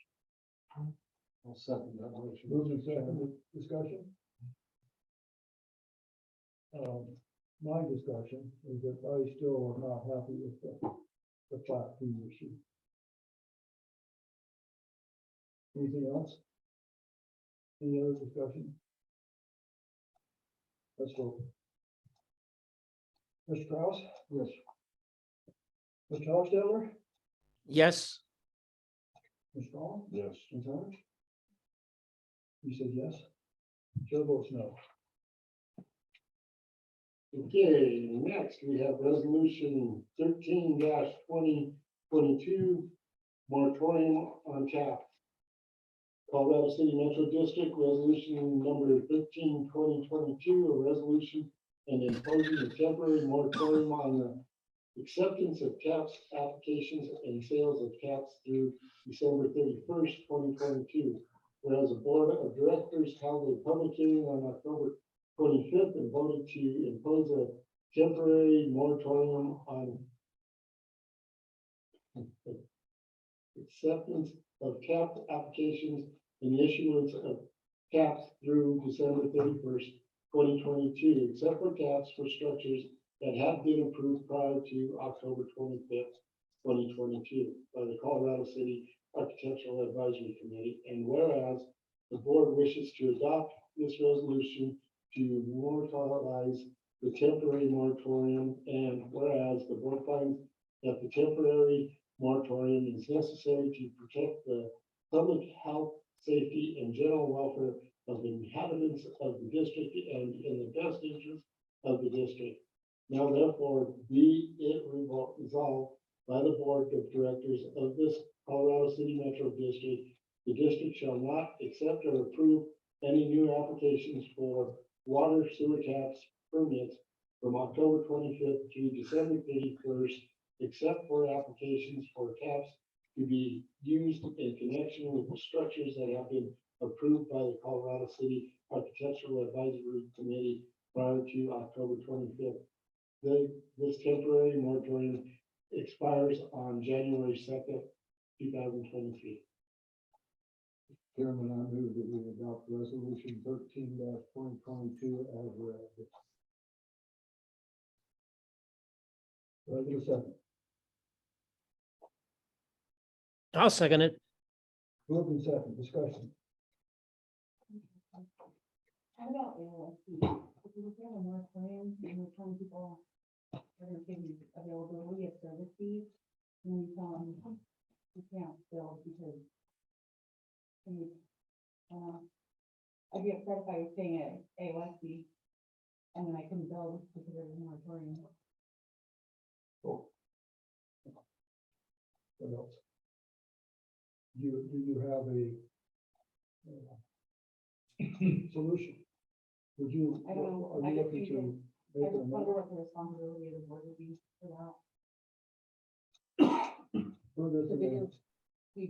A: I'll second that motion.
D: Moved and seconded, discussion? My discussion is that I still am not happy with the flat fee issue. Anything else? Any other discussion? Let's vote. Mr. Kraus? Yes. Mr. Hofstadler?
E: Yes.
D: Ms. Strong?
B: Yes.
D: Ms. Orange? You said yes? Chair votes no.
A: Okay, next we have resolution 13-2022, moratorium on taps. Colorado City Metro District Resolution number 13-2022, a resolution and imposing a temporary moratorium on the acceptance of taps applications and sales of taps through December 31st, 2022. Whereas the board of directors held a public hearing on October 25th and voted to impose a temporary moratorium on acceptance of tap applications and the issuance of taps through December 31st, 2022, except for taps for structures that have been approved prior to October 25th, 2022 by the Colorado City Architectural Advisory Committee. And whereas the board wishes to adopt this resolution to memorialize the temporary moratorium, and whereas the board finds that the temporary moratorium is necessary to protect the public health, safety, and general welfare of the inhabitants of the district and in the best interest of the district. Now therefore be it resolved by the board of directors of this Colorado City Metro District, the district shall not accept or approve any new applications for water sewer taps permits from October 25th through December 31st, except for applications for taps to be used in connection with the structures that have been approved by the Colorado City Architectural Advisory Committee prior to October 25th. This temporary moratorium expires on January 2nd, 2023.
D: Chairman, I move that we adopt resolution 13-2022 as read. Do I get a second?
E: I'll second it.
D: Moved and second, discussion.
G: How about ALSP? If we have a moratorium and we're telling people that are giving availability of service fees, and we tell them you can't bill because I'd be upset if I was paying at ALSP and then I couldn't bill because there's a moratorium.
D: What else? Do you have a solution? Would you,
G: I don't know.
D: are
G: I
D: you
G: just
D: looking
G: figured-
D: to
G: I
D: Make an
G: just wonder
D: amendment.
G: what the responsibility of the board would be for that.
D: For this
G: So they
D: amendment.
G: do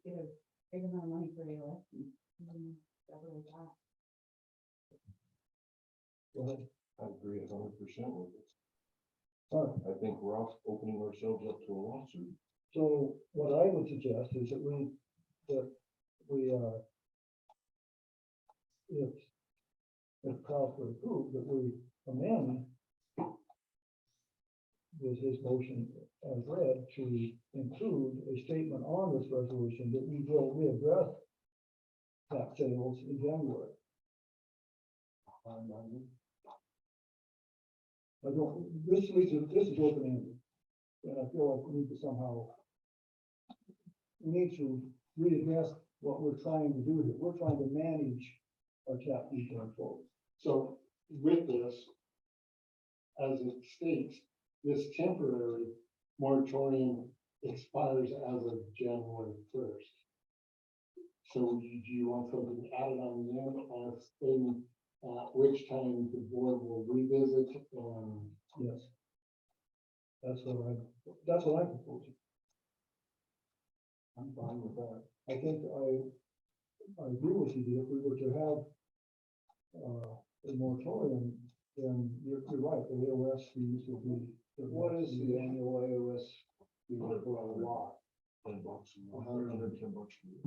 G: get a big amount of money for ALS and stuff like that.
D: Go ahead.
B: I agree 100% with this.
D: All right.
B: I think we're off opening ourselves up to a lawsuit.
D: So what I would suggest is that we, if Carl would approve, that we amend his motion as read to include a statement on this resolution that we will readdress tax sales in January. I don't, this is open-ended, and I feel like we need to somehow, we need to readdress what we're trying to do here. We're trying to manage our tap fee going forward.
A: So with this, as it states, this temporary moratorium expires as of January 1st. So do you want something added on the end on a statement, at which time the board will revisit and
D: Yes. That's what I'm proposing. I'm fine with that. I think I agree with you, that if we were to have a moratorium, then you're right, the AOS fees would be.
A: what is the annual AOS fee for a lot?
B: $10 a month, $110 a year.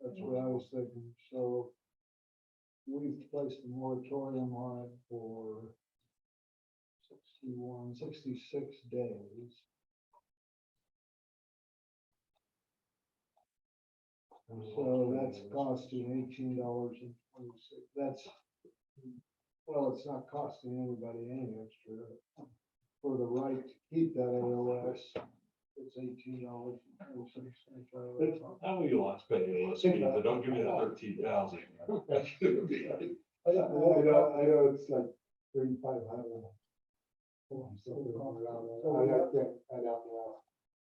A: That's what I was thinking, so we've placed a moratorium on it for 66 days. So that's costing $18.26, well, it's not costing anybody any extra. For the right to keep that AOS, it's $18.26.
B: How will you lost pay AOS fees, but don't give me that 13,000.
A: I know it's like 3,500. Something around there. I'd have to ask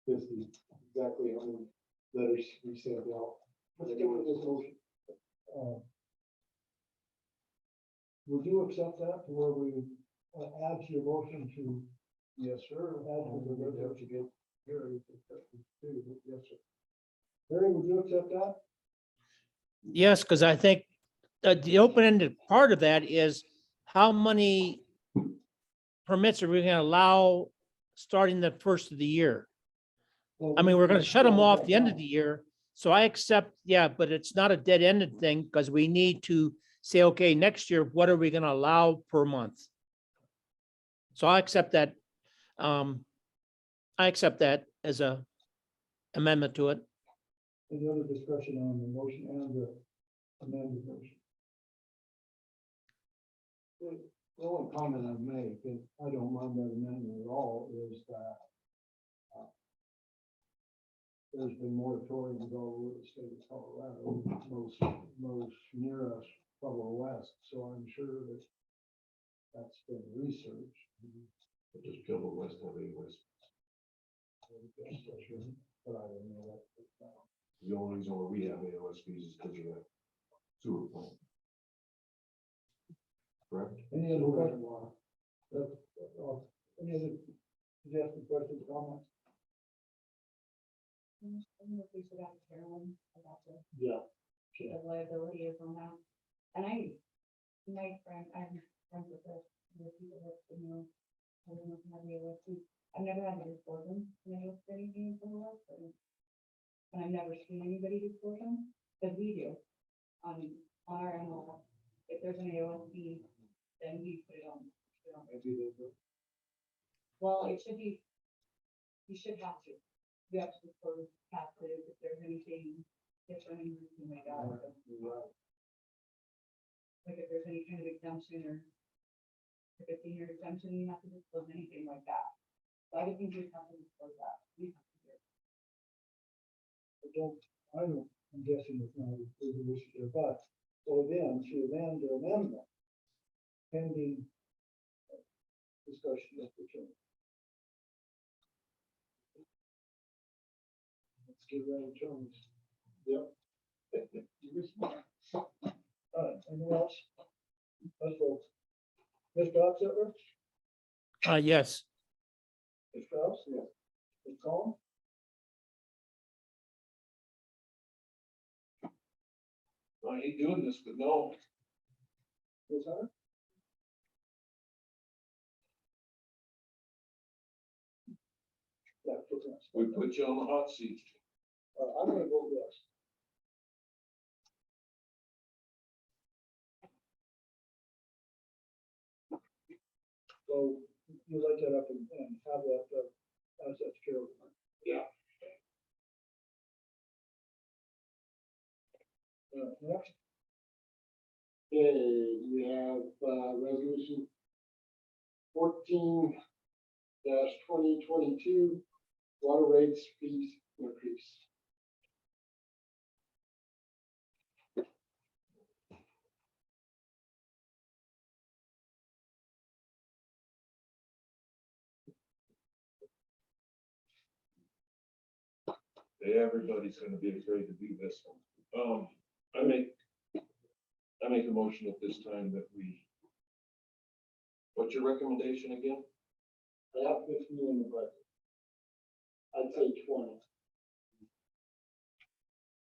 A: Christie exactly how many letters we sent out.
D: Let's get with this motion. Would you accept that to where we add to your motion to? Yes, sir. Add to the resolution to get Harry. Yes, sir. Harry, would you accept that?
E: Yes, because I think the open-ended part of that is how many permits are we gonna allow starting the first of the year? I mean, we're gonna shut them off the end of the year. So I accept, yeah, but it's not a dead-ended thing because we need to say, okay, next year, what are we gonna allow per month? So I accept that. I accept that as a amendment to it.
D: Any other discussion on the motion and the amended motion?
A: The only comment I'd make, and I don't mind that amendment at all, is that there's been moratoriums all over the state of Colorado, most near us, Pueblo West, so I'm sure that that's been researched.
B: But does Pueblo West have AOS?
A: But I don't know that.
B: The only reason why we have AOS fees is because of that sewer plant. Correct?
D: Any other questions? Any other suggestions, questions, comments?
G: I don't know if we should ask Carolyn about
A: Yeah.
G: the liability is on that. And my friend, I'm friends with the people that, I don't know if have the AOS. I've never had to report them, when I look for anything for the but and I've never seen anybody report them, but we do. On our MLS, if there's an AOS, then we put it on.
A: Maybe they do.
G: Well, it should be, you should have to. You have to report taxes if there's anything different in anything like that. Like if there's any kind of exemption or if it's in your exemption, you have to disclose anything like that. So I would think you'd have to disclose that. You have to do it.
D: I'm guessing it's not a resolution here, but, so then, to amend the amendment, pending discussion of the term. Let's get ready terms.
A: Yep.
D: All right, anything else? Let's vote. Mr. Hotzeler,
E: Yes.
D: Mr. Strauss? Yes. Ms. Collins?
B: I hate doing this, but no.
D: Ms. Hunter? Yeah, yes.
B: We put you on the hot seat.
D: I'm gonna vote yes. So you let that up and have that, as that's carried.
B: Yeah.
D: Next,
A: Okay, we have, resolution 14-2022 water rates fees increase.
B: Everybody's gonna be afraid to do this one. I make a motion at this time that we. What's your recommendation again?
A: I have 15 in the budget. I'd say 20.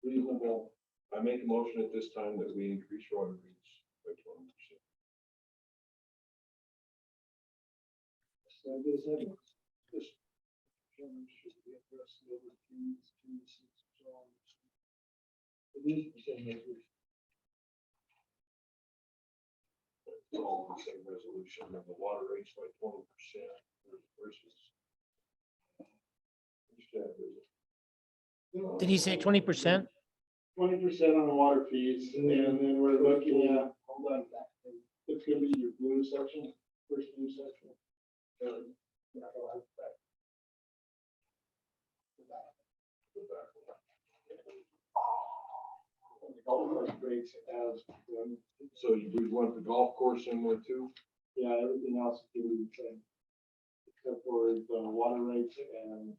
A: Reasonable.
B: I make a motion at this time that we increase water rates by 20%.
D: so I guess that this chairman should be addressing the other fees, so on. It is the same resolution.
B: It's all the same resolution, and the water rates by 20% versus.
E: Did he say 20%?
A: 20% on the water fees, and then we're looking at, hold on, it's gonna be your blue section, first blue section. Yeah, go ahead, back. Go back. Go back. And the golf course rates as,
B: So you would want the golf course in there too?
A: yeah, everything else is gonna be the same. Except for the water rates and,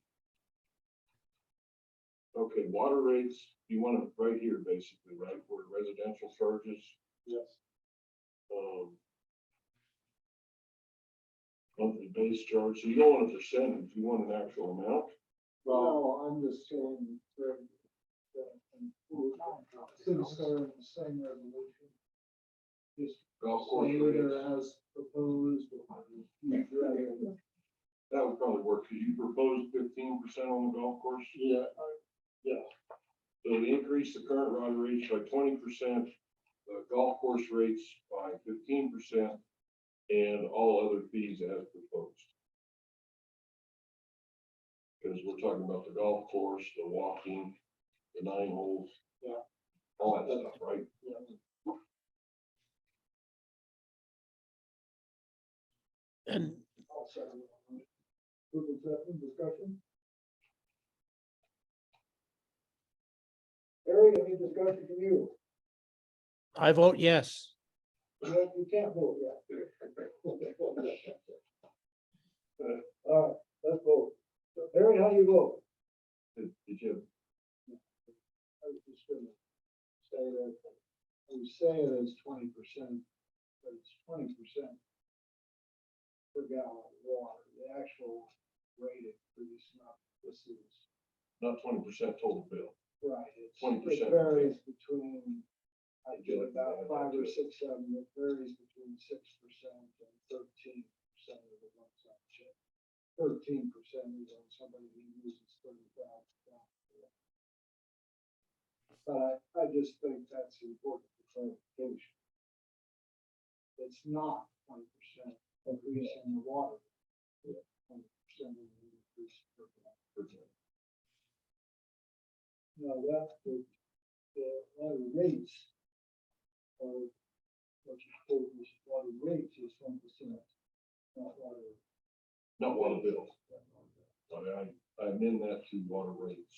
B: Okay, water rates, you want it right here, basically, right, where residential charges,
A: yes,
B: monthly base charge, so you don't want a percentage, you want an actual amount.
A: well, I'm just saying,
D: Since they're in the same resolution. Just
B: Golf course
A: say
B: rates,
A: either as proposed.
B: that would probably work, because you proposed 15% on the golf course.
A: Yeah, yeah.
B: So we increase the current water rates by 20%, the golf course rates by 15%, and all other fees as proposed. Because we're talking about the golf course, the walking, the 9 holes.
A: Yeah.
B: All that stuff, right?
A: Yeah.
E: And
D: I'll second it. Move to second discussion. Harry, any discussion from you?
E: I vote yes.
D: You can't vote yet. All right, let's vote. So, Harry, how you vote?
B: Did you,
A: I was just gonna say that, we say it as 20%, but it's 20% per gallon of water, the actual rate increase, not this is.
B: not 20% total bill?
A: Right, it's,
B: 20%.
A: it varies between, I get about 5 or 6, 7, it varies between 6% and 13% of the ones on check. 13% is on somebody who uses 30,000 gallons. But I just think that's important for clarification. It's not 20% increase in the water. 20% of the increase per gallon. Now, that's the water rates. Or what you quote is water rates is 1%, not water.
B: Not water bill. I amend that to water rates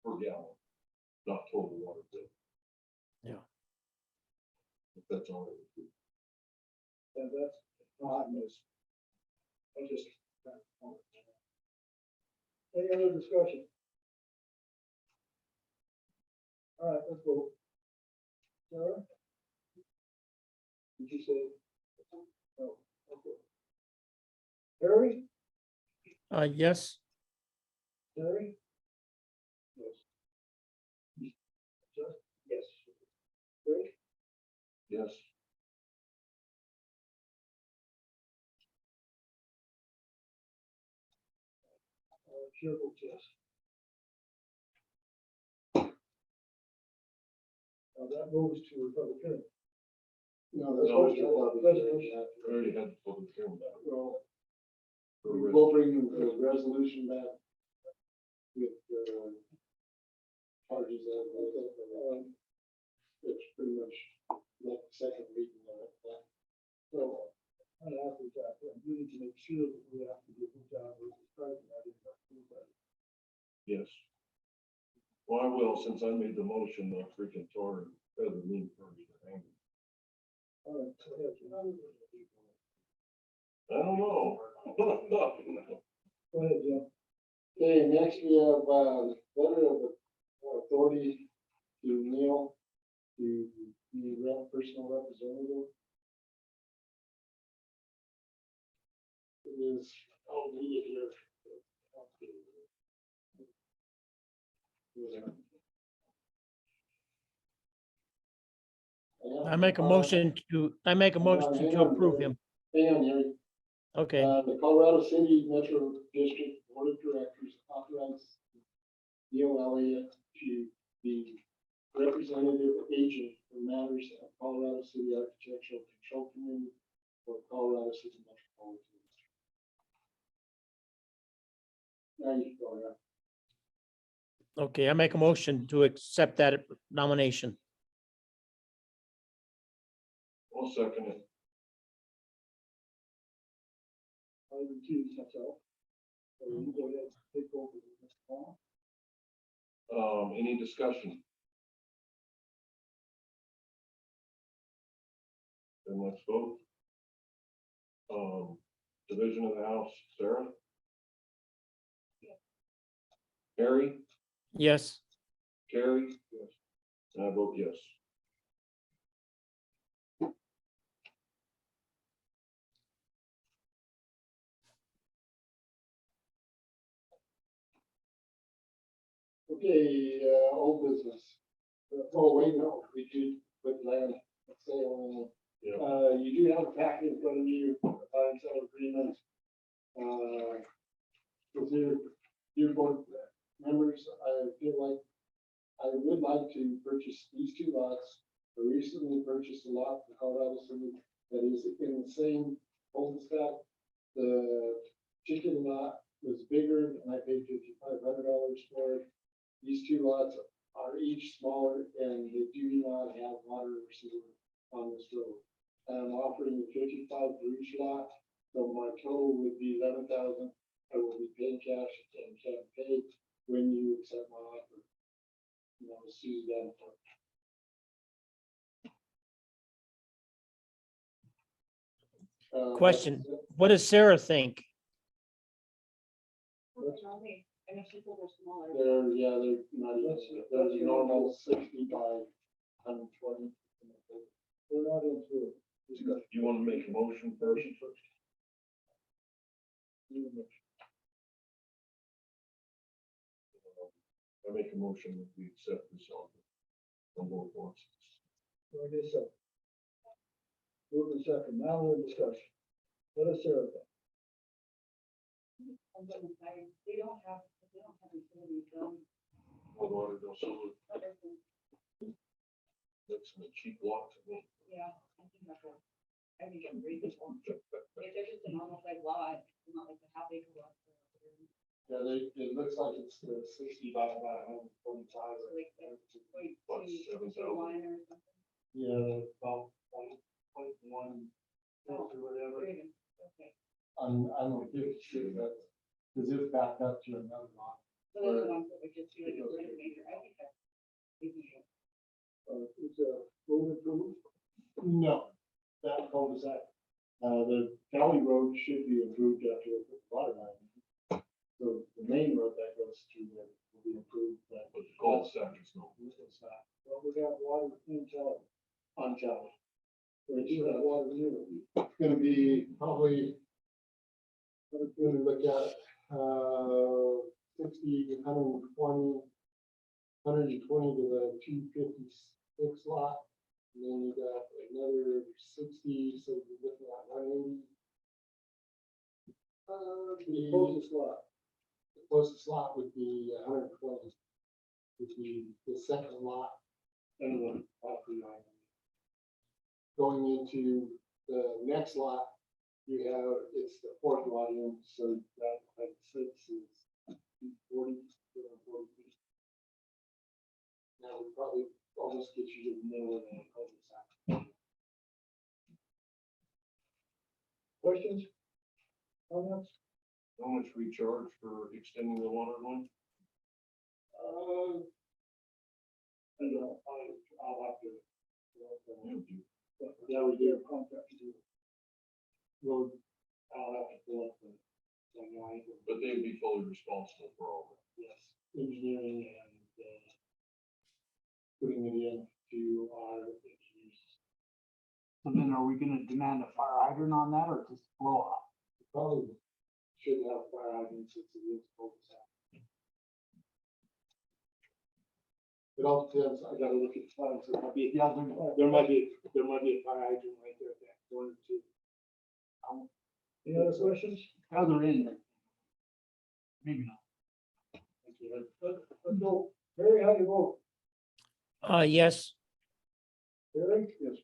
B: per gallon, not total water bill.
E: Yeah.
B: If that's all right.
A: And that's not this. I just.
D: Any other discussion? All right, let's vote. Sarah? Did you say? Harry,
E: Yes,
D: Terry? Yes. Yes. Rick?
B: Yes.
D: Chair votes yes. Now that moves to a public hearing.
A: No, that's
B: No,
A: what
B: we already had the public hearing.
A: Well,
B: For
A: we'll bring the resolution back with, charges of, it's pretty much like the second reading of it.
D: So, I have to, we need to make sure that we have to do a good job with describing that in our food budget.
B: Yes. Well, I will, since I made the motion, the freaking tar and feather me first.
D: All right, go ahead, Jim.
B: I don't know.
D: Go ahead, Jim.
A: Okay, next we have, letter of authority to Neil to be personal representative. It is, I'll read it here.
E: I make a motion to approve him.
A: Hang on, Eric.
E: Okay,
A: The Colorado City Metro District Board of Directors authorized Neil Elliott to be representative agent for matters of Colorado City Architectural Control Committee for Colorado City Metropolitan. Now you can go ahead.
E: okay, I make a motion to accept that nomination.
B: I'll second it.
D: I recuse myself. So you go ahead and take over, Mr. Paul.
B: Any discussion? Then let's vote. Division of the House, Sarah? Harry?
E: Yes,
B: Carrie? Yes. And I vote yes.
A: Okay, old business. Oh, wait, no, we do with land sale.
B: Yeah.
A: You do have a packet in front of you, a buy and sell agreement. With your board members, I feel like I would like to purchase these two lots. I recently purchased a lot in Colorado City that is in the same cul-de-sac. The chicken lot was bigger and I paid $5,500 for it. These two lots are each smaller and they do not have water or sewer on this road. I'm offering 55 for each lot, so my total would be 11,000. I will be paying cash and can pay when you accept my offer. You know, Susie Davenport.
E: question, what does Sarah think?
G: I know she said they're smaller.
A: They're not even, they're the normal 60 by 120.
D: We're not into it.
B: You want to make a motion first? I make a motion that we accept this offer from both ones.
D: What is it? Move in second, now we're in discussion. What is Sarah think?
G: I'm gonna say, they don't have utilities,
B: Water, no sewer. That's a cheap lot to me.
G: yeah, I think it's reasonable. If they're just a normal size lot, it's not like a half acre lot.
A: Yeah, it looks like it's 60 by about 145.
G: Like, point
B: Plus
G: two,
B: 7,000.
G: line or something.
A: Yeah, about 1 or whatever.
G: Okay,
A: I'm not sure that, because it's backed up to another lot.
G: so those are the ones that would just be like a little major, I think that's. reasonable.
D: Is road improved?
A: No, that cul-de-sac. The county road should be improved after we put the water line in. So the main road that goes through there will be improved, but
B: But the cul-de-sac is no.
A: it's not
D: Well, we got water in town.
A: on Java.
D: We do have water in it.
A: It's gonna be probably when we look at, 60, 120, 120 to the 256 lot. And then you got another 60, so you're looking at 180. The closest lot would be 120, would be the second lot. And the property line. Going into the next lot, you have, it's the fourth lot in, so that, like, 6 is 40, 40 feet. That would probably almost get you to the middle of the cul-de-sac.
D: Questions? Comments?
B: How much we charge for extending the water line?
A: I don't know, I'll have to. Yeah, we do have contract to do. Road, I'll have to pull up the line.
B: But they'd be fully responsible for all of it.
A: Yes, engineering and, putting it in to our engineers.
I: So then are we gonna demand a fire hydrant on that or just blow off?
A: Probably should have fire hydrants since it is cul-de-sac. It all depends, I gotta look at the plans, there might be, there might be a fire hydrant right there at that corner too.
D: Any other questions?
I: Other end. Maybe not.
D: Let's go. Barry, how do you vote?
E: Yes.
D: Barry?
A: Yes.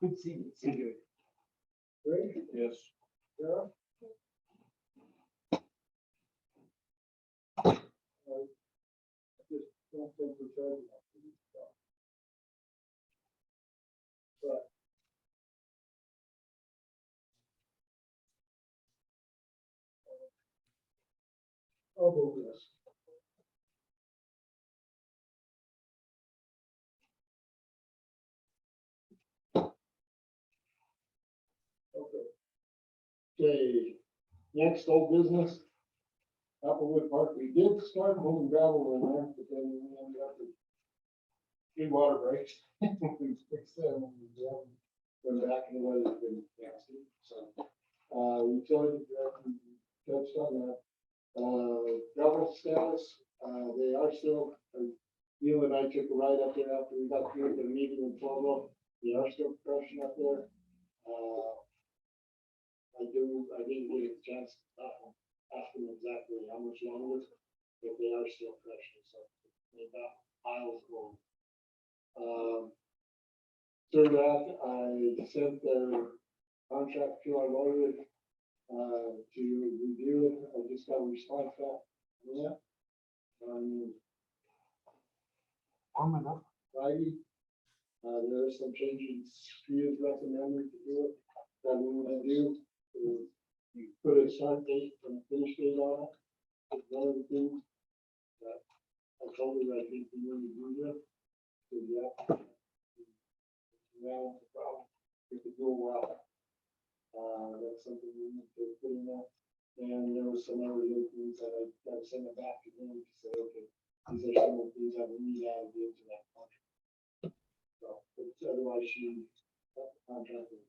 I: Good seeing you. See you.
D: Greg?
B: Yes.
D: Sarah? I just don't think we're charging enough for this stuff. But. I'll vote yes. Okay.
A: Okay, next old business. Applewood Park, we did start moving gravel in there, but then we ended up with 3 water breaks. We fixed them, and we haven't been back in the weather's been nasty, so. Utility director touched on that. Gravel status, they are still, Neil and I took a ride up there after we got through the meeting in Pueblo. They are still crushing up there. I didn't get a chance to ask them exactly how much longer, but they are still crushing, so they've got piles going. Through that, I sent their contract to our lawyer, to review it. I just got a response back. Yeah.
I: Warm it up.
A: Friday. There are some changes he is recommending to do it, that we want to do. Is you put a start date and a finish date on it. It's one of the things that I told her I think we need to do this. So yeah. Now, the problem, if it go well. That's something we need to put in there. And there was some other little things that I got to send it back to him to say, okay, these are some of the things that we need added into that contract. So, but otherwise she, that contract is.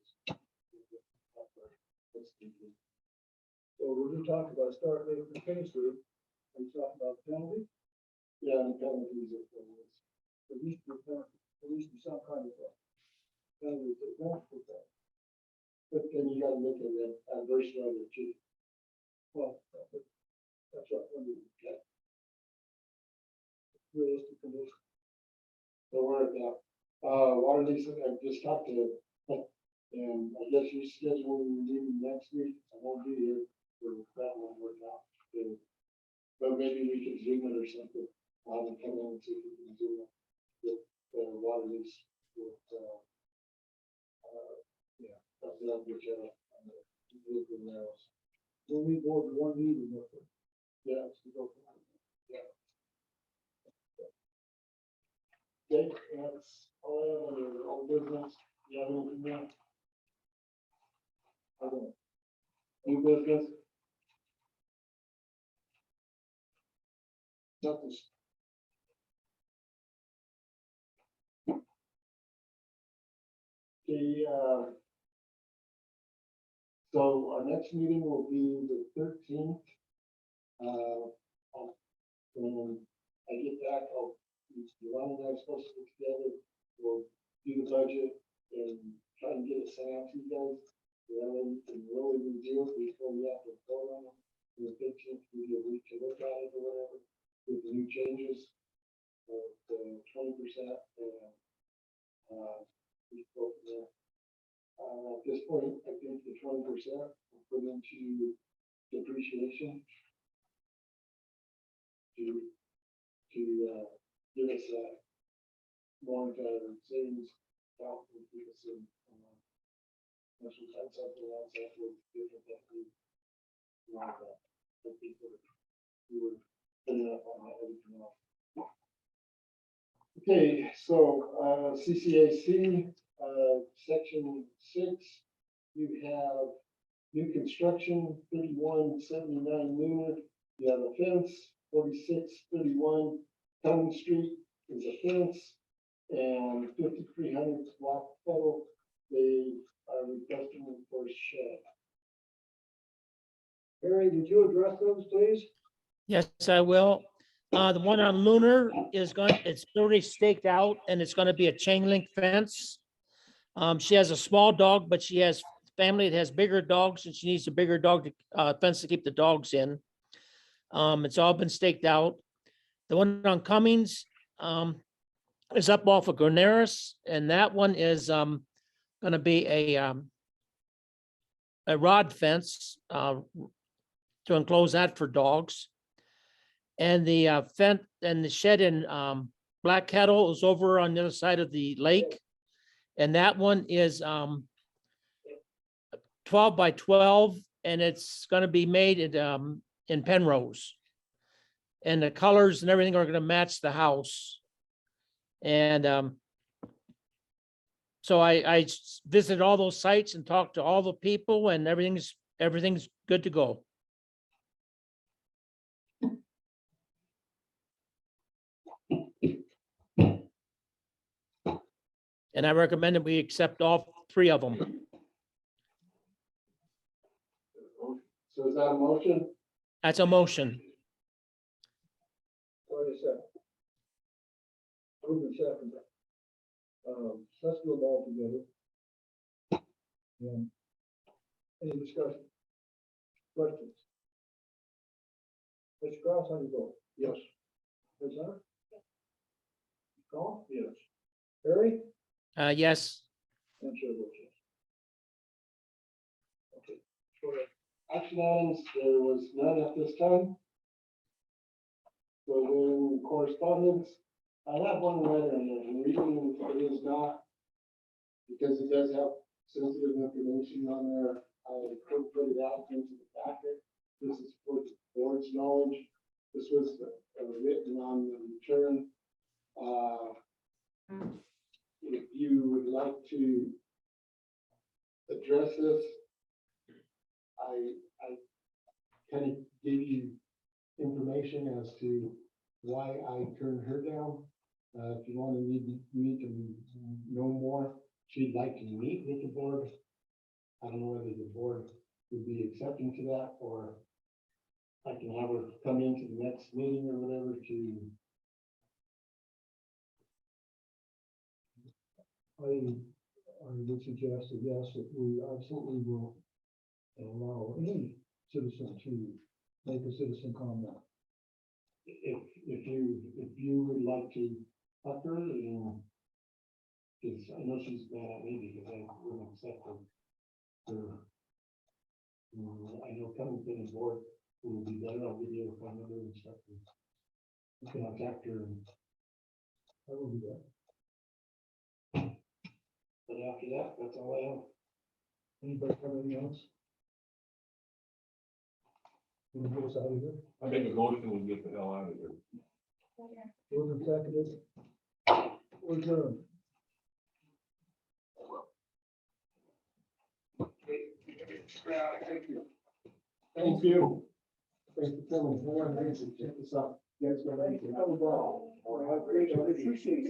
D: So we're gonna talk about start date and finish date. We talk about penalty.
A: Yeah, and penalties are for this.
D: At least some kind of penalty.
A: But then you gotta look at the adverse weather too.
D: Well, that's what we get. Realistic condition.
A: So we're at that, water lease, I just talked to, and I guess you schedule a meeting next week, I won't be here, for that one work out. And- But maybe we can zoom it or something, I'll have to come in and see if we can zoom it with, water lease, with, yeah, that'll get you up on the roof and narrows.
D: We'll meet more than one meeting with it.
A: Yeah, it's to go for that. Yeah. Okay, that's all I have on your old business. You have anything there? Okay. New business? Nothing. The, So our next meeting will be the 13th. When I get back, Ron and I are supposed to get together, we'll do the budget and try and get it sent out to you guys. And then we can really review it before we have to vote on it. And the 15th, we get a week to look at it or whatever, with the new changes. The 20% and, we go from there. At this point, I think the 20% will put into depreciation to give us that more savings account and give us some, once we find something else that was different that we want that. I think we were putting up on everything else. Okay, so, CCAC, section 6, you have new construction, 3179 Lunar, you have a fence, 4631 County Street is a fence, and 5300 Black Pedal, they are requesting for shed.
D: Harry, would you address those, please?
E: Yes, I will. The one on Lunar it's already staked out and it's gonna be a chain link fence. She has a small dog, but she has family that has bigger dogs and she needs a bigger dog fence to keep the dogs in. It's all been staked out. The one on Cummings, is up off of Graneris, and that one is, gonna be a rod fence, to enclose that for dogs. And the fence and the shed in Black Kettle is over on the other side of the lake. And that one is 12 by 12, and it's gonna be made in Penrose. And the colors and everything are gonna match the house. And so I visited all those sites and talked to all the people, and everything's good to go. And I recommend that we accept all 3 of them.
A: So is that a motion?
E: That's a motion.
D: Wait a second. Move in second. Let's do them all together. And any discussion? Questions? Mr. Cross, how do you vote?
A: Yes.
D: Ms. Hunter? Call?
A: Yes.
D: Harry?
E: Yes.
D: And chair votes yes.
A: Okay. For action items, there was none at this time. So then correspondence, I have one letter in there, and reading it is not, because it does have sensitive information on there, I could put it out into the packet. This is for the board's knowledge. This was written on the return. If you would like to address this, I kind of gave you information as to why I turned her down. If you want to need to know more, she'd like to meet with the board. I don't know whether the board would be accepting to that, or I can have her come into the next meeting or whatever to.
D: I would suggest that yes, that we absolutely will allow any citizen to make a citizen comment.
A: If you would like to talk to her, because I know she's mad at me because I wouldn't accept her. I know coming to the board will be better. I'll give you a phone number and stuff. You can contact her.
D: I will do that.
A: But after that, that's all I have.
D: Anybody have anything else? Can you get us out of here?
B: I make a motion, we get the hell out of here.
D: Moved and seconded. We're adjourned.
A: Thank you. Thank you. Thanks for coming. Hang on, thanks for checking this out. You guys gonna make it. I appreciate it.